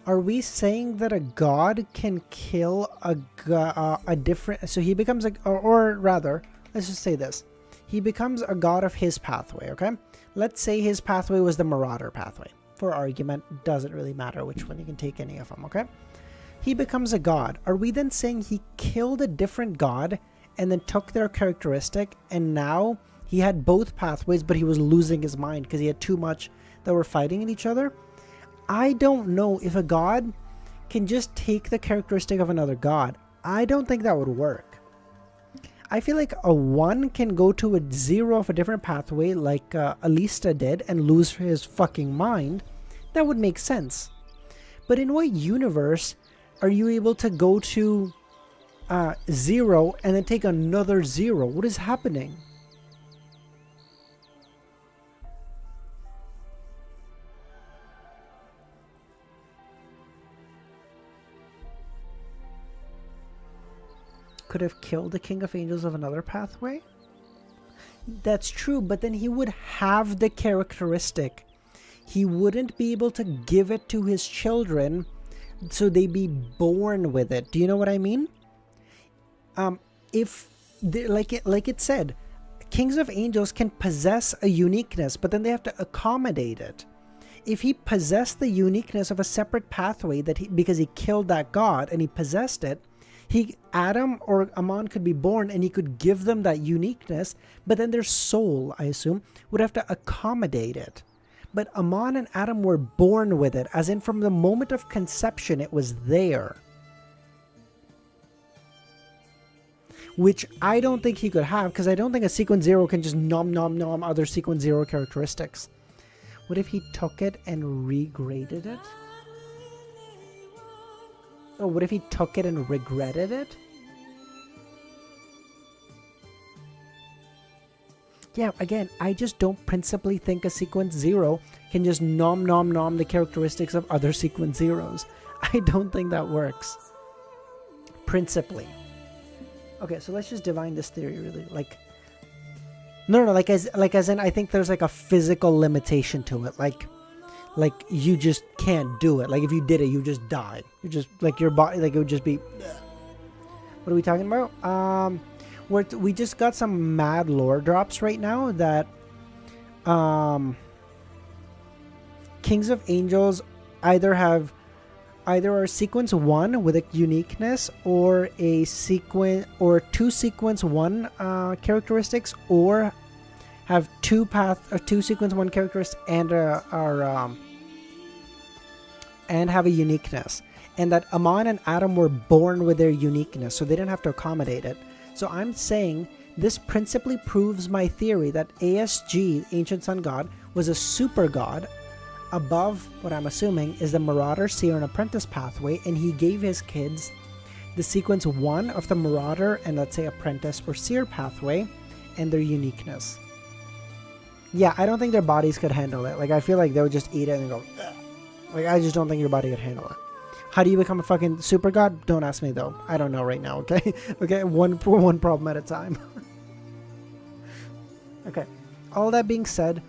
Are we saying that a god can kill a different... So he becomes a... Or rather, let's just say this. He becomes a god of his pathway, okay? Let's say his pathway was the Marauder pathway. For argument, doesn't really matter which one, you can take any of them, okay? He becomes a god. Are we then saying he killed a different god and then took their characteristic, and now he had both pathways, but he was losing his mind because he had too much that were fighting in each other? I don't know if a god can just take the characteristic of another god. I don't think that would work. I feel like a 1 can go to a 0 of a different pathway like Alista did and lose his fucking mind. That would make sense. But in what universe are you able to go to 0 and then take another 0? What is happening? Could have killed the King of Angels of another pathway? That's true, but then he would have the characteristic. He wouldn't be able to give it to his children so they be born with it. Do you know what I mean? If like it said, Kings of Angels can possess a uniqueness, but then they have to accommodate it. If he possessed the uniqueness of a separate pathway because he killed that god and he possessed it, Adam or Amon could be born and he could give them that uniqueness, but then their soul, I assume, would have to accommodate it. But Amon and Adam were born with it, as in from the moment of conception it was there. Which I don't think he could have, because I don't think a sequence 0 can just nom other sequence 0 characteristics. What if he took it and regraded it? Oh, what if he took it and regretted it? Yeah, again, I just don't principally think a sequence 0 can just nom the characteristics of other sequence 0s. I don't think that works. Principally. Okay, so let's just divine this theory really. No, like as in I think there's like a physical limitation to it. Like you just can't do it. Like if you did it, you just die. You just like your body, like it would just be. What are we talking about? We just got some mad lore drops right now that Kings of Angels either are sequence 1 with a uniqueness, or a sequence, or 2 sequence 1 characteristics, or have 2 sequence 1 characteristics and and have a uniqueness. And that Amon and Adam were born with their uniqueness, so they didn't have to accommodate it. So I'm saying this principally proves my theory that ASG, Ancient Sun God, was a super god above what I'm assuming is the Marauder, Seer, and Apprentice pathway, and he gave his kids the sequence 1 of the Marauder and, let's say, Apprentice or Seer pathway and their uniqueness. Yeah, I don't think their bodies could handle it. Like, I feel like they would just eat it and go, ugh. Like, I just don't think your body could handle it. How do you become a fucking super god? Don't ask me, though. I don't know right now, okay? Okay, one problem at a time. Okay, all that being said,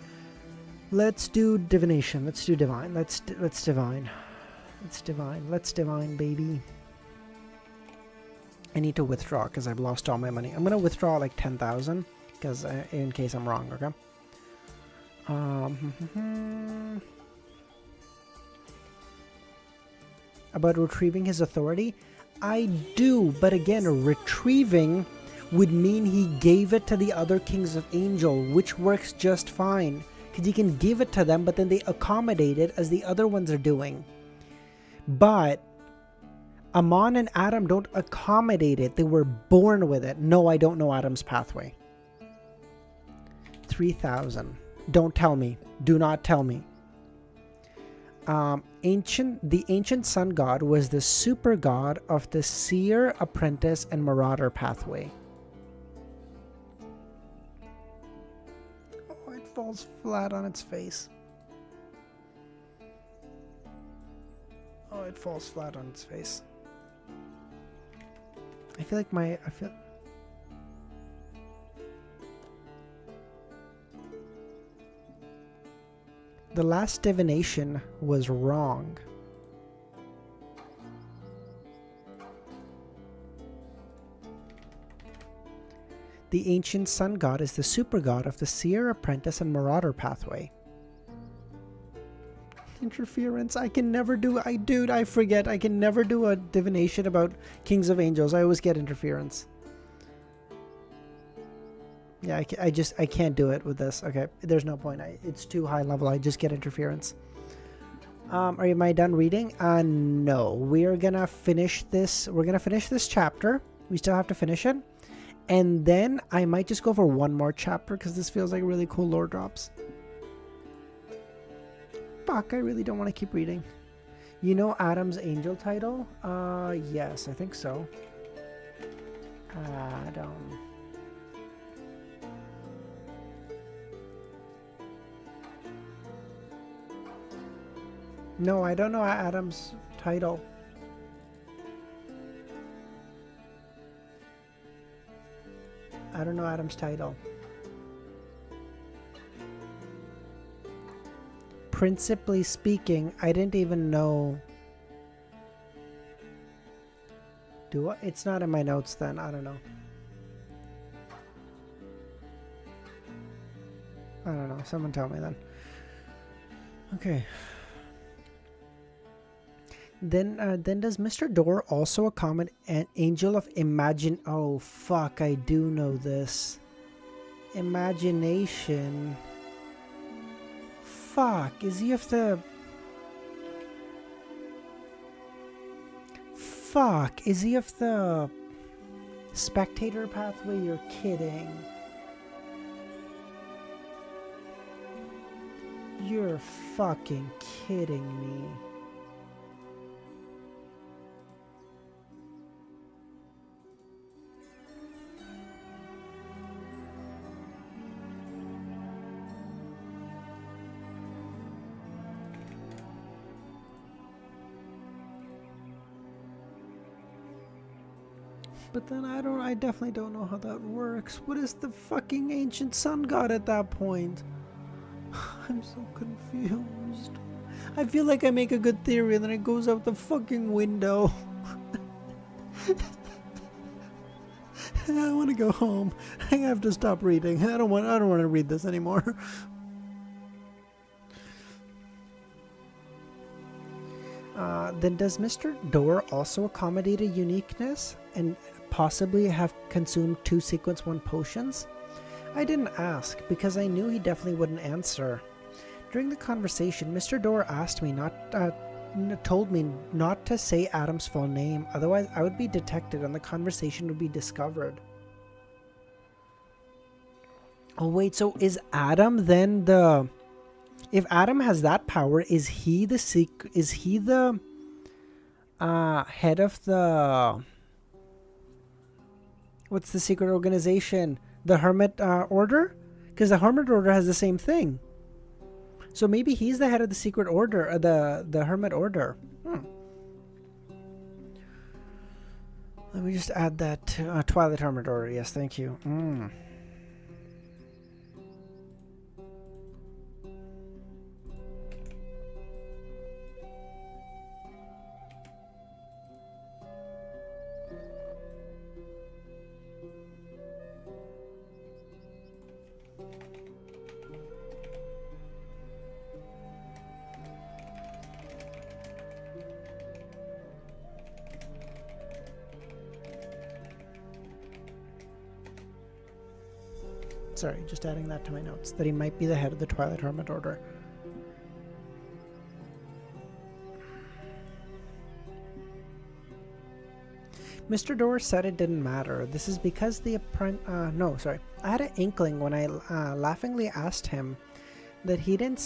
let's do divination. Let's do divine. Let's divine. Let's divine. Let's divine, baby. I need to withdraw because I've lost all my money. I'm gonna withdraw like 10,000 because in case I'm wrong. Okay. About retrieving his authority, I do, but again, retrieving would mean he gave it to the other kings of Angel, which works just fine. Because you can give it to them, but then they accommodate it as the other ones are doing. But Amon and Adam don't accommodate it. They were born with it. No, I don't know Adam's pathway. 3,000. Don't tell me. Do not tell me. The ancient sun god was the super god of the Seer, Apprentice, and Marauder pathway. Falls flat on its face. Oh, it falls flat on its face. I feel like the last divination was wrong. The ancient sun god is the super god of the Seer, Apprentice, and Marauder pathway. Interference. I can never do... I forget. I can never do a divination about Kings of Angels. I always get interference. Yeah, I can't do it with this. Okay, there's no point. It's too high level. I just get interference. Am I done reading? No. We're gonna finish this. We're gonna finish this chapter. We still have to finish it. And then I might just go for one more chapter because this feels like really cool lore drops. Fuck, I really don't want to keep reading. You know Adam's angel title? Yes, I think so. Adam. No, I don't know Adam's title. I don't know Adam's title. Principally speaking, I didn't even know. Do I? It's not in my notes then. I don't know. I don't know. Someone tell me then. Okay. Then does Mr. Door also accommodate an angel of imagine? Oh fuck! I do know this. Imagination. Fuck! Is he of the? Fuck! Is he of the spectator pathway? You're kidding. You're fucking kidding me. But then I definitely don't know how that works. What is the fucking ancient sun god at that point? I'm so confused. I feel like I make a good theory and then it goes out the fucking window. I want to go home. I have to stop reading. I don't want to read this anymore. Then does Mr. Door also accommodate a uniqueness and possibly have consumed 2 sequence 1 potions? I didn't ask because I knew he definitely wouldn't answer. During the conversation, Mr. Door asked me told me not to say Adam's full name, otherwise I would be detected and the conversation would be discovered. Oh wait, so is Adam then the... If Adam has that power, is he the head of the... What's the secret organization? The Hermit Order? Because the Hermit Order has the same thing. So maybe he's the head of the secret order, the Hermit Order. Let me just add that to Twilight Hermit Order. Yes, thank you. Sorry, just adding that to my notes, that he might be the head of the Twilight Hermit Order. Mr. Door said it didn't matter. This is because the I had an inkling when I laughingly asked him that he didn't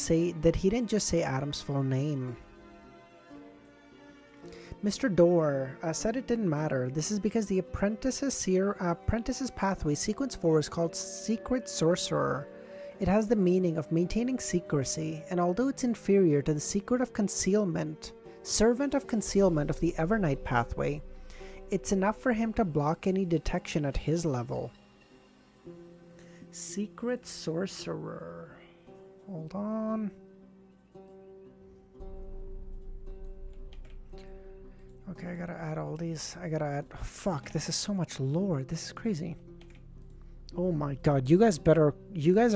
just say Adam's full name. Mr. Door said it didn't matter. This is because the apprentice's pathway, sequence 4, is called Secret Sorcerer. It has the meaning of maintaining secrecy, and although it's inferior to the Servant of Concealment of the Evernight pathway, it's enough for him to block any detection at his level. Secret Sorcerer. Hold on. Okay, I gotta add all these. Fuck, this is so much lore. This is crazy. Oh my god, you guys are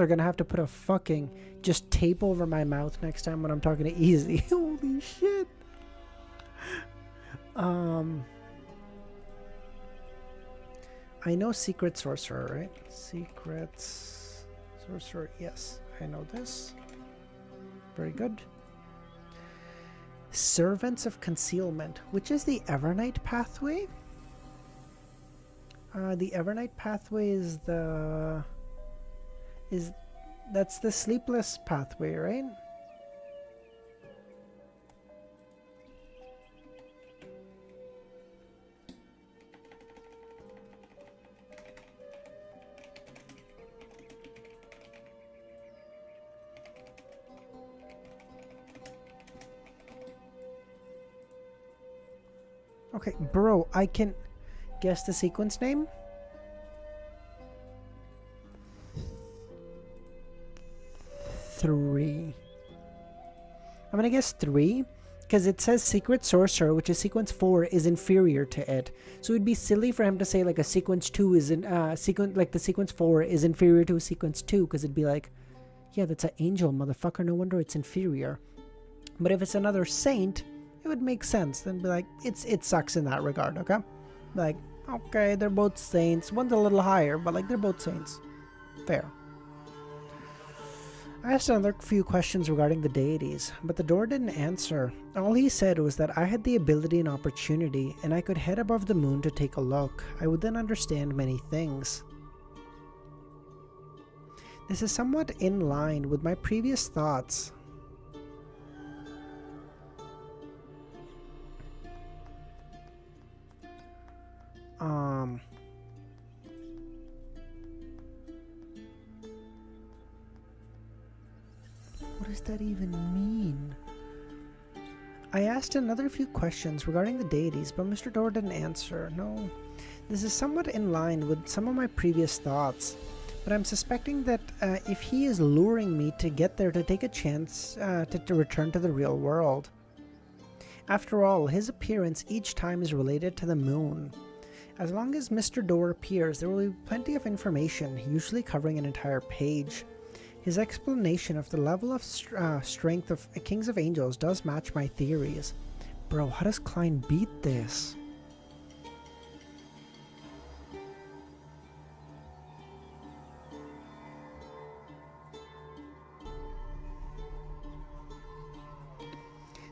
gonna have to put a fucking just tape over my mouth next time when I'm talking to Easy. Holy shit. I know Secret Sorcerer, right? Secret Sorcerer, yes. I know this. Very good. Servants of Concealment, which is the Evernight pathway. The Evernight pathway that's the Sleepless pathway, right? Okay, bro, I can guess the sequence name? Three. I'm gonna guess 3, because it says Secret Sorcerer, which is sequence 4, is inferior to it. So it'd be silly for him to say like a sequence 2 is the sequence 4 is inferior to a sequence 2, because it'd be like, yeah, that's an angel, motherfucker, no wonder it's inferior. But if it's another saint, it would make sense. Then be like, it sucks in that regard, okay? Like, okay, they're both saints. One's a little higher, but like they're both saints. Fair. I asked another few questions regarding the deities, but the door didn't answer. All he said was that I had the ability and opportunity, and I could head above the moon to take a look. I would then understand many things. This is somewhat in line with my previous thoughts. What does that even mean? I asked another few questions regarding the deities, but Mr. Door didn't answer. No. This is somewhat in line with some of my previous thoughts, but I'm suspecting that if he is luring me to get there to take a chance to return to the real world. After all, his appearance each time is related to the moon. As long as Mr. Door appears, there will be plenty of information, usually covering an entire page. His explanation of the level of strength of Kings of Angels does match my theories. Bro, how does Klein beat this?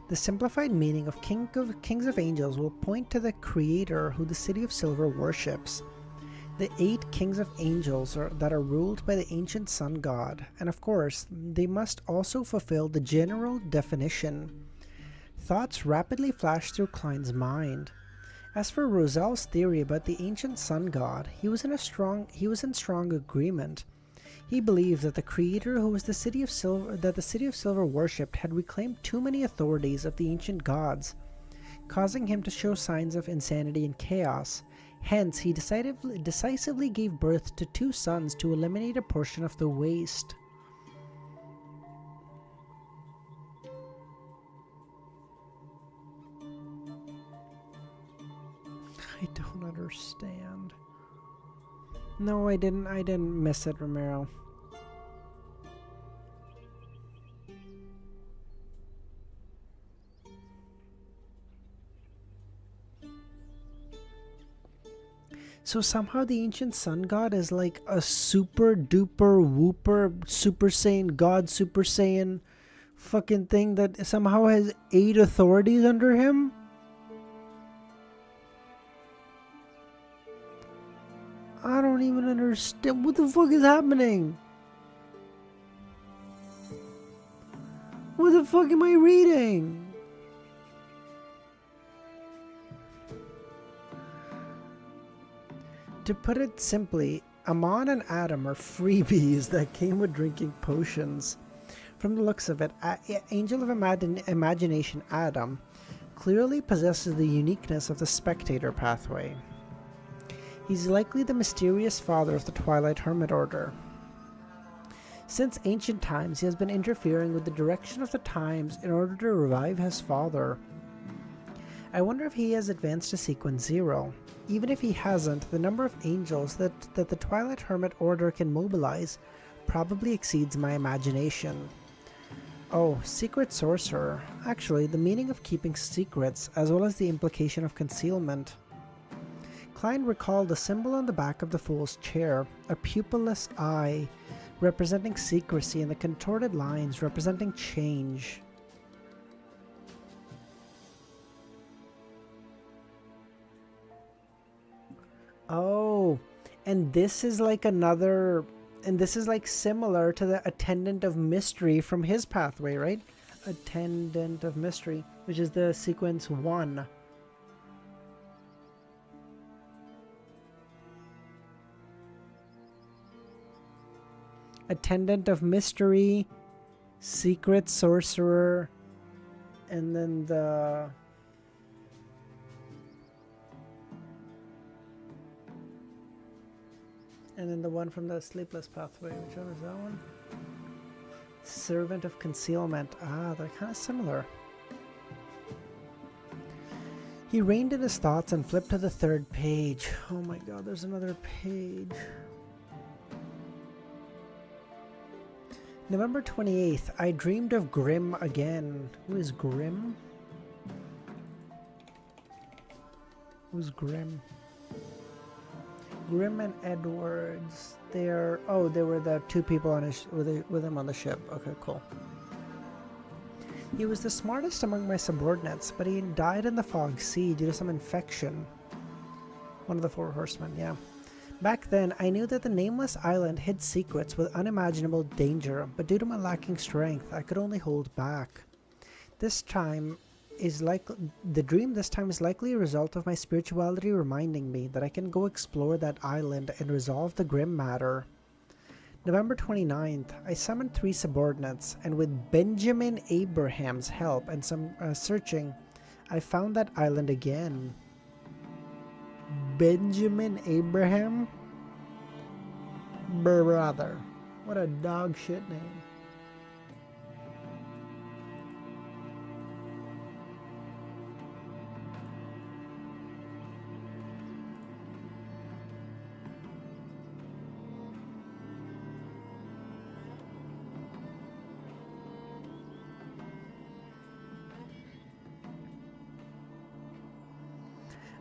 The simplified meaning of Kings of Angels will point to the creator who the City of Silver worships. The 8 Kings of Angels that are ruled by the ancient sun god, and of course, they must also fulfill the general definition. Thoughts rapidly flashed through Klein's mind. As for Rosel's theory about the ancient sun god, he was in strong agreement. He believed that the creator who was the City of Silver worshipped had reclaimed too many authorities of the ancient gods, causing him to show signs of insanity and chaos. Hence, he decisively gave birth to 2 sons to eliminate a portion of the waste. I don't understand. No, I didn't miss it, Romero. So somehow the ancient sun god is like a super duper whooper Super Saiyan god, Super Saiyan fucking thing that somehow has 8 authorities under him? I don't even understand. What the fuck is happening? What the fuck am I reading? To put it simply, Amon and Adam are freebies that came with drinking potions. From the looks of it, Angel of Imagination Adam clearly possesses the uniqueness of the spectator pathway. He's likely the mysterious father of the Twilight Hermit Order. Since ancient times, he has been interfering with the direction of the times in order to revive his father. I wonder if he has advanced to Sequence 0. Even if he hasn't, the number of angels that the Twilight Hermit Order can mobilize probably exceeds my imagination. Oh, Secret Sorcerer. Actually, the meaning of keeping secrets, as well as the implication of concealment. Klein recalled the symbol on the back of the fool's chair, a pupilless eye, representing secrecy, and the contorted lines representing change. Oh, and this is like another, and this is like similar to the Attendant of Mystery from his pathway, right? Attendant of Mystery, which is the Sequence 1. Attendant of Mystery, Secret Sorcerer, and then the... And then the one from the Sleepless Pathway. Which one is that one? Servant of Concealment. Ah, they're kind of similar. He reined in his thoughts and flipped to the 3rd page. Oh my god, there's another page. November 28th. I dreamed of Grimm again. Who is Grimm? Who's Grimm? Grimm and Edwards. They were the 2 people on his with him on the ship. Okay, cool. He was the smartest among my subordinates, but he died in the fog sea due to some infection. One of the 4 horsemen, yeah. Back then, I knew that the nameless island hid secrets with unimaginable danger, but due to my lacking strength, I could only hold back. The dream this time is likely a result of my spirituality reminding me that I can go explore that island and resolve the grim matter. November 29th, I summoned 3 subordinates, and with Benjamin Abraham's help and some searching, I found that island again. Benjamin Abraham? Brother. What a dog shit name.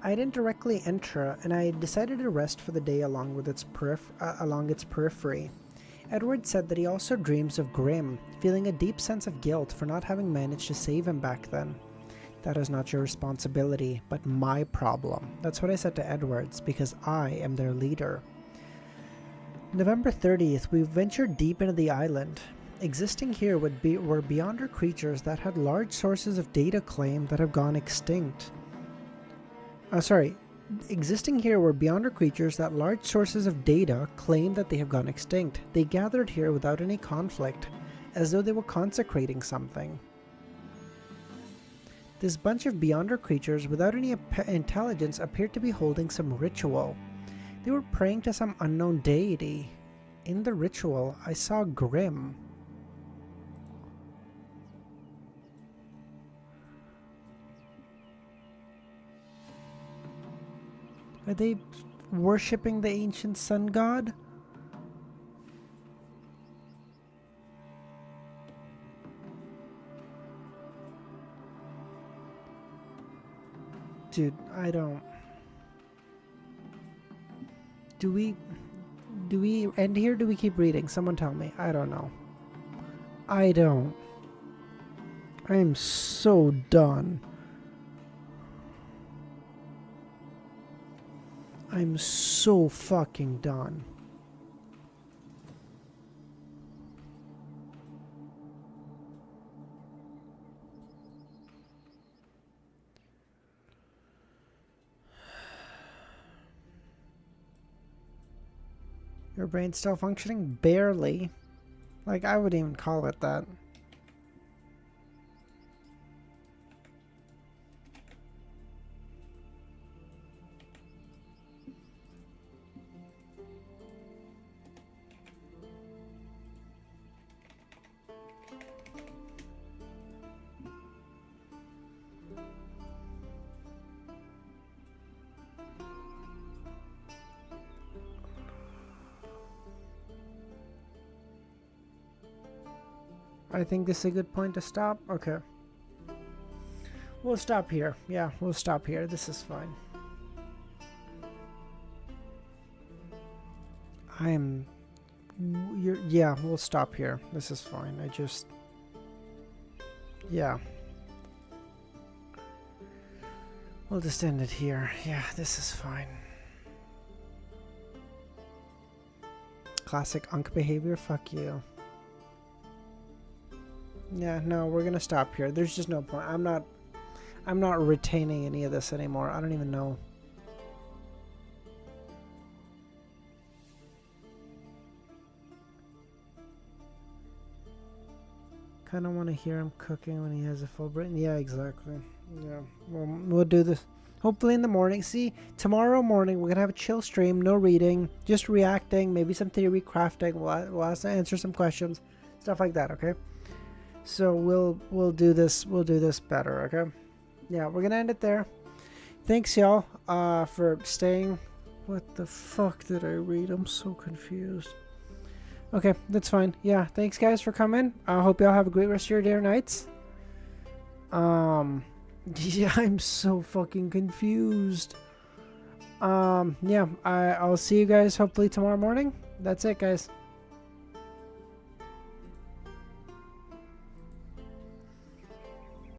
I didn't directly enter, and I decided to rest for the day along its periphery. Edward said that he also dreams of Grimm, feeling a deep sense of guilt for not having managed to save him back then. That is not your responsibility, but my problem. That's what I said to Edwards, because I am their leader. November 30th, we ventured deep into the island. Existing here were Beyonder creatures that had large sources of data claimed that have gone extinct. Existing here were Beyonder creatures that large sources of data claim that they have gone extinct. They gathered here without any conflict, as though they were consecrating something. This bunch of Beyonder creatures without any intelligence appeared to be holding some ritual. They were praying to some unknown deity. In the ritual, I saw Grimm. Are they worshipping the ancient sun god? Dude, I don't... Do we end here? Do we keep reading? Someone tell me. I don't know. I don't. I am so done. I'm so fucking done. Your brain's still functioning? Barely. Like, I wouldn't even call it that. I think this is a good point to stop. Okay. We'll stop here. Yeah, we'll stop here. This is fine. Yeah, we'll stop here. This is fine. Yeah. We'll just end it here. Yeah, this is fine. Classic Unk behavior. Fuck you. Yeah, no, we're gonna stop here. There's just no point. I'm not retaining any of this anymore. I don't even know. Kind of want to hear him cooking when he has a full brain. Yeah, exactly. Yeah, we'll do this hopefully in the morning. See, tomorrow morning we're gonna have a chill stream, no reading, just reacting, maybe some theory crafting. We'll have to answer some questions, stuff like that. Okay. So we'll do this better, okay? Yeah, we're gonna end it there. Thanks y'all for staying. What the fuck did I read? I'm so confused. Okay, that's fine. Yeah, thanks guys for coming. I hope y'all have a great rest of your day or nights. Yeah, I'm so fucking confused. Yeah, I'll see you guys hopefully tomorrow morning. That's it, guys.